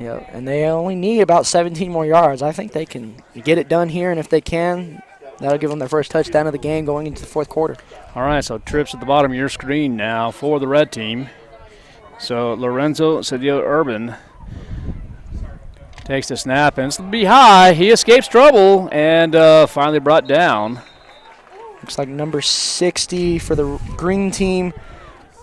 Yeah, and they only need about 17 more yards. I think they can get it done here, and if they can, that'll give them their first touchdown of the game going into the fourth quarter. All right, so trips at the bottom of your screen now for the red team. So Lorenzo Cedillo Urban takes the snap, and it's be high. He escapes trouble and finally brought down. Looks like number 60 for the green team.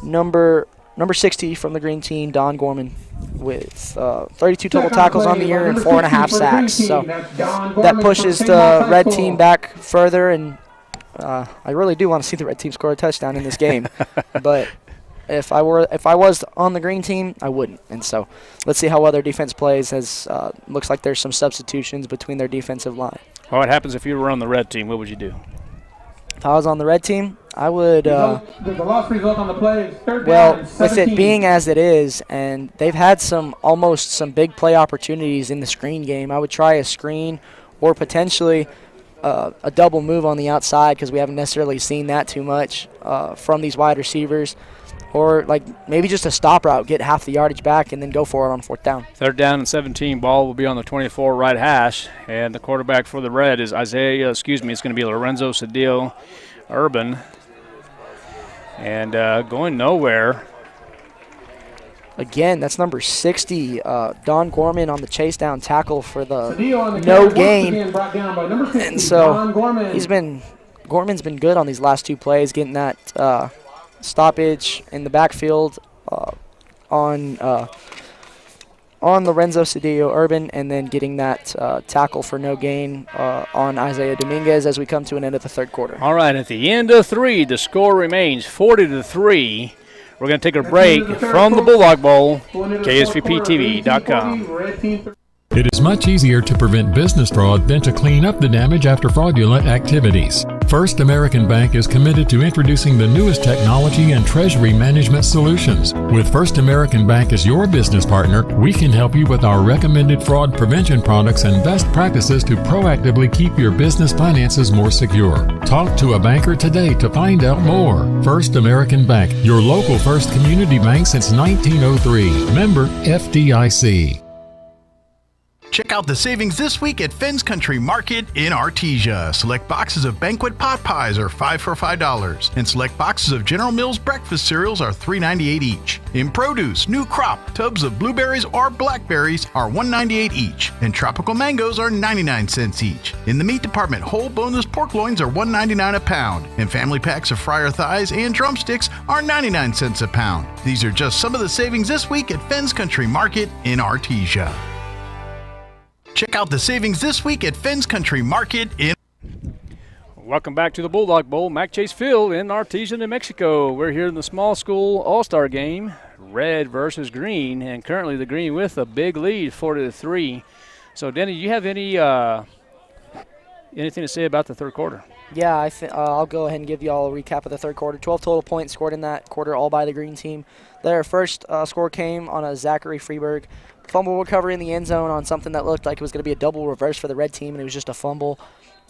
Number 60 from the green team, Don Gorman, with 32 total tackles on the year and 4.5 sacks. So that pushes the red team back further, and I really do want to see the red team score a touchdown in this game. But if I was on the green team, I wouldn't. And so let's see how well their defense plays. As looks like there's some substitutions between their defensive line. Well, what happens if you were on the red team? What would you do? If I was on the red team, I would. The lost result on the play is 3rd down Well, and 17. with it being as it is, and they've had some big play opportunities in the screen game, I would try a screen or potentially a double move on the outside, because we haven't necessarily seen that too much from these wide receivers. Or like maybe just a stop route, get half the yardage back, and then go for it on 4th down. 3rd down and 17. Ball will be on the 24 right hash, and the quarterback for the red is it's going to be Lorenzo Cedillo Urban, and going nowhere. Again, that's number 60, Don Gorman on the chase down tackle for the no gain. And so Gorman's been good on these last 2 plays, getting that stoppage in the backfield on Lorenzo Cedillo Urban, and then getting that tackle for no gain on Isaiah Dominguez as we come to an end of the 3rd quarter. All right, at the end of 3, the score remains 40-3. We're going to take a break from the Bulldog Bowl, KSVPTV.com. It is much easier to prevent business fraud than to clean up the damage after fraudulent activities. First American Bank is committed to introducing the newest technology and treasury management solutions. With First American Bank as your business partner, we can help you with our recommended fraud prevention products and best practices to proactively keep your business finances more secure. Talk to a banker today to find out more. First American Bank, your local first community bank since 1903. Member FDIC. Check out the savings this week at Fens Country Market in Artesia. Select boxes of banquet pot pies are 5 for $5, and select boxes of General Mills breakfast cereals are $3.98 each. In produce, new crop tubs of blueberries or blackberries are $1.98 each, and tropical mangoes are 99 cents each. In the meat department, whole boneless pork loins are $1.99 a pound, and family packs of fryer thighs and drumsticks are 99 cents a pound. These are just some of the savings this week at Fens Country Market in Artesia. Check out the savings this week at Fens Country Market in. Welcome back to the Bulldog Bowl, Mac Chase Field in Artesia, New Mexico. We're here in the small school all-star game, red versus green, and currently the green with a big lead, 4-3. So, Denny, do you have any anything to say about the third quarter? Yeah, I'll go ahead and give you all a recap of the third quarter. 12 total points scored in that quarter, all by the green team. Their first score came on a Zachary Freeberg fumble recovery in the end zone on something that looked like it was going to be a double reverse for the red team, and it was just a fumble.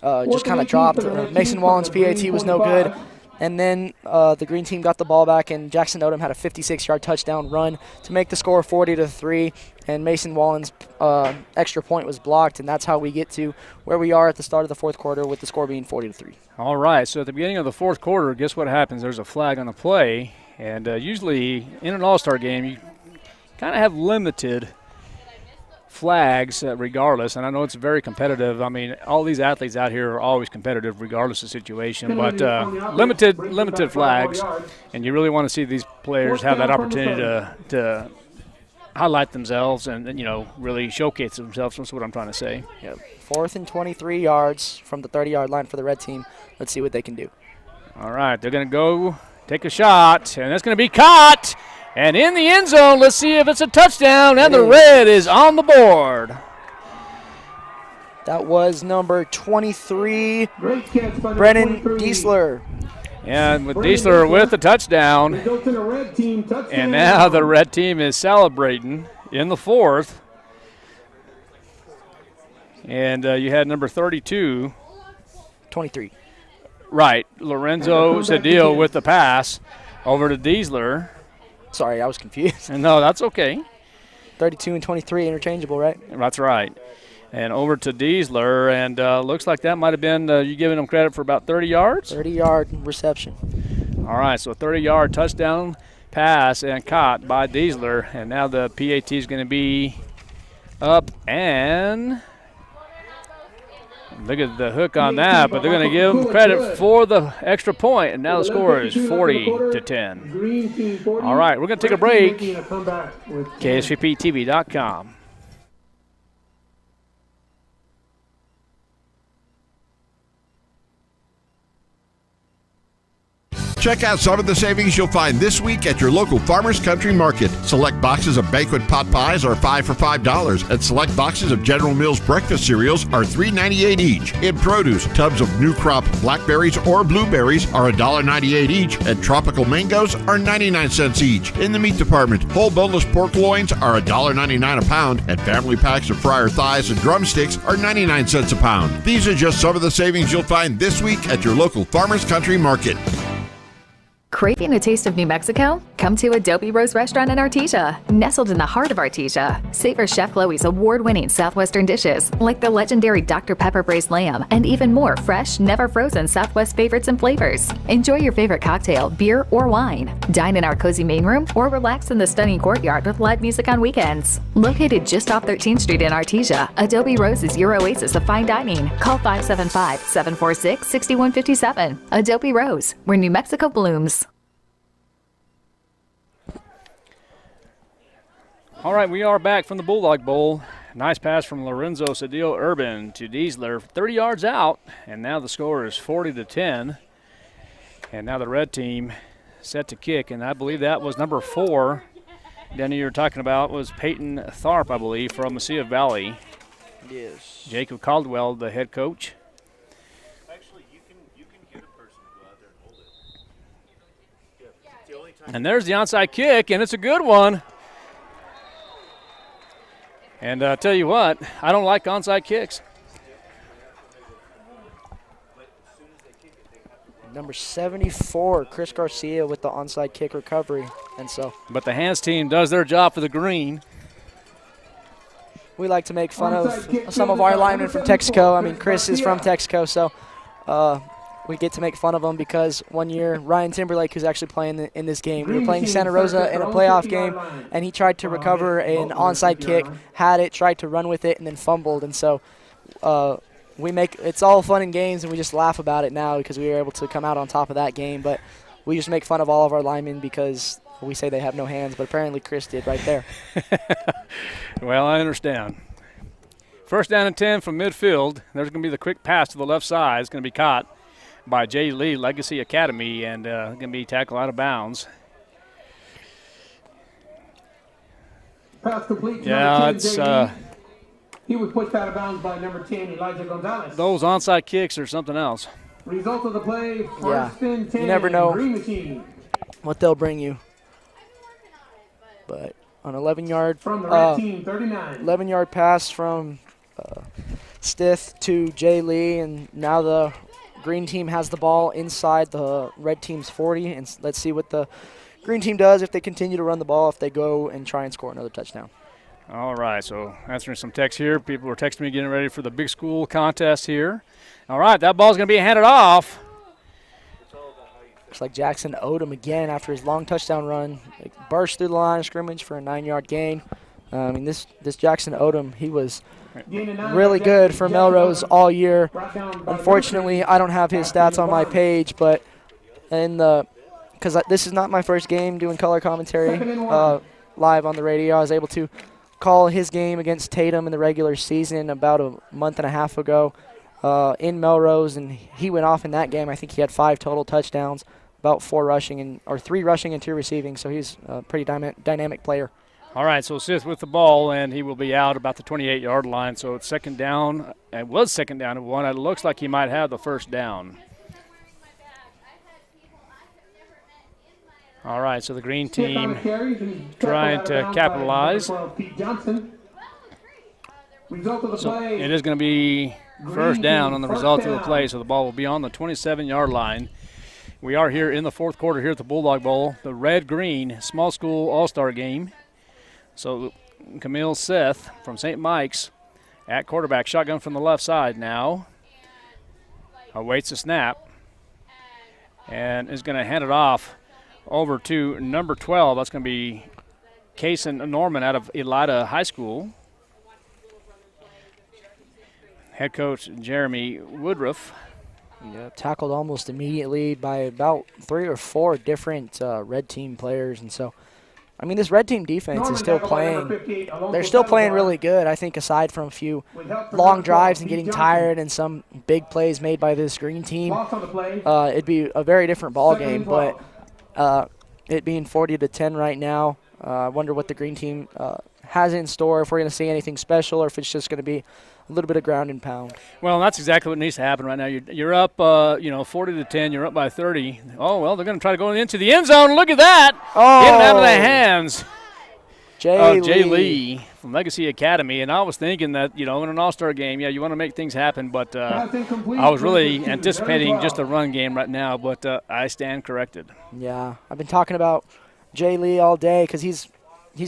Just kind of dropped. Mason Wallen's PAT was no good. And then the green team got the ball back, and Jackson Odom had a 56-yard touchdown run to make the score 40-3. And Mason Wallen's extra point was blocked, and that's how we get to where we are at the start of the fourth quarter with the score being 40-3. All right, so at the beginning of the fourth quarter, guess what happens? There's a flag on the play, and usually in an all-star game, you kind of have limited flags regardless, and I know it's very competitive. I mean, all these athletes out here are always competitive regardless of situation, but limited flags, and you really want to see these players have that opportunity to highlight themselves and really showcase themselves. That's what I'm trying to say. Yep. 4th and 23 yards from the 30-yard line for the red team. Let's see what they can do. All right, they're going to go take a shot, and that's going to be caught. And in the end zone, let's see if it's a touchdown, and the red is on the board. That was number 23, Brennan Diesler. And with Diesler with the touchdown. And now the red team is celebrating in the fourth. And you had number 32. 23. Right, Lorenzo Cedillo with the pass over to Diesler. Sorry, I was confused. No, that's okay. 32 and 23 interchangeable, right? That's right. And over to Diesler, and looks like that might have been you giving him credit for about 30 yards? 30-yard reception. All right, so a 30-yard touchdown pass and caught by Diesler. And now the PAT is going to be up, and look at the hook on that, but they're going to give him credit for the extra point, and now the score is 40-10. All right, we're going to take a break. KSVPTV.com. Check out some of the savings you'll find this week at your local Farmers Country Market. Select boxes of banquet pot pies are 5 for $5, and select boxes of General Mills breakfast cereals are $3.98 each. In produce, tubs of new crop blackberries or blueberries are $1.98 each, and tropical mangoes are 99 cents each. In the meat department, whole boneless pork loins are $1.99 a pound, and family packs of fryer thighs and drumsticks are 99 cents a pound. These are just some of the savings you'll find this week at your local Farmers Country Market. Craving a taste of New Mexico? Come to Adobe Rose Restaurant in Artesia. Nestled in the heart of Artesia, savor Chef Chloe's award-winning Southwestern dishes like the legendary Dr. Pepper braised lamb and even more fresh, never frozen Southwest favorites and flavors. Enjoy your favorite cocktail, beer, or wine. Dine in our cozy main room or relax in the stunning courtyard with live music on weekends. Located just off 13th Street in Artesia, Adobe Rose is your oasis of fine dining. Call 575-746-6157. Adobe Rose, where New Mexico blooms. All right, we are back from the Bulldog Bowl. Nice pass from Lorenzo Cedillo Urban to Diesler, 30 yards out, and now the score is 40-10. And now the red team set to kick, and I believe that was number 4. Danny, you were talking about was Peyton Tharp, I believe, from Mesilla Valley. Yes. Jacob Caldwell, the head coach. Actually, you can get a person to go out there and hold it. And there's the onside kick, and it's a good one. And I tell you what, I don't like onside kicks. Number 74, Chris Garcia with the onside kick recovery. And so, but the hands team does their job for the green. we like to make fun of some of our linemen from Texaco. I mean, Chris is from Texaco, so we get to make fun of him because one year Ryan Timberlake, who's actually playing in this game, we were playing Santa Rosa in a playoff game, and he tried to recover an onside kick, had it, tried to run with it, and then fumbled. And so it's all fun and games, and we just laugh about it now because we were able to come out on top of that game. But we just make fun of all of our linemen because we say they have no hands, but apparently Chris did right there. Well, I understand. First down and 10 from midfield. There's going to be the quick pass to the left side. It's going to be caught by Jay Lee, Legacy Academy, and going to be tackled out of bounds. Pass complete to Yeah, number 10, it's Jay Lee. He was pushed out of bounds by number 10, Elijah Gonzalez. those onside kicks are something else. Result of the play, Yeah, first and 10. you never know Green Machine. what they'll bring you. But an 11-yard From the red team, 39. 11-yard pass from Stith to Jay Lee, and now the green team has the ball inside the red team's 40, and let's see what the green team does if they continue to run the ball, if they go and try and score another touchdown. All right, so answering some text here. People are texting me getting ready for the big school contest here. All right, that ball's going to be handed off. Looks like Jackson Odom again after his long touchdown run. Burst through the line of scrimmage for a 9-yard gain. I mean, this Jackson Odom, he was really good for Melrose all year. Unfortunately, I don't have his stats on my page, but because this is not my first game doing color commentary live on the radio, I was able to call his game against Tatum in the regular season about a month and a half ago in Melrose, and he went off in that game. I think he had 5 total touchdowns, about 3 rushing and 2 receiving, so he's a pretty dynamic player. All right, so Sith with the ball, and he will be out about the 28-yard line. So it's second down. It was second down and 1. It looks like he might have the first down. All right, so the green team trying to capitalize. So it is going to be first down on the result of the play, so the ball will be on the 27-yard line. We are here in the fourth quarter here at the Bulldog Bowl, the red-green small school all-star game. So Camille Seth from St. Mike's at quarterback, shotgun from the left side now. Awaits the snap and is going to hand it off over to number 12. That's going to be Kason Norman out of Elida High School. Head coach Jeremy Woodruff. Yeah, tackled almost immediately by about 3 or 4 different red team players, and so I mean, this red team defense is still playing. They're still playing really good. I think aside from a few long drives and getting tired and some big plays made by this green team, it'd be a very different ball game. But it being 40-10 right now, I wonder what the green team has in store, if we're going to see anything special or if it's just going to be a little bit of ground and pound. Well, that's exactly what needs to happen right now. You're up, 40-10. You're up by 30. Oh, well, they're going to try to go into the end zone. Look at that. Oh. Getting out of the hands. Jay Lee from Legacy Academy. And I was thinking that, in an all-star game, you want to make things happen. But I was really anticipating just a run game right now. But I stand corrected. Yeah, I've been talking about Jay Lee all day because he's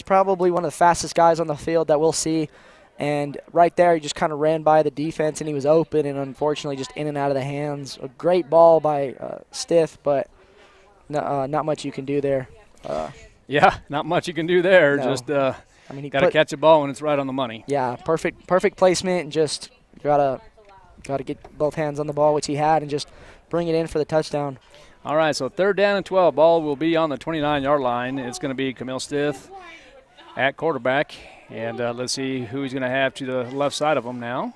probably one of the fastest guys on the field that we'll see. And right there, he just kind of ran by the defense, and he was open, and unfortunately just in and out of the hands. A great ball by Stith, but not much you can do there. Yeah, not much you can do there. No. Just got to catch a ball when it's right on the money. Yeah, perfect placement, and just gotta get both hands on the ball, which he had, and just bring it in for the touchdown. All right, so third down and 12. Ball will be on the 29-yard line. It's going to be Camille Stith at quarterback. And let's see who he's going to have to the left side of him now.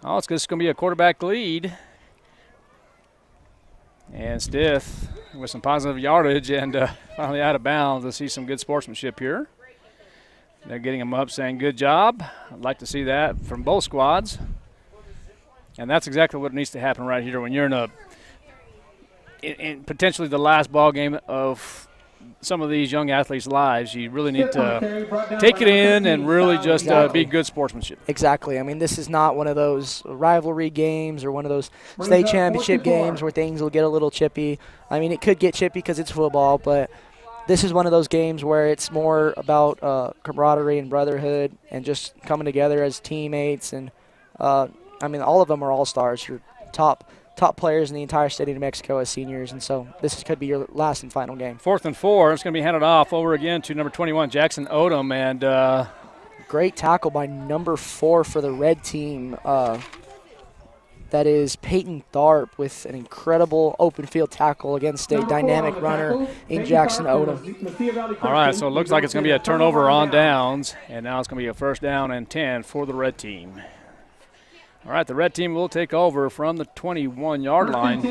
Oh, it's just going to be a quarterback lead. And Stith with some positive yardage and finally out of bounds. Let's see some good sportsmanship here. They're getting him up saying good job. I'd like to see that from both squads. And that's exactly what needs to happen right here when you're in potentially the last ball game of some of these young athletes' lives. You really need to take it in and really just be good sportsmanship. Exactly. I mean, this is not one of those rivalry games or one of those state championship games where things will get a little chippy. I mean, it could get chippy because it's football, but this is one of those games where it's more about camaraderie and brotherhood and just coming together as teammates. And, I mean, all of them are all-stars. Your top players in the entire state of New Mexico as seniors, and so this could be your last and final game. 4th and 4. It's going to be handed off over again to number 21, Jackson Odom, and great tackle by number 4 for the red team. That is Peyton Tharp with an incredible open field tackle against a dynamic runner in Jackson Odom. All right, so it looks like it's going to be a turnover on downs, and now it's going to be a 1st down and 10 for the red team. All right, the red team will take over from the 21-yard line. From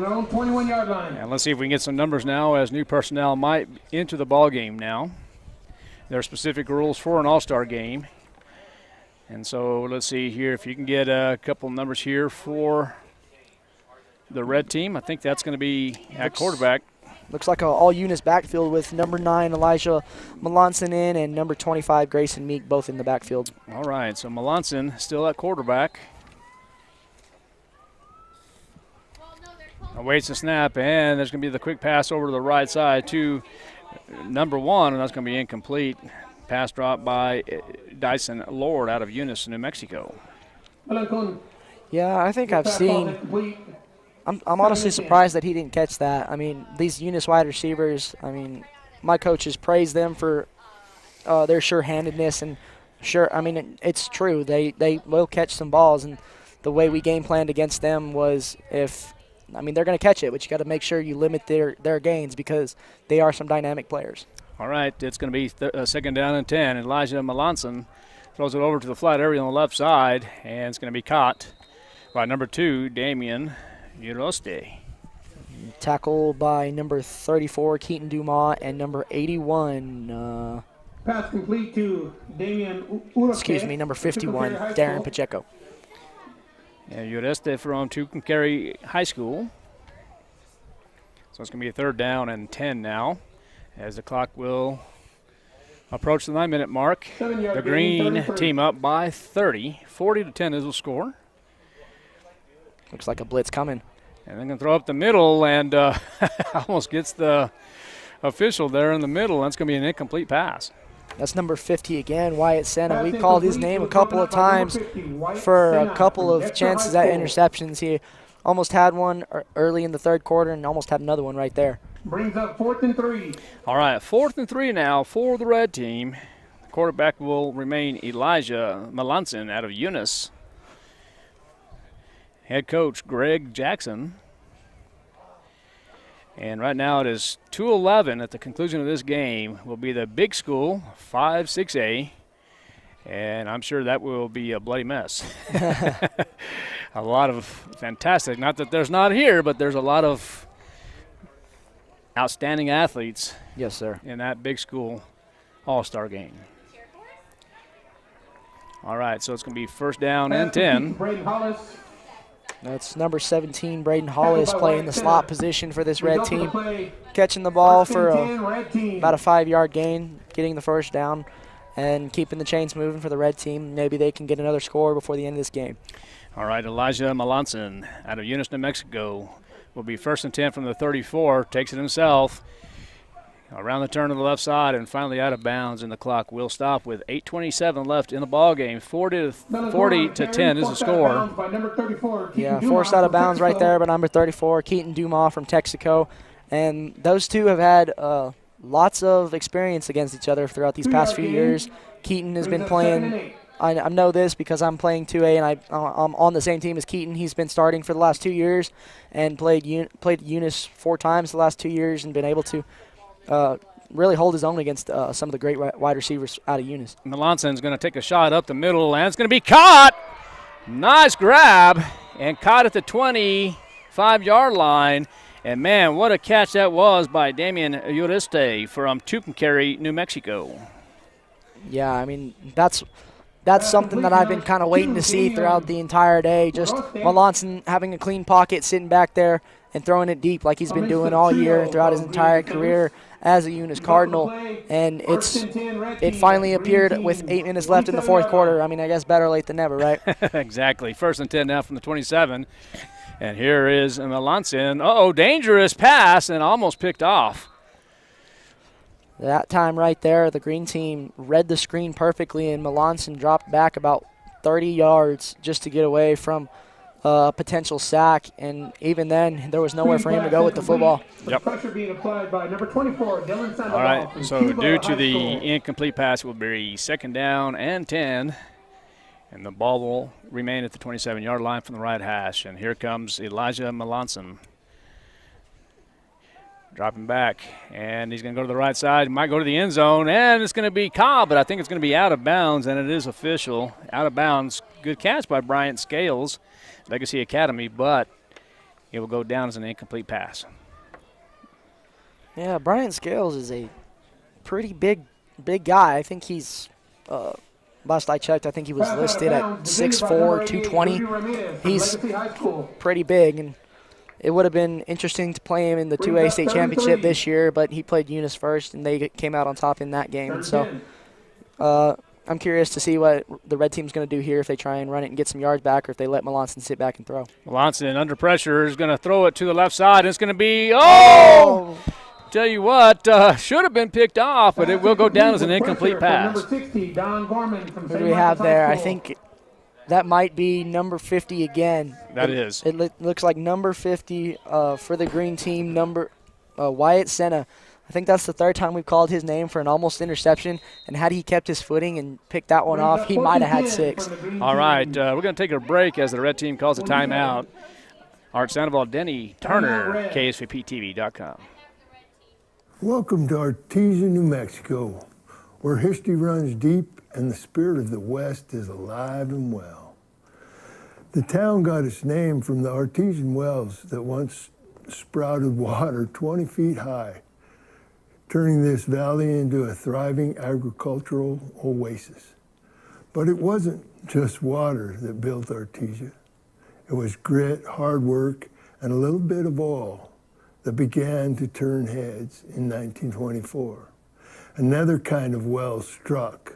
their own 21-yard line. And let's see if we can get some numbers now as new personnel might enter the ball game now. There are specific rules for an all-star game. And so let's see here if you can get a couple numbers here for the red team. I think that's going to be at quarterback. Looks like an all-Eunice backfield with number 9, Elijah Melanson in, and number 25, Grayson Meek, both in the backfield. All right, so Melanson still at quarterback. Awaits the snap, and there's going to be the quick pass over to the right side to number 1, and that's going to be incomplete. Pass drop by Dyson Lord out of Eunice, New Mexico. Yeah, I think I've seen – I'm honestly surprised that he didn't catch that. I mean, these Eunice wide receivers, I mean, my coaches praise them for their sure-handedness. And sure, I mean, it's true. They will catch some balls. And the way we game planned against them was they're going to catch it, but you got to make sure you limit their gains because they are some dynamic players. All right, it's going to be 2nd down and 10. Elijah Melanson throws it over to the flat area on the left side, and it's going to be caught by number 2, Damian Uroste. Tackle by number 34, Keaton Dumas, and number 81. Pass complete to Damian Uroste. Number 51, Darren Pacheco. Yeah, Uroste from Tucumcari High School. So it's going to be a 3rd down and 10 now as the clock will approach the 9-minute mark. The green team up by 30. 40-10 is the score. Looks like a blitz coming. And they're going to throw up the middle and almost gets the official there in the middle. That's going to be an incomplete pass. That's number 50 again, Wyatt Senna. We called his name a couple of times for a couple of chances at interceptions. He almost had one early in the 3rd quarter and almost had another one right there. Brings up 4th and 3. All right, 4th and 3 now for the red team. The quarterback will remain Elijah Melanson out of Eunice. Head coach Greg Jackson. And right now it is 2:11 at the conclusion of this game will be the big school 5-6A. And I'm sure that will be a bloody mess. A lot of fantastic, not that there's not here, but there's a lot of outstanding athletes. Yes, sir. In that big school all-star game. All right, so it's going to be 1st down and 10. That's number 17, Braden Hollis, playing the slot position for this red team. Catching the ball for about a 5-yard gain, getting the 1st down, and keeping the chains moving for the red team. Maybe they can get another score before the end of this game. All right, Elijah Melanson out of Eunice, New Mexico will be 1st and 10 from the 34. Takes it himself. Around the turn to the left side and finally out of bounds, and the clock will stop with 8:27 left in the ball game. 40-10 is the score. Yeah, forced out of bounds right there by number 34, Keaton Dumas from Texaco. And those two have had lots of experience against each other throughout these past few years. Keaton has been playing. I know this because I'm playing 2A and I'm on the same team as Keaton. He's been starting for the last 2 years and played Eunice 4 times the last 2 years and been able to really hold his own against some of the great wide receivers out of Eunice. Melanson's going to take a shot up the middle, and it's going to be caught. Nice grab, and caught at the 25-yard line. And, man, what a catch that was by Damian Uriste from Tucumcari, New Mexico. Yeah, I mean, that's something that I've been kind of waiting to see throughout the entire day. Just Melanson having a clean pocket, sitting back there and throwing it deep like he's been doing all year throughout his entire career as a Eunice Cardinal. And it finally appeared with 8 minutes left in the 4th quarter. I mean, I guess better late than never, right? Exactly. 1st and 10 now from the 27. And here is Melanson. Uh-oh, dangerous pass and almost picked off. That time right there, the green team read the screen perfectly, and Melanson dropped back about 30 yards just to get away from a potential sack, and even then, there was nowhere for him to go with the football. Yep. Pressure being applied by number 24, Dylan Sandoval. All right, from so Cuba due to High the School. incomplete pass, it will be 2nd down and 10, and the ball will remain at the 27-yard line from the right hash. And here comes Elijah Melanson. Dropping back, and he's going to go to the right side. Might go to the end zone, and it's going to be Cobb, but I think it's going to be out of bounds, and it is official. Out of bounds. Good catch by Bryant Scales, Legacy Academy, but it will go down as an incomplete pass. Yeah, Bryant Scales is a pretty big guy. I think he's, last I checked, I think he was listed at 6'4", 220. He's pretty big, and it would have been interesting to play him in the 2A state championship this year, but he played Eunice first, and they came out on top in that game. And so I'm curious to see what the red team's going to do here, if they try and run it and get some yards back, or if they let Melanson sit back and throw. Melanson under pressure is going to throw it to the left side. It's going to be, tell you what, should have been picked off, but it will go down as an incomplete pass. Number 60, Don Gorman from Who do we have there? I think that might be number 50 again. That is. It looks like number 50 for the green team, Wyatt Senna. I think that's the 3rd time we've called his name for an almost interception, and had he kept his footing and picked that one off, he might have had 6. All right, we're going to take a break as the red team calls a timeout. Art Sandoval, Denny Turner, KSVPTV.com. Welcome to Artesia, New Mexico, where history runs deep and the spirit of the West is alive and well. The town got its name from the artesian wells that once sprouted water 20 feet high, turning this valley into a thriving agricultural oasis. But it wasn't just water that built Artesia. It was grit, hard work, and a little bit of oil that began to turn heads in 1924. Another kind of well struck,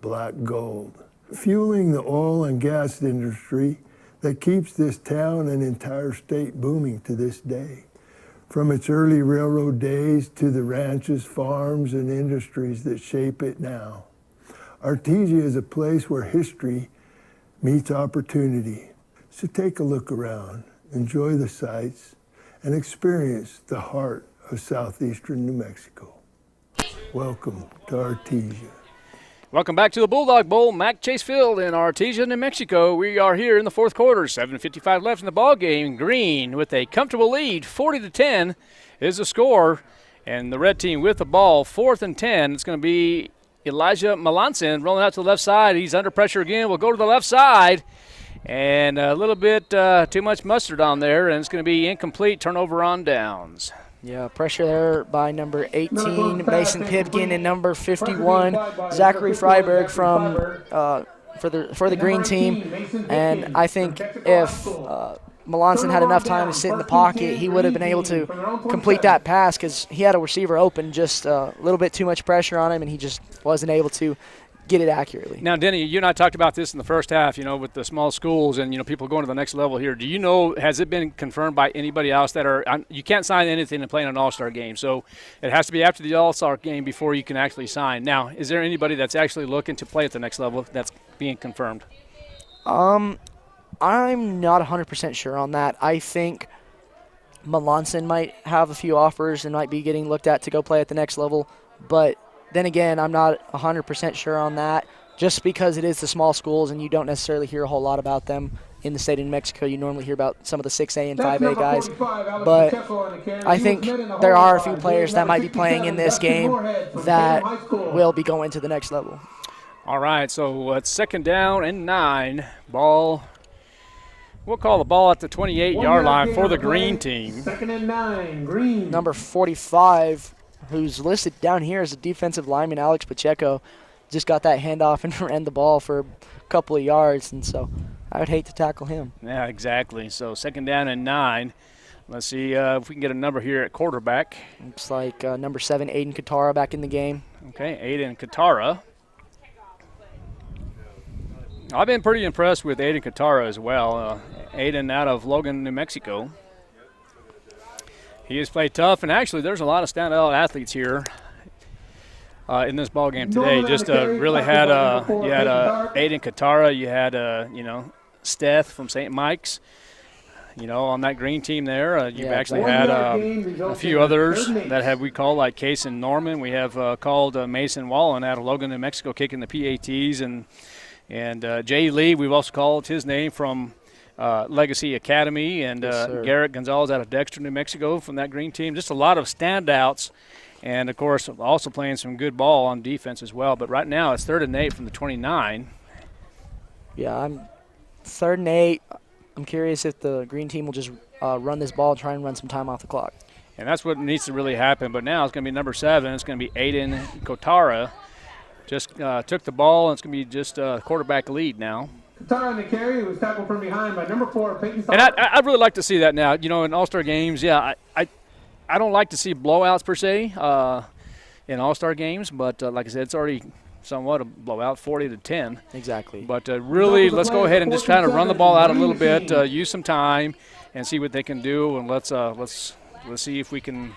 black gold, fueling the oil and gas industry that keeps this town and entire state booming to this day. From its early railroad days to the ranches, farms, and industries that shape it now. Artesia is a place where history meets opportunity. So take a look around, enjoy the sights, and experience the heart of southeastern New Mexico. Welcome to Artesia. Welcome back to the Bulldog Bowl, Mac Chase Field in Artesia, New Mexico. We are here in the 4th quarter, 7:55 left in the ball game. Green with a comfortable lead, 40-10 is the score, and the red team with the ball, 4th and 10. It's going to be Elijah Melanson rolling out to the left side. He's under pressure again. We'll go to the left side, and a little bit too much mustard on there, and it's going to be incomplete. Turnover on downs. Yeah, pressure there by number 18, Mason Pipkin, and number 51, Zachary Freiberg from for the green team. And I think if Melanson had enough time to sit in the pocket, he would have been able to complete that pass, because he had a receiver open, just a little bit too much pressure on him, and he just wasn't able to get it accurately. Now, Denny, you and I talked about this in the first half, with the small schools and, people going to the next level here. Do you know, has it been confirmed by anybody else that you can't sign anything to play in an all-star game, so it has to be after the all-star game before you can actually sign. Now, is there anybody that's actually looking to play at the next level that's being confirmed? I'm not 100% sure on that. I think Melanson might have a few offers and might be getting looked at to go play at the next level, but then again, I'm not 100% sure on that, just because it is the small schools and you don't necessarily hear a whole lot about them in the state of New Mexico. You normally hear about some of the 6A and 5A guys. But I think there are a few players that might be playing in this game that will be going to the next level. All right, so it's 2nd down and 9. Ball. We'll call the ball at the 28-yard line for the green team. 2nd and 9, green. Number 45. Who's listed down here as a defensive lineman, Alex Pacheco, just got that handoff and ran the ball for a couple of yards, and so I would hate to tackle him. Yeah, exactly. So 2nd down and 9. Let's see if we can get a number here at quarterback. Looks like number 7, Aiden Qatara, back in the game. Okay, Aiden Qatara. I've been pretty impressed with Aiden Qatara as well. Aiden out of Logan, New Mexico. He has played tough, and actually there's a lot of standout athletes here. in this ball game today. Just really had you had Aiden Qatara, you had Steph from St. Mike's. On that green team there, you've actually had a few others that we call like Case and Norman. We have called Mason Wallen out of Logan, New Mexico, kicking the PATs, and Jay Lee. We've also called his name from Legacy Academy, and Garrett Gonzalez out of Dexter, New Mexico, from that green team. Just a lot of standouts, and of course also playing some good ball on defense as well. But right now it's 3rd and 8 from the 29. Yeah, I'm 3rd and 8. I'm curious if the green team will just run this ball, try and run some time off the clock. And that's what needs to really happen. But now it's going to be number 7. It's going to be Aiden Qatara. Just took the ball, and it's going to be just a quarterback lead now. Qatara on the carry was tackled from behind by number 4, Peyton. And I'd really like to see that now. In All-Star games, I don't like to see blowouts per se in All-Star games, but like I said, it's already somewhat a blowout, 40-10. Exactly. But really, let's go ahead and just try to run the ball out a little bit, use some time, and see what they can do. And let's see if we can,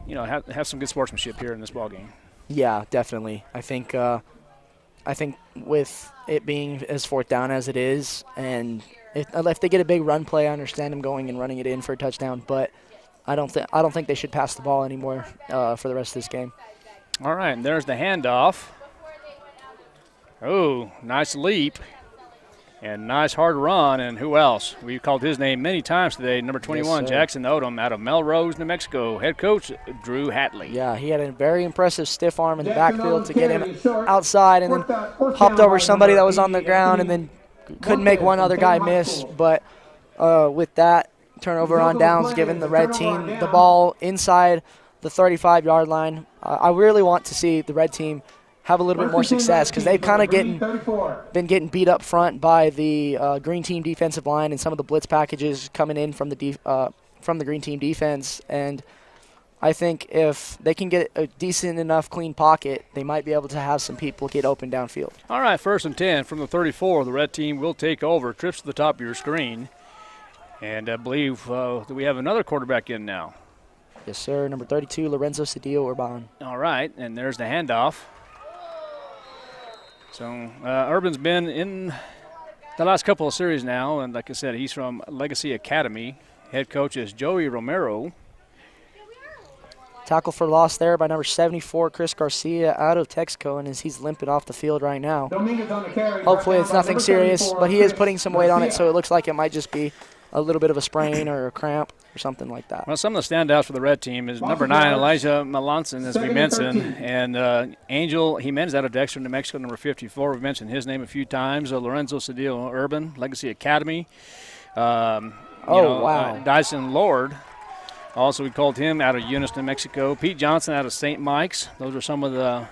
have some good sportsmanship here in this ball game. Yeah, definitely. I think with it being as 4th down as it is, and if they get a big run play, I understand them going and running it in for a touchdown. But I don't think they should pass the ball anymore for the rest of this game. All right, and there's the handoff. Oh, nice leap and nice hard run. And who else? We've called his name many times today. Number 21, Jackson Odom out of Melrose, New Mexico. Head coach Drew Hatley. Yeah, he had a very impressive stiff arm in the backfield to get him outside, and then hopped over somebody that was on the ground, and then couldn't make one other guy miss. But with that turnover on downs, giving the red team the ball inside the 35-yard line. I really want to see the red team have a little bit more success, because they've kind of been getting beat up front by the green team defensive line and some of the blitz packages coming in from the green team defense. And I think if they can get a decent enough clean pocket, they might be able to have some people get open downfield. All right, 1st and 10 from the 34. The red team will take over. Trips to the top of your screen. And I believe that we have another quarterback in now. Yes, sir. Number 32, Lorenzo Cedillo Urban. All right, and there's the handoff. So Urban's been in the last couple of series now, and like I said, he's from Legacy Academy. Head coach is Joey Romero. Tackle for loss there by number 74, Chris Garcia, out of Texaco, and he's limping off the field right now. Hopefully it's nothing serious, but he is putting some weight on it, so it looks like it might just be a little bit of a sprain or a cramp or something like that. Well, some of the standouts for the red team is number 9, Elijah Melanson, as we mentioned, and Angel Jimenez out of Dexter, New Mexico, number 54. We've mentioned his name a few times. Lorenzo Cedillo Urban, Legacy Academy. Dyson Lord. Also, we called him out of Eunice, New Mexico. Pete Johnson out of St. Mike's. Those are some of the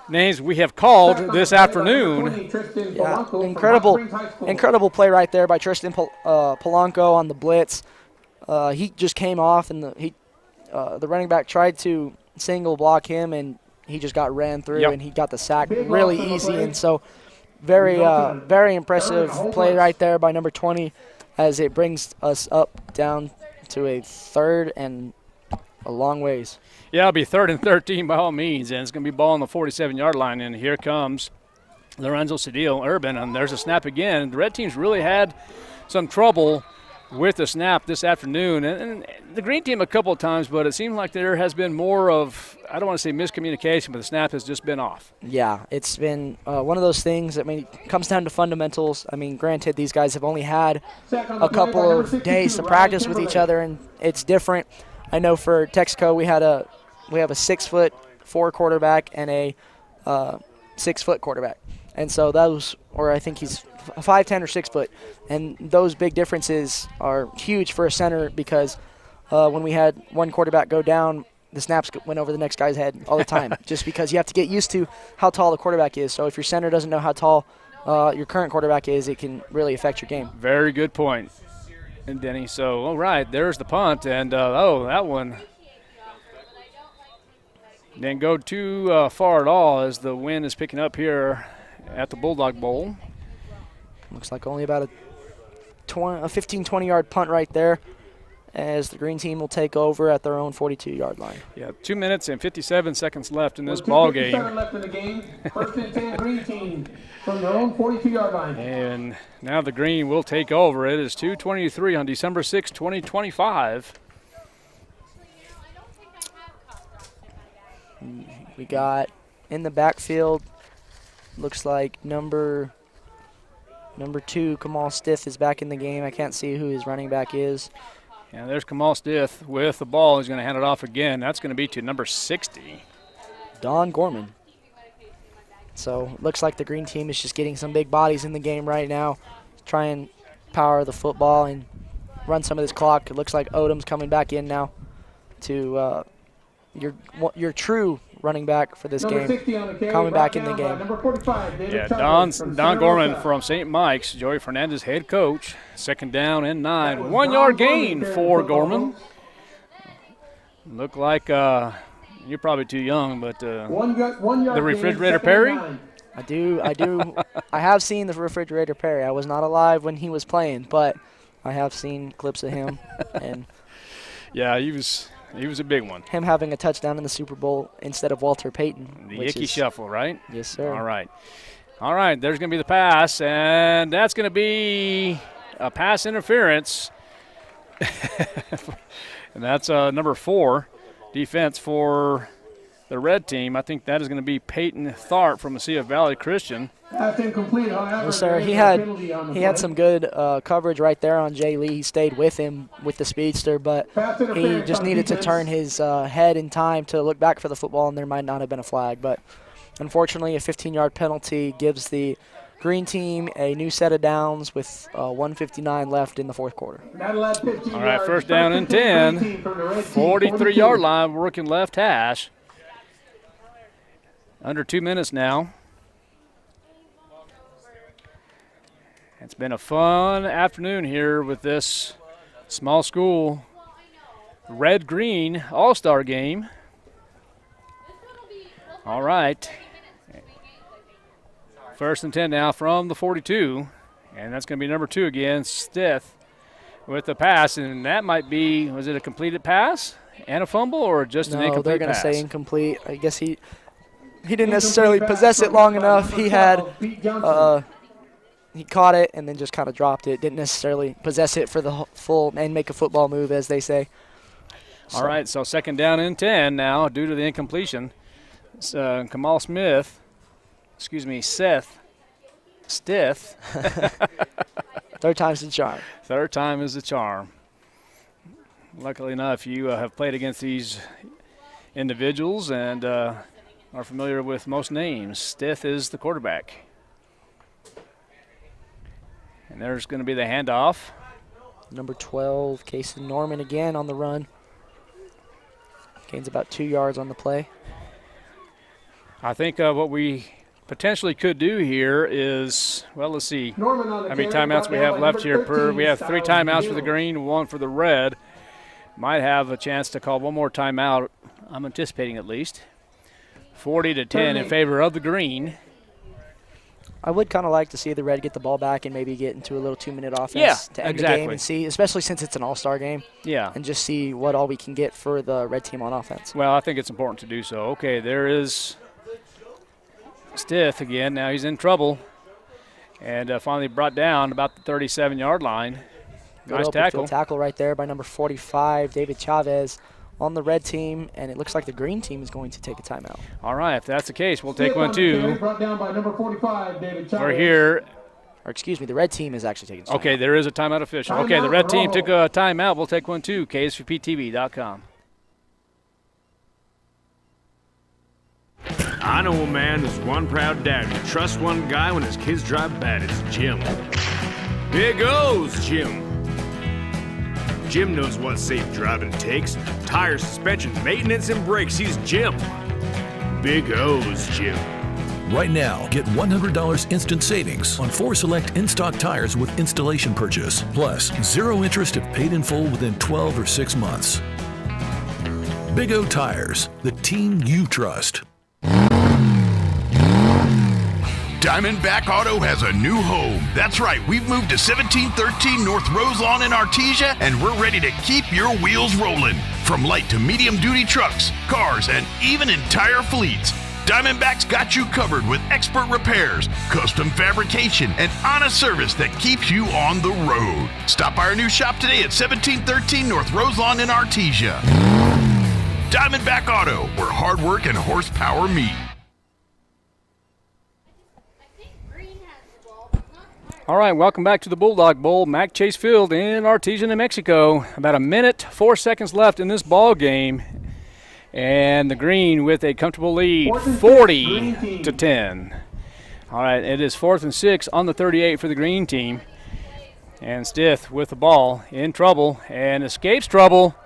names we have called this afternoon. Yeah, incredible play right there by Tristan Polanco on the blitz. He just came off, and the running back tried to single block him, and he just got ran through, and he got the sack really easy. And so very impressive play right there by number 20, as it brings us up down to a 3rd and a long ways. Yeah, it'll be 3rd and 13 by all means, and it's going to be ball on the 47-yard line, and here comes Lorenzo Cedillo Urban, and there's a snap again. The red team's really had some trouble with the snap this afternoon, and the green team a couple of times, but it seems like there has been more of, I don't want to say miscommunication, but the snap has just been off. Yeah, it's been one of those things. I mean, it comes down to fundamentals. I mean, granted, these guys have only had a couple of days to practice with each other, and it's different. I know for Texaco we have a 6'4" quarterback and a 6-foot quarterback, and so those, or I think he's 5'10" or 6 foot, and those big differences are huge for a center, because when we had one quarterback go down, the snaps went over the next guy's head all the time, just because you have to get used to how tall the quarterback is. So if your center doesn't know how tall your current quarterback is, it can really affect your game. Very good point, and Denny. So, all right, there's the punt, and that one didn't go too far at all, as the wind is picking up here at the Bulldog Bowl. Looks like only about a 15, 20-yard punt right there. as the green team will take over at their own 42-yard line. Yeah, 2 minutes and 57 seconds left in this ball game. 2:57 left in the game. First and 10 green team from their own 42-yard line. And now the green will take over. It is 2:23 on December 6, 2025. We got in the backfield, looks like number 2, Kamal Stiff, is back in the game. I can't see who his running back is. Yeah, there's Kamal Stiff with the ball. He's going to hand it off again. That's going to be to number 60. Don Gorman. So looks like the green team is just getting some big bodies in the game right now. Try and power the football and run some of this clock. It looks like Odom's coming back in now to your true running back for this game, coming back in the game. Number 45, Yeah, Don Gorman from St. Mike's, Joey Fernandez head coach. Second down and 9. 1 yard gain for Gorman. Look like you're probably too young, but the Refrigerator Perry? I do. I have seen the Refrigerator Perry. I was not alive when he was playing, but I have seen clips of him. And yeah, he was a big one. Him having a touchdown in the Super Bowl instead of Walter Payton. The Icky Shuffle, right? Yes, sir. All right, there's going to be the pass, and that's going to be a pass interference. And that's number 4, defense for the red team. I think that is going to be Peyton Tharp from Mesilla Valley Christian. That's incomplete, however. Yes, sir. He had some good coverage right there on Jay Lee. He stayed with him with the speedster, but he just needed to turn his head in time to look back for the football, and there might not have been a flag. But unfortunately, a 15-yard penalty gives the green team a new set of downs with 1:59 left in the fourth quarter. All right, first down and 10. 43-yard line, working left hash. Under 2 minutes now. It's been a fun afternoon here with this small school red-green all-star game. All right. First and 10 now from the 42. And that's going to be number 2 again, Stith, with the pass. And that might be, was it a completed pass and a fumble or just an incomplete pass? No, they're going to say incomplete. I guess he didn't necessarily possess it long enough. He had he caught it and then just kind of dropped it. Didn't necessarily possess it for the full and make a football move, as they say. All right, so second down and 10 now due to the incompletion. Kamal Seth Stith. Third time's the charm. Third time is the charm. Luckily enough, you have played against these individuals and are familiar with most names. Stith is the quarterback. And there's going to be the handoff. Number 12, Casey Norman again on the run. Gains about 2 yards on the play. I think what we potentially could do here is, well, let's see how many timeouts we have left here. We have 3 timeouts for the green, 1 for the red. Might have a chance to call one more timeout, I'm anticipating at least. 40-10 in favor of the green. I would kind of like to see the red get the ball back and maybe get into a little 2-minute offense to end the game and see, especially since it's an all-star game. Yeah. And just see what all we can get for the red team on offense. Well, I think it's important to do so. Okay, there is Stith again. Now he's in trouble. And finally brought down about the 37-yard line. Nice tackle. Tackle right there by number 45, David Chavez, on the red team, and it looks like the green team is going to take a timeout. All right, if that's the case, we'll take one too. Brought down by number 45, David Chavez. We're here. Or excuse me, the red team is actually taking a timeout. Okay, there is a timeout official. Okay, the red team took a timeout. We'll take one too. KSVPTV.com. I know a man who's one proud dad who trusts one guy when his kids drive bad. It's Jim. Big O's Jim. Jim knows what safe driving takes. Tires, suspension, maintenance, and brakes. He's Jim. Big O's Jim. Right now, get $100 instant savings on 4 select in-stock tires with installation purchase. Plus, 0 interest if paid in full within 12 or 6 months. Big O Tires, the team you trust. Diamondback Auto has a new home. That's right, we've moved to 1713 North Roselawn in Artesia, and we're ready to keep your wheels rolling. From light to medium duty trucks, cars, and even entire fleets, Diamondback's got you covered with expert repairs, custom fabrication, and honest service that keeps you on the road. Stop by our new shop today at 1713 North Roselawn in Artesia. Diamondback Auto, where hard work and horsepower meet. All right, welcome back to the Bulldog Bowl, Mac Chase Field in Artesia, New Mexico. About a minute, 4 seconds left in this ball game. And the Green with a comfortable lead, 40-10. All right, it is 4th and 6 on the 38 for the Green team. And Stith with the ball in trouble and escapes trouble.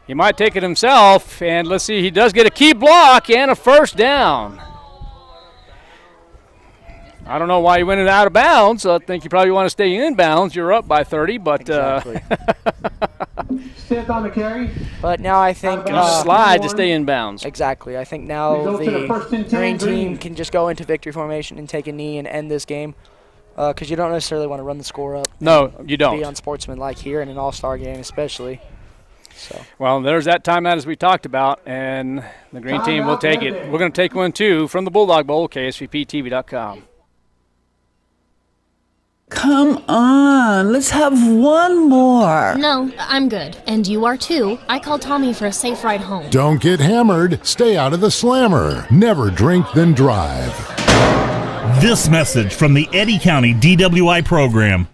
He might take it himself, and let's see, he does get a key block and a first down. I don't know why he went out of bounds. I think you probably want to stay in bounds. You're up by 30, but Exactly. Stith on the carry. But now I think slide to stay in bounds. Exactly. I think now Results in a first the and 10 Green team Green. can just go into victory formation and take a knee and end this game, because you don't necessarily want to run the score up. No, you don't. Be unsportsmanlike here in an all-star game, especially. So. Well, there's that timeout as we talked about, and the Green team will take it. We're going to take one, too, from the Bulldog Bowl, KSVPTV.com. Come on, let's have one more. No, I'm good. And you are too. I called Tommy for a safe ride home. Don't get hammered. Stay out of the slammer. Never drink, then drive. This message from the Eddy County DWI program.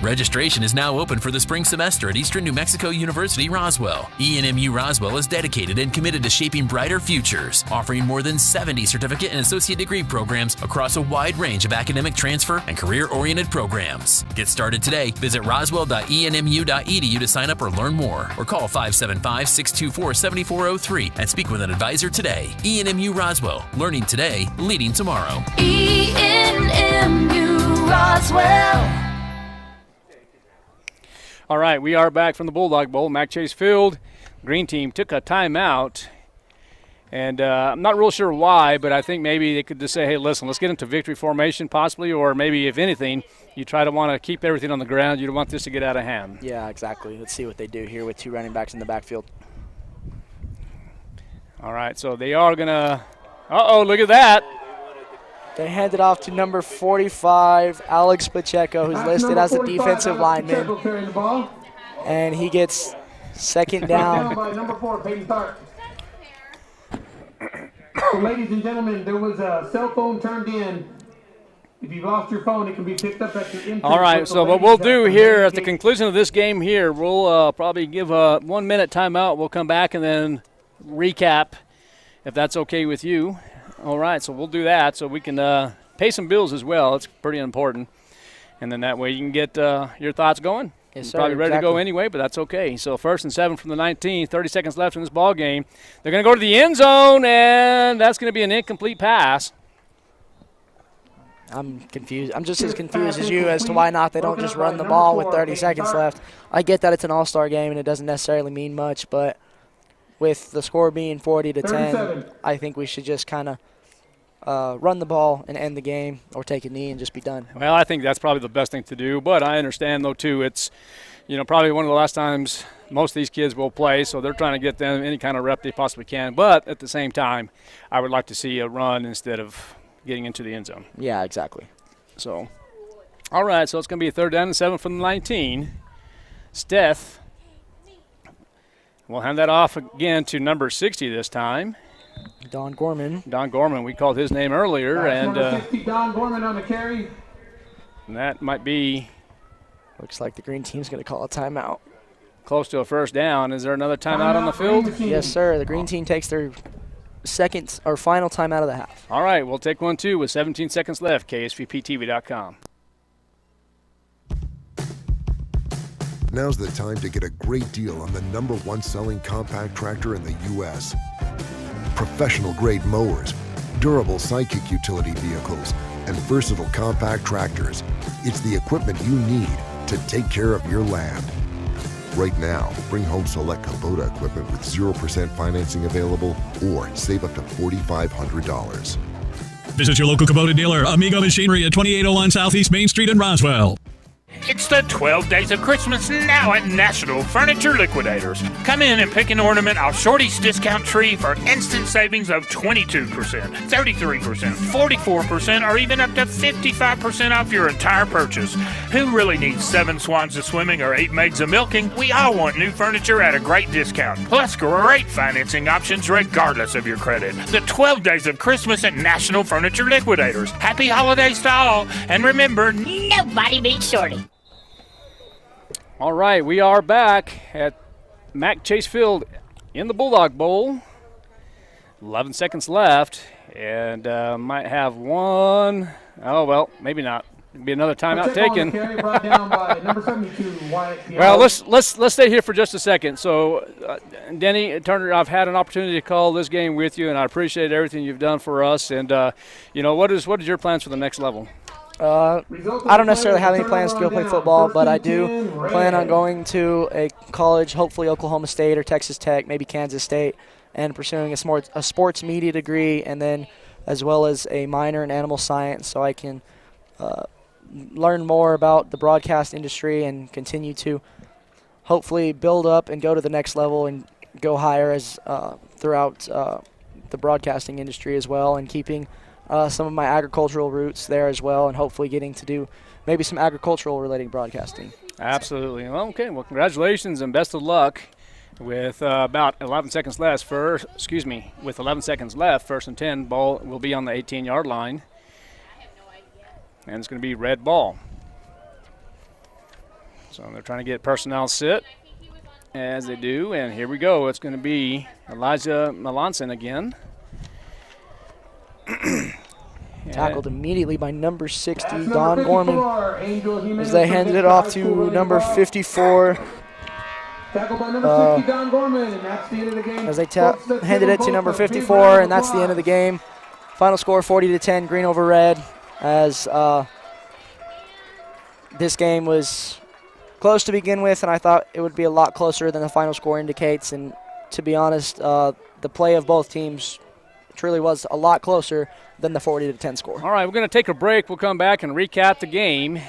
Registration is now open for the spring semester at Eastern New Mexico University, Roswell. ENMU Roswell is dedicated and committed to shaping brighter futures, offering more than 70 certificate and associate degree programs across a wide range of academic transfer and career-oriented programs. Get started today. Visit roswell.enmu.edu to sign up or learn more, or call 575-624-7403 and speak with an advisor today. ENMU Roswell, learning today, leading tomorrow. ENMU Roswell. All right, we are back from the Bulldog Bowl, Mac Chase Field. Green team took a timeout, and I'm not real sure why, but I think maybe they could just say, hey, listen, let's get into victory formation possibly, or maybe, if anything, you try to want to keep everything on the ground. You don't want this to get out of hand. Yeah, exactly. Let's see what they do here with two running backs in the backfield. All right, so they are going to – uh-oh, look at that. They hand it off to number 45, Alex Pacheco, who's listed as a defensive lineman. And he gets second down. By number 4, Peyton Stark. So, ladies and gentlemen, there was a cell phone turned in. If you've lost your phone, it can be picked up at your entrance. All right, so what we'll do here at the conclusion of this game here, we'll probably give a 1 minute timeout. We'll come back and then recap, if that's okay with you. All right, so we'll do that so we can pay some bills as well. It's pretty important. And then that way you can get your thoughts going. Yes, You're probably ready to go anyway, but that's okay. So 1st and 7 from the 19, 30 seconds left in this ball game. They're going to go to the end zone, and that's going to be an incomplete pass. I'm confused. I'm just as confused as you as to why not they don't just run the ball with 30 seconds left. I get that it's an all-star game and it doesn't necessarily mean much, but with the score being 40-10, I think we should just kind of run the ball and end the game, or take a knee and just be done. Well, I think that's probably the best thing to do, but I understand, though, too, it's, probably one of the last times most of these kids will play, so they're trying to get them any kind of rep they possibly can. But at the same time, I would like to see a run instead of getting into the end zone. Yeah, exactly. So, all right, so it's going to be a 3rd down and 7 from the 19. Steth will hand that off again to number 60 this time. Don Gorman. Don Gorman, we called his name earlier. And number 60, Don Gorman on the carry. And that might be. Looks like the Green team's going to call a timeout. Close to a 1st down. Is there another timeout on the field? Yes, sir. The Green team takes their second or final timeout of the half. All right, we'll take one, too, with 17 seconds left. KSVPTV.com. Now's the time to get a great deal on the #1 selling compact tractor in the U.S. Professional-grade mowers, durable sidekick utility vehicles, and versatile compact tractors. It's the equipment you need to take care of your land. Right now, bring home select Kubota equipment with 0% financing available or save up to $4,500. Visit your local Kubota dealer, Amigo Machinery at 2801 Southeast Main Street in Roswell. It's the 12 Days of Christmas now at National Furniture Liquidators. Come in and pick an ornament off Shorty's Discount Tree for instant savings of 22%, 33%, 44%, or even up to 55% off your entire purchase. Who really needs 7 swans of swimming or 8 maids of milking? We all want new furniture at a great discount. Plus great financing options regardless of your credit. The 12 Days of Christmas at National Furniture Liquidators. Happy holidays to all, and remember, nobody beats Shorty. All right, we are back at Mac Chase Field in the Bulldog Bowl. 11 seconds left, and might have one. Oh, well, maybe not. It'll be another timeout taken. Well, let's stay here for just a second. So, Denny Turner, I've had an opportunity to call this game with you, and I appreciate everything you've done for us. And what is your plans for the next level? I don't necessarily have any plans to go play football, but I do plan on going to a college, hopefully Oklahoma State or Texas Tech, maybe Kansas State, and pursuing a sports media degree, and then as well as a minor in animal science, so I can learn more about the broadcast industry and continue to hopefully build up and go to the next level and go higher as throughout the broadcasting industry as well, and keeping some of my agricultural roots there as well, and hopefully getting to do maybe some agricultural related broadcasting. Absolutely. Well, okay. Well, congratulations and best of luck. With about 11 seconds left, with 11 seconds left, 1st and 10, ball will be on the 18-yard line, and it's going to be red ball. So they're trying to get personnel sit, as they do, and here we go. It's going to be Elijah Melanson again. Tackled immediately by number 60, Don Gorman, as they handed it off to number 54. Tackled by number 60, Don Gorman, and that's the end of the game. As they handed it to number 54, and that's the end of the game. Final score 40-10, green over red, as this game was close to begin with, and I thought it would be a lot closer than the final score indicates. And to be honest, the play of both teams truly was a lot closer than the 40-10 score. All right, we're going to take a break. We'll come back and recap the game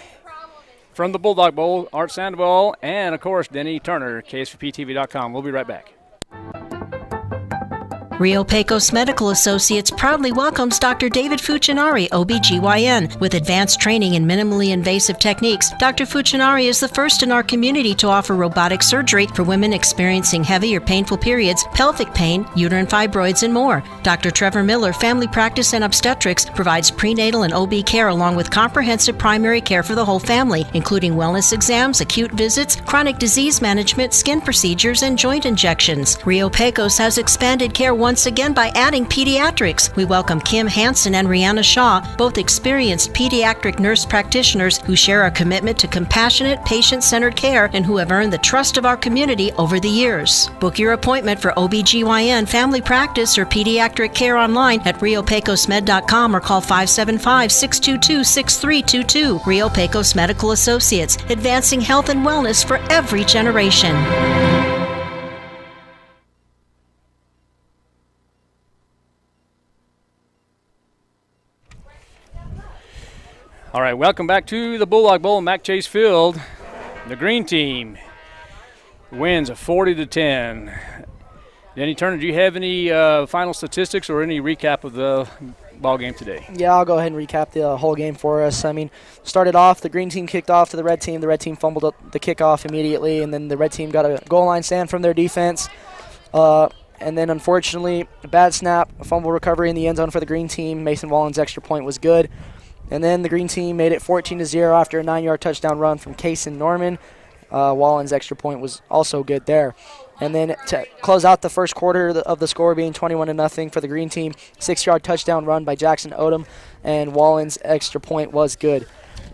from the Bulldog Bowl. Art Sandoval and, of course, Denny Turner, KSVPTV.com. We'll be right back. Rio Pecos Medical Associates proudly welcomes Dr. David Fucinari, OBGYN. With advanced training in minimally invasive techniques, Dr. Fucinari is the first in our community to offer robotic surgery for women experiencing heavy or painful periods, pelvic pain, uterine fibroids, and more. Dr. Trevor Miller, Family Practice and Obstetrics, provides prenatal and OB care along with comprehensive primary care for the whole family, including wellness exams, acute visits, chronic disease management, skin procedures, and joint injections. Rio Pecos has expanded care once again by adding pediatrics. We welcome Kim Hansen and Rihanna Shaw, both experienced pediatric nurse practitioners who share our commitment to compassionate, patient-centered care and who have earned the trust of our community over the years. Book your appointment for OBGYN, family practice, or pediatric care online at riopecosmed.com or call 575-622-6322. Rio Pecos Medical Associates, advancing health and wellness for every generation. All right, welcome back to the Bulldog Bowl, Mac Chase Field. The green team wins 40-10. Denny Turner, do you have any final statistics or any recap of the ball game today? Yeah, I'll go ahead and recap the whole game for us. I mean, started off, the green team kicked off to the red team. The red team fumbled up the kickoff immediately, and then the red team got a goal line stand from their defense. And then, unfortunately, a bad snap, a fumble recovery in the end zone for the green team. Mason Wallen's extra point was good. And then the green team made it 14-0 after a 9-yard touchdown run from Kaysen Norman. Wallen's extra point was also good there. And then to close out the first quarter of the score being 21-0 for the green team, 6-yard touchdown run by Jackson Odom, and Wallen's extra point was good.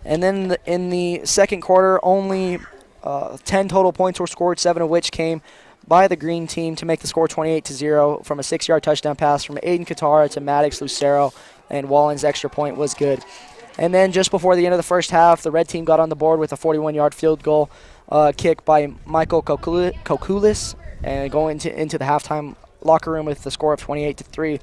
And then in the second quarter, only 10 total points were scored, 7 of which came by the green team to make the score 28-0 from a 6-yard touchdown pass from Aiden Qatara to Maddox Lucero, and Wallen's extra point was good. And then just before the end of the first half, the red team got on the board with a 41-yard field goal kick by Michael Kokulis, and going into the halftime locker room with the score of 28-3.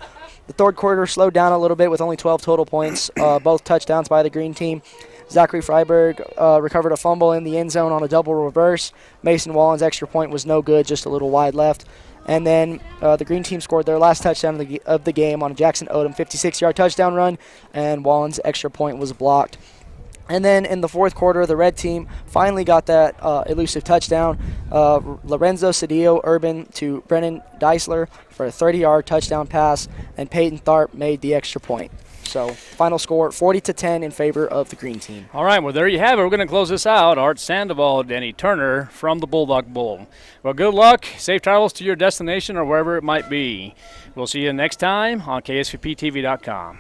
The third quarter slowed down a little bit with only 12 total points, both touchdowns by the green team. Zachary Freiberg recovered a fumble in the end zone on a double reverse. Mason Wallen's extra point was no good, just a little wide left. And then the green team scored their last touchdown of the game on a Jackson Odom 56-yard touchdown run, and Wallen's extra point was blocked. And then in the fourth quarter, the red team finally got that elusive touchdown. Lorenzo Cedillo Urban to Brennan Deisler for a 30-yard touchdown pass, and Peyton Tharp made the extra point. So final score 40-10 in favor of the green team. All right, well, there you have it. We're going to close this out. Art Sandoval, Denny Turner from the Bulldog Bowl. Well, good luck. Safe travels to your destination or wherever it might be. We'll see you next time on KSVPTV.com.